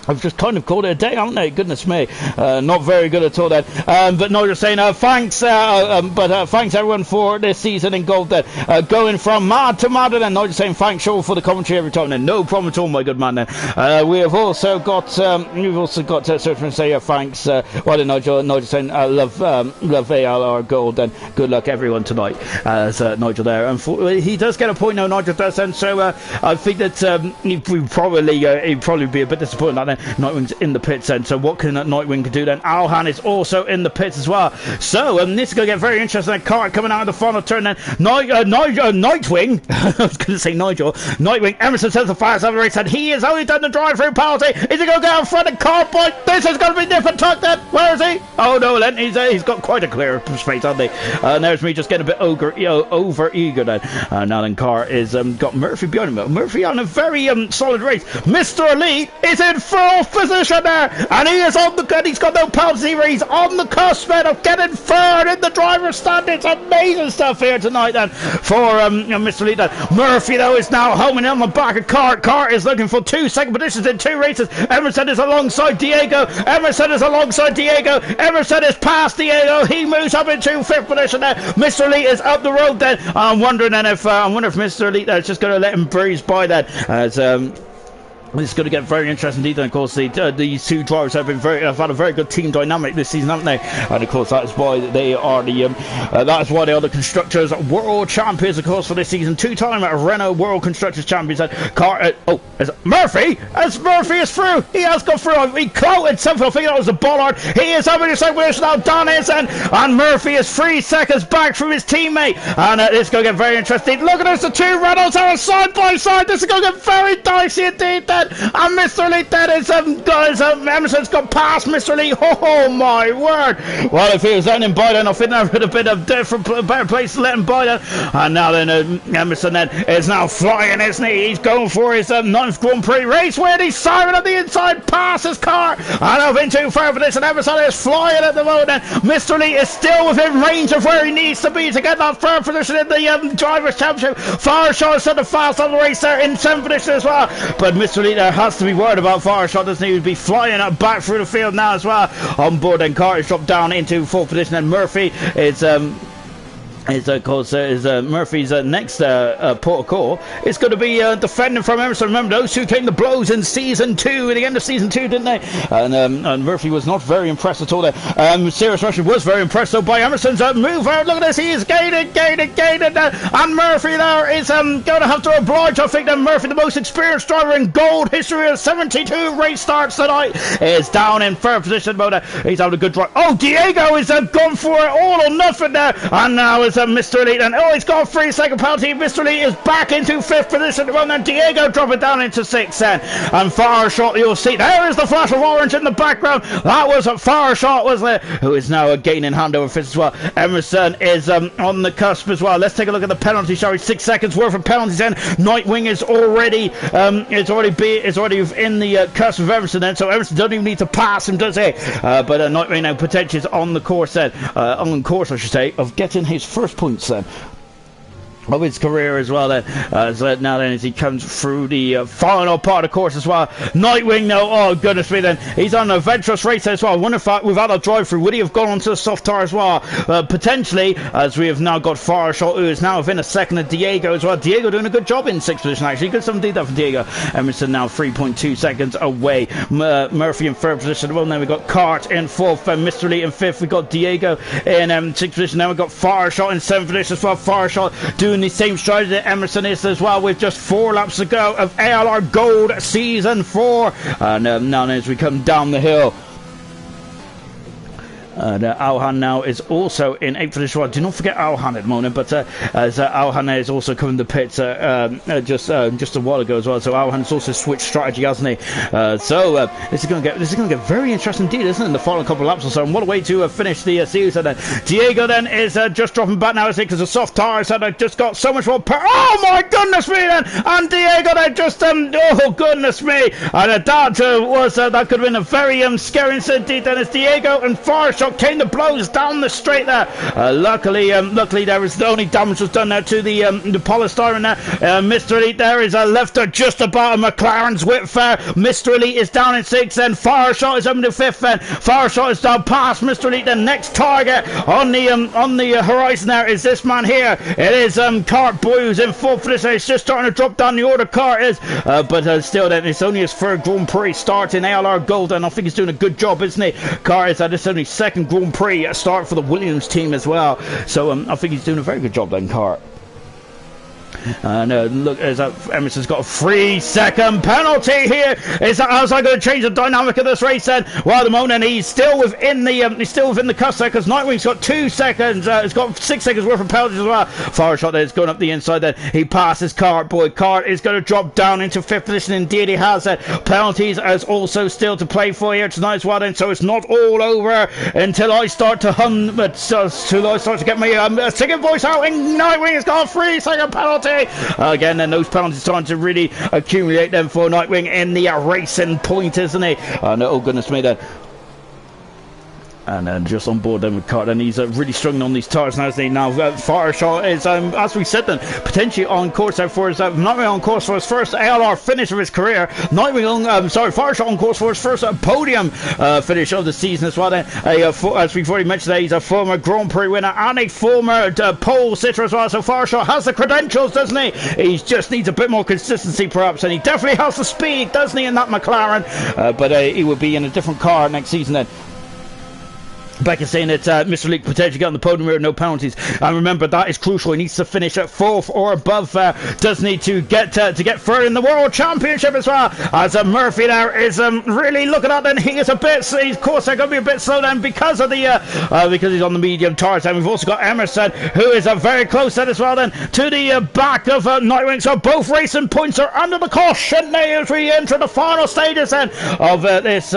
S1: I've just kind of called it a day, haven't they? Goodness me. Not very good at all then. But no, just saying thanks, thanks everyone for this season in gold then. Going from mad to mad, and not just saying thanks all for the commentary every time then. No problem at all, my good man then. We have also got, search and say thanks. Well then, Nigel just saying love ALR gold, and good luck everyone tonight. As Nigel there. And he does get a point now, Nigel does, and so I think that he'd probably be a bit disappointed that then. Nightwing's in the pits then, so what can Nightwing do then? Alhan is also in the pits as well, so this is going to get very interesting. A car coming out of the final turn then. Nightwing I was going to say Nightwing. Emerson says the fires of the race, and he has only done the drive-through penalty. Is he going to go out front and car point? This is going to be different tuck then. Where is he? Oh no, then he's got quite a clear space, hasn't he? And there's me just getting a bit over eager then. Now then, car is got Murphy behind him. Murphy on a very solid race. Mr. Elite is in fourth position there, and he is on the good. He's got no penalty. He's on the cusp of getting third in the driver's stand. It's amazing stuff here tonight then for Mr. Elite. Murphy though is now homing on the back of Car. Car is looking for 2 second positions in 2 races. Emerson is alongside Diego. Emerson is past Diego. He moves up into 5th position there. Mr. Elite is up the road then. I'm wondering then if Mr. Elite there is just going to let him breeze by then, as it's going to get very interesting indeed. And of course, these 2 drivers have had a very good team dynamic this season, haven't they? And of course, that is why they are the constructors world champions, of course, for this season. 2-time Renault World Constructors champions. Murphy, as Murphy is through, he has got through. He clouted something. I think that was a bollard. He is having a second position now. Dan is in, and Murphy is 3 seconds back from his teammate. And it's going to get very interesting. Look at this, the 2 Renaults are side by side. This is going to get very dicey indeed. And Mr. Elite that is Emerson's got past Mr. Elite. Oh my word. Well, if he was letting him by then, I think that would have been a better place to let him by then. And now then Emerson then is now flying, isn't he? He's going for his 9th Grand Prix race where he's Simon on the inside, past his car, and up into far for this, and Emerson is flying at the moment. And Mr. Elite is still within range of where he needs to be to get that 3rd position in the Drivers' Championship. Farshot is set the fast on the race there in 7th position as well, but Mr. Elite Elite there has to be worried about Fireshot, doesn't he? He'd be flying up back through the field now as well. On board, then Carter is dropped down into fourth position, and Murphy is of course Murphy's next port of call. It's going to be defending from Emerson. Remember, those two came to blows in season 2, at the end of season 2, didn't they? And Murphy was not very impressed at all there. Serious Russian was very impressed though by Emerson's move out. Look at this, he is gaining and Murphy there is going to have to oblige. I think that Murphy, the most experienced driver in gold history of 72 race starts tonight, is down in third position. But he's having a good drive. Oh, Diego is gone for it, all or nothing there, and now is Mr. Elite, and he's got a 3-second penalty. Mr. Elite is back into fifth position, and then Diego dropping down into sixth, and Fireshot, you'll see there is the flash of orange in the background. That was a Fireshot, was there, who is now gaining hand over fifth as well. Emerson is on the cusp as well. Let's take a look at the penalty, shall we? 6 seconds worth of penalties, and Nightwing is already in the cusp of Emerson, then, so Emerson doesn't even need to pass him, does he? But Nightwing now potentially is on the course then, on course I should say, of getting his first points then of his career as well then, now then as he comes through the final part of the course as well. Nightwing now, oh goodness me then, he's on an adventurous race as well. I wonder if without a drive through, would he have gone onto the soft tire as well? Potentially, as we have now got Fireshot, who is now within a second of Diego as well. Diego doing a good job in sixth position actually, good something did that for Diego. Emerson now 3.2 seconds away. Murphy in third position, well then we've got Cart in fourth, and Mr. Elite in fifth. We've got Diego in sixth position, now we've got Fireshot in seventh position as well. Fireshot doing the same strategy that Emerson is as well, with just 4 laps to go of ALR Gold Season 4. And now as we come down the hill, Alhan now is also in 8th position. Well, do not forget Alhan at the moment, but as Alhan is also coming to pits just a while ago as well. So Alhan has also switched strategy, hasn't he? This is going to get very interesting indeed, isn't it? In the final couple of laps or so. And what a way to finish the season. Diego then is just dropping back now, isn't he? Because the soft tires had just got so much more power. Oh my goodness me! Then and Diego then just oh goodness me! And that could have been a very scary incident indeed. Then as Diego and Fireshot came to blows down the straight there. Luckily there was the only damage was done there to the polystyrene there. Mr. Elite there is left just about McLaren's width there. Mr. Elite is down in 6th, then Fireshot is up into 5th, then Fireshot is down past Mr. Elite. The next target on the horizon there is this man here. It is Cart Boy, who's in 4th position. It's just starting to drop down the order. Cart is but still then it's only his 3rd Grand Prix start in ALR Gold, and I think he's doing a good job, isn't he? Cart is this only 2nd Grand Prix start for the Williams team as well, so I think he's doing a very good job then, Cart. And look, as Emerson's got a 3-second penalty here. How's that going to change the dynamic of this race then? Well, at the moment he's still within the cusp there, because Nightwing's got 2 seconds. It's got 6 seconds worth of penalties as well. Fireshot there is going up the inside then. He passes Cart Boy. Cart is going to drop down into 5th position. Indeed he has. Penalties as also still to play for here tonight as well then, so it's not all over until I start to hum, until I start to get my singing voice out, and Nightwing has got a 3-second penalty. Again, then those penalties starting to really accumulate them for Nightwing in the racing point, isn't he? Oh goodness me then. And then just on board then with Cart, and he's really struggling on these tires now, isn't he? Now Fireshot is, as we said then, potentially on course there for his, Nightwing on course for his first ALR finish of his career. Fireshot on course for his first podium finish of the season as well then. As we've already mentioned there, he's a former Grand Prix winner and a former pole sitter as well, so Fireshot has the credentials, doesn't he? He just needs a bit more consistency perhaps, and he definitely has the speed, doesn't he, in that McLaren? But he will be in a different car next season then. Becca saying that Mr. Elite potentially got on the podium with no penalties, and remember that is crucial. He needs to finish at 4th or above, does need to get further in the World Championship as well. As Murphy there is really looking at, and he is of course they're going to be a bit slow then because of the because he's on the medium tires. And we've also got Emerson, who is very close then as well then to the back of Nightwing. So both racing points are under the caution now as we enter the final stages then of this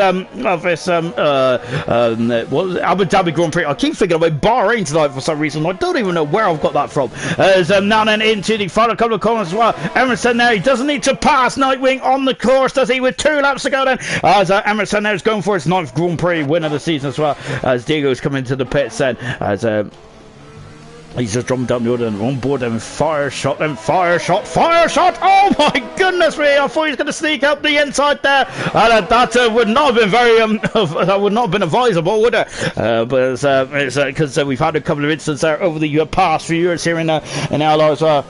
S1: Abu Dhabi Grand Prix. I keep thinking about Bahrain tonight for some reason. I don't even know where I've got that from. As now then into the final couple of corners as well. Emerson there, he doesn't need to pass Nightwing on the course, does he? With 2 laps to go then. As Emerson there is going for his 9th Grand Prix win of the season as well. As Diego's coming into the pits then. As He's just dropping down the order and on board them. Fire shot, then fire shot, fire shot. Oh my goodness me! I thought he was going to sneak up the inside there. That would not have been very that would not have been advisable, would it? But it's because we've had a couple of incidents there over the past few years here in ALR as well.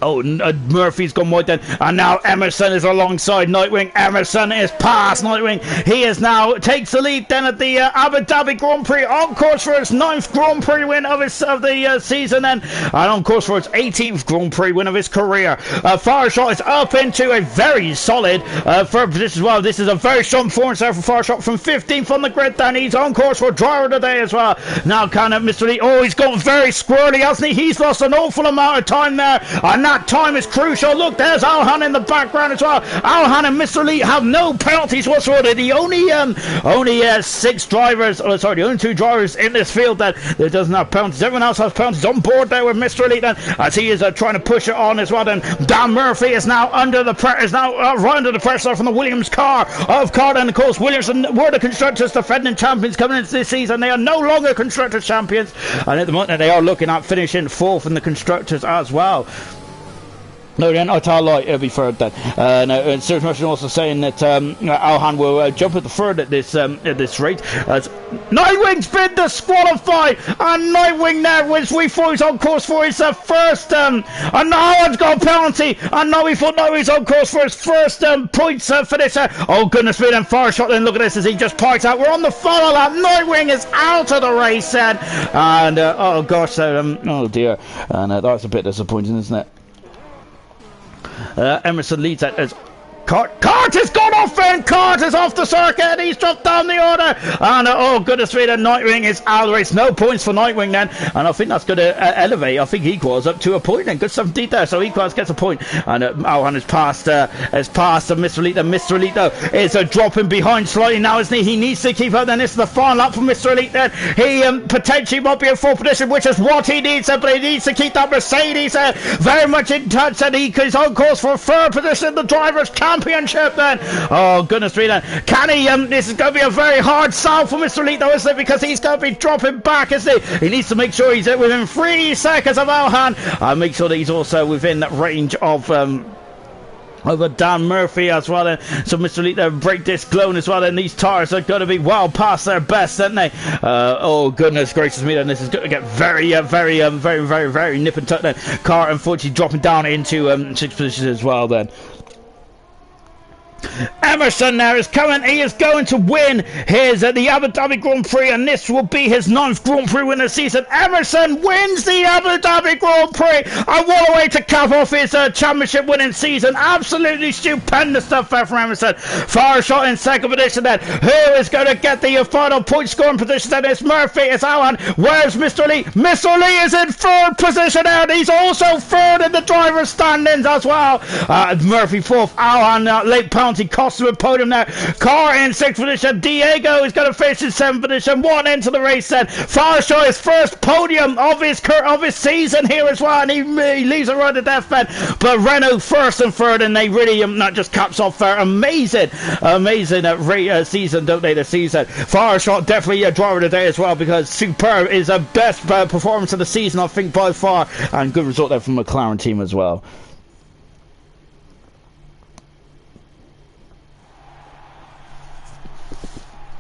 S1: Oh, Murphy's gone wide then, and now Emerson is alongside Nightwing. Emerson is past Nightwing. He is now takes the lead then at the Abu Dhabi Grand Prix, on course for his 9th Grand Prix win of the season then, and on course for his 18th Grand Prix win of his career. Fireshot is up into a very solid third position as well. This is a very strong performance there for Fireshot from 15th on the grid then. He's on course for driver of the day as well. Now can Mr. Lee, oh, he's got very squirrely, hasn't he? He's lost an awful amount of time there, and that time is crucial. Look, there's Alhan in the background as well. Alhan and Mr. Lee have no penalties whatsoever. The only 6 drivers, the only 2 drivers in this field that doesn't have penalties. Everyone else has penalties on board there with Mr. Elite then, as he is trying to push it on as well. Then Dan Murphy is now under the right under the pressure from the Williams car of Carter, and of course Williams were the constructors defending champions coming into this season. They are no longer constructors champions, and at the moment they are looking at finishing 4th in the constructors as well. No, then I'll lie, it'll be third then. And Sirius Merchant also saying that Alhan will jump at the third at this rate. Nightwing's been disqualified, and Nightwing there was, we thought he was on course for his first, and Alhan's got a penalty, and now we thought Nightwing's on course for his first points finish. Oh goodness me, then fire shot, then look at this as he just parks out. We're on the final lap. Nightwing is out of the race then, and oh gosh, oh dear, and that's a bit disappointing, isn't it? Emerson leads that as Carter's gone off, and Carter's off the circuit, and he's dropped down the order, and oh goodness me, then Nightwing is out of the race. No points for Nightwing then, and I think that's going to elevate, I think Equals up to a point then. Good stuff indeed there, so Equals gets a point, and Alhan has passed Mr. Elite. Mr. Elite though is dropping behind slightly now, isn't he? He needs to keep up then. This is the final lap for Mr. Elite then. He potentially might be in 4th position, which is what he needs, but he needs to keep that Mercedes very much in touch, and he is on course for a 3rd position in the Drivers' Championship then. Oh goodness me then. Can he this is going to be a very hard sell for Mr. Elite though, isn't it? Because he's going to be dropping back, isn't he? He needs to make sure he's within 3 seconds of Alhan, and make sure that he's also within that range of over Dan Murphy as well then. So Mr. Elite there, brake disc blown as well, and these tires are going to be well past their best, aren't they? Oh goodness gracious me then, this is going to get very nip and tuck then. Car unfortunately dropping down into 6th position as well then. Emerson now is coming. He is going to win his the Abu Dhabi Grand Prix, and this will be his 9th Grand Prix win of the season. Emerson wins the Abu Dhabi Grand Prix, and what a way to cap off his championship winning season. Absolutely stupendous stuff there from Emerson. Fire shot in 2nd position then. Who is going to get the final point scoring position then? It's Murphy, it's Alhan. Where's Mr. Lee? Mr. Lee is in 3rd position there, and he's also 3rd in the driver's standings as well. Murphy 4th, Alhan late penalty cost him a podium there. Car in 6th position. Diego is going to finish in 7th position. 1 into the race then. Fireshot his first podium of his season here as well, and he leaves it right at death then. But Renault 1st and 3rd, and they really that just caps off their amazing season, don't they? The season. Fireshot definitely a driver today as well, because superb is the best performance of the season, I think, by far, and good result there from the McLaren team as well.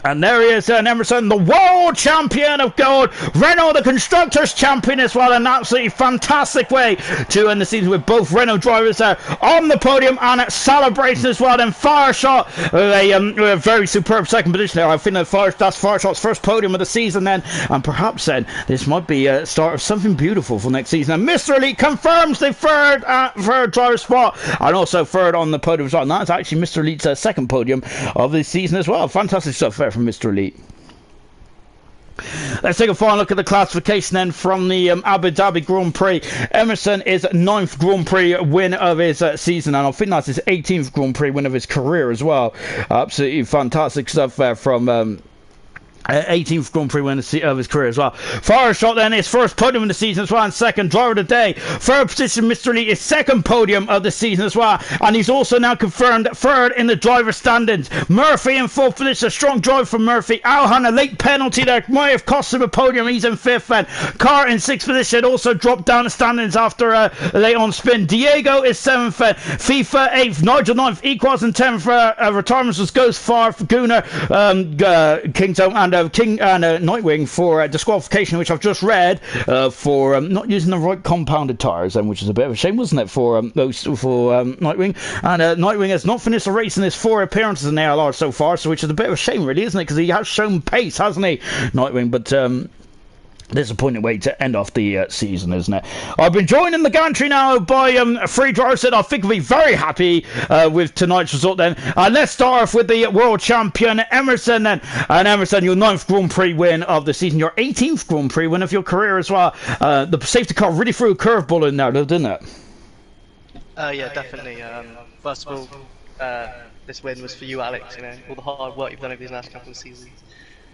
S1: And there he is, Emerson, the world champion of gold. Renault, the constructors champion as well. An absolutely fantastic way to end the season with both Renault drivers there on the podium and at celebration as well. Then Fireshot with a very superb 2nd position there. I think that's Fireshot's first podium of the season then. And perhaps then this might be a start of something beautiful for next season. And Mr. Elite confirms the third driver spot, and also 3rd on the podium as well. And that's actually Mr. Elite's 2nd podium of the season as well. Fantastic stuff there from Mr. Elite. Let's take a final look at the classification then from the Abu Dhabi Grand Prix. Emerson is 9th Grand Prix win of his season, and I think that's his 18th Grand Prix win of his career as well. Absolutely fantastic stuff from 18th Grand Prix win of his career as well. Fireshot then, his first podium in the season as well, and second driver of the day. Third position, Mr. Elite, his second podium of the season as well, and he's also now confirmed third in the driver standings. Murphy in fourth position, a strong drive from Murphy. Alhan, a late penalty there might have cost him a podium, he's in fifth then. Carr in sixth position, also dropped down the standings after a late on spin. Diego is seventh then. FIFA eighth, Nigel ninth, Equals in 10th. Retirements was Ghost, Farf, Gooner, Kingdom, and King and Nightwing for disqualification, which I've just read for not using the right compounded tyres, which is a bit of a shame, wasn't it, for Nightwing? And Nightwing has not finished the race in his 4 appearances in ALR so far, so which is a bit of a shame, really, isn't it? Because he has shown pace, hasn't he, Nightwing? But disappointing way to end off the season, isn't it? I've been joined in the gantry now by three drivers that I think will be very happy with tonight's result then. Let's start off with the world champion Emerson then. And Emerson, your 9th Grand Prix win of the season, your 18th Grand Prix win of your career as well. The safety car really threw a curveball in there, didn't it?
S2: Yeah, definitely. First of all, this win was for you, Alex. You know, all the hard work you've done over these last couple of seasons,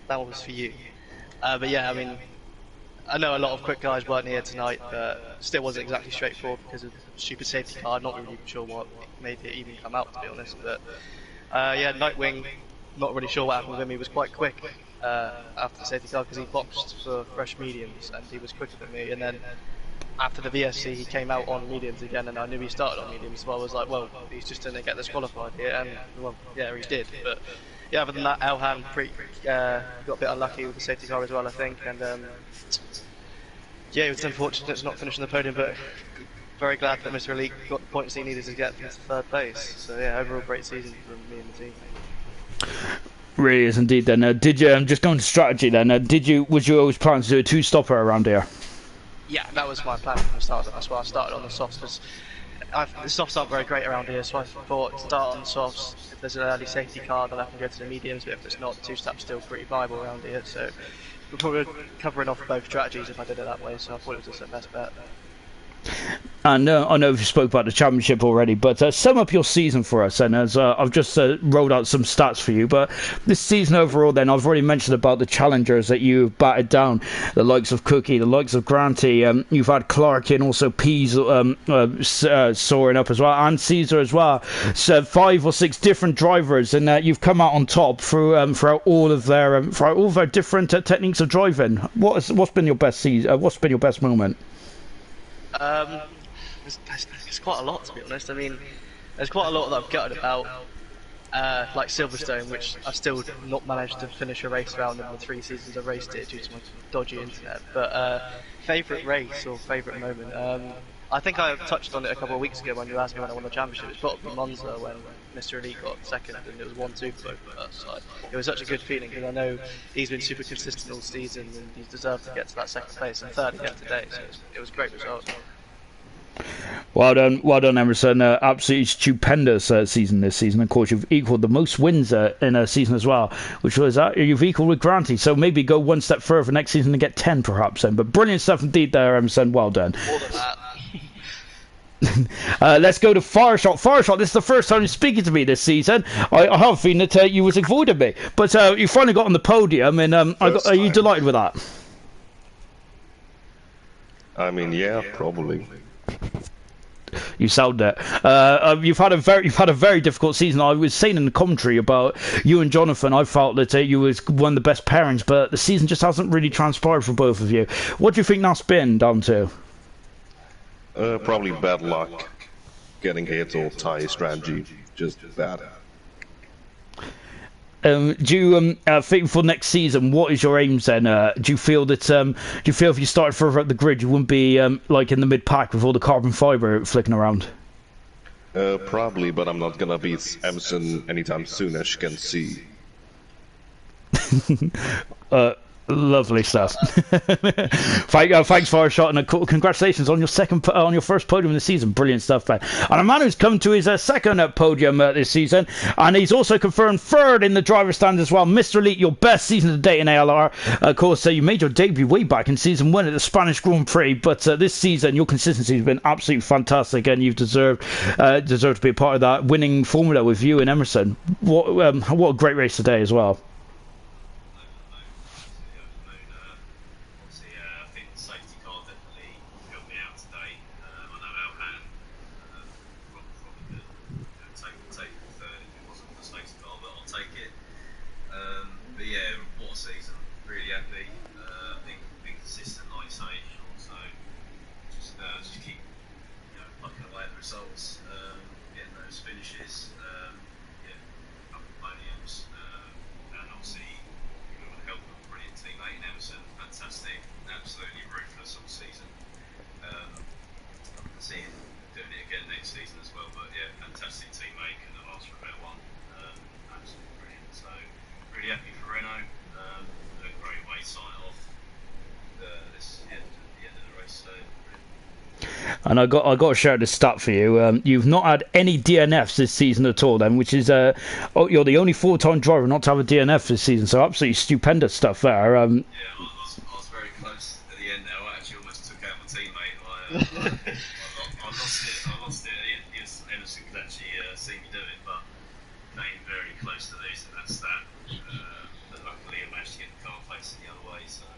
S2: that one was for you. But yeah, I mean, I know a lot of quick guys weren't here tonight, but still wasn't exactly straightforward because of the stupid safety car. Not really sure what made it even come out, to be honest. But yeah, Nightwing, not really sure what happened with him. He was quite quick after the safety car because he boxed for fresh mediums and he was quicker than me. And then after the VSC, he came out on mediums again, and I knew he started on mediums. So I was like, well, he's just going to get disqualified here, and well, yeah, he did. But yeah, other than that, Elhan got a bit unlucky with the safety car as well, I think, and yeah, it was unfortunate not finishing the podium, but very glad that Mr. Elite got the points he needed to get to 3rd place. So yeah, overall great season from me and the team.
S1: Really is indeed. Then did you just going to strategy? Then was you always planning to do a 2-stopper around here?
S2: Yeah, that was my plan from the start. That's why I started on the softs, because the softs aren't very great around here, so I thought start on the softs. If there's an early safety car, then I can go to the mediums, but if it's not, 2-stop's still pretty viable around here. So we're probably covering off both strategies if I did it that way, so I thought it was just the best bet.
S1: And I know you spoke about the championship already, but sum up your season for us. And as I've just rolled out some stats for you, but this season overall, then I've already mentioned about the challengers that you've batted down, the likes of Cookie, the likes of Granty. You've had Clark and also Pease soaring up as well, and Caesar as well. So 5 or 6 different drivers, and you've come out on top throughout all of their different techniques of driving. What's been your best season? What's been your best moment?
S2: It's quite a lot, to be honest. I mean, there's quite a lot that I've gutted about, like Silverstone, which I've still not managed to finish a race round in the 3 seasons I've raced it due to my dodgy internet. But favourite race or favourite moment? I think I touched on it a couple of weeks ago when you asked me when I won the championship. It's probably Monza when Mr. Elite got 2nd and it was 1-2 for both of us. Like, it was such a good feeling because I know he's been super consistent all season and he's deserved to get to that 2nd place and 3rd again today. So it was a great result.
S1: Well done, Emerson. Absolutely stupendous season this season. Of course, you've equalled the most wins in a season as well, which was you've equalled with Granty. So maybe go one step further next season and get 10 perhaps then. But brilliant stuff indeed there, Emerson. Well done.
S2: More than that.
S1: Let's go to Fireshot. Fireshot, this is the first time you're speaking to me this season. I have a feeling that you was avoiding me, but you finally got on the podium, and are you delighted with that?
S3: I mean, yeah, probably.
S1: You sound it. You've had a very difficult season. I was saying in the commentary about you and Jonathan. I felt that you was one of the best pairings, but the season just hasn't really transpired for both of you. What do you think that's been down to?
S3: Probably bad luck, getting hit or tie strategy, just bad.
S1: Do you think for next season, what is your aims then? Do you feel that if you started further up the grid, you wouldn't be like in the mid pack with all the carbon fibre flicking around?
S3: Probably, but I'm not gonna beat Emerson anytime soon, as you can see.
S1: Lovely stuff. Thanks for a shot, and congratulations on your first podium in the season. Brilliant stuff, man. And a man who's come to his second podium this season, and he's also confirmed 3rd in the driver's stand as well. Mr. Elite, your best season to date in ALR. Of course, you made your debut way back in season 1 at the Spanish Grand Prix, but this season your consistency has been absolutely fantastic, and you've deserved to be a part of that winning formula with you and Emerson. What a great race today as well. And I got to share this stat for you. You've not had any DNFs this season at all, then, which is you're the only full-time driver not to have a DNF this season. So absolutely stupendous stuff there.
S4: Yeah, I was very close at the end there. I actually almost took out my teammate. I lost it. Emerson could actually see me do it, but came very close to losing that stat. But luckily, I managed to get the car facing the other way, so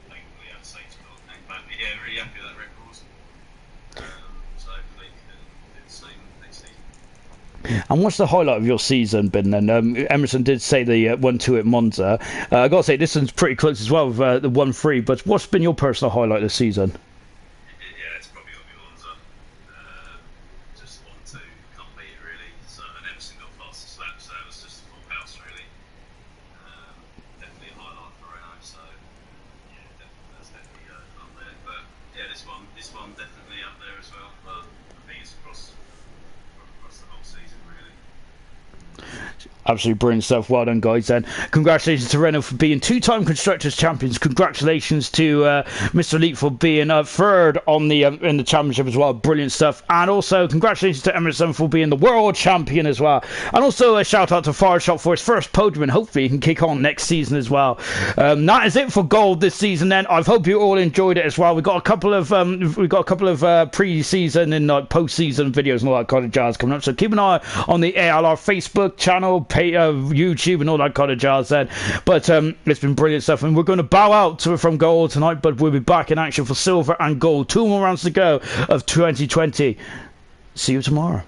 S4: thankfully, I had a safety car came back. But yeah, really happy with that record. So hopefully, we can do the same next season.
S1: And what's the highlight of your season been then? Emerson did say the 1-2 at Monza. I got to say, this one's pretty close as well with the 1-3, but what's been your personal highlight this season?
S4: Yeah, it's probably got to be Monza. Just want to complete it really. So, and Emerson got fastest lap, so it was just a full house really. Definitely a highlight for Renault. So yeah, that's definitely up there. But yeah, this one definitely up there as well. But I think it's across the whole season really.
S1: Absolutely brilliant stuff. Well done, guys. And congratulations to Renault for being two-time constructors champions. Congratulations to Mr. Elite for being third on the in the championship as well. Brilliant stuff. And also congratulations to Emerson for being the world champion as well. And also a shout out to Fireshot for his first podium, and hopefully he can kick on next season as well. That is it for gold this season. Then I hope you all enjoyed it as well. We got a couple of pre-season and post-season videos and all that kind of jazz coming up. So keep an eye on the ALR Facebook channel, YouTube and all that kind of jazz then. But it's been brilliant stuff, and we're going to bow out from gold tonight, but we'll be back in action for silver and gold. 2 more rounds to go of 2020. See you tomorrow.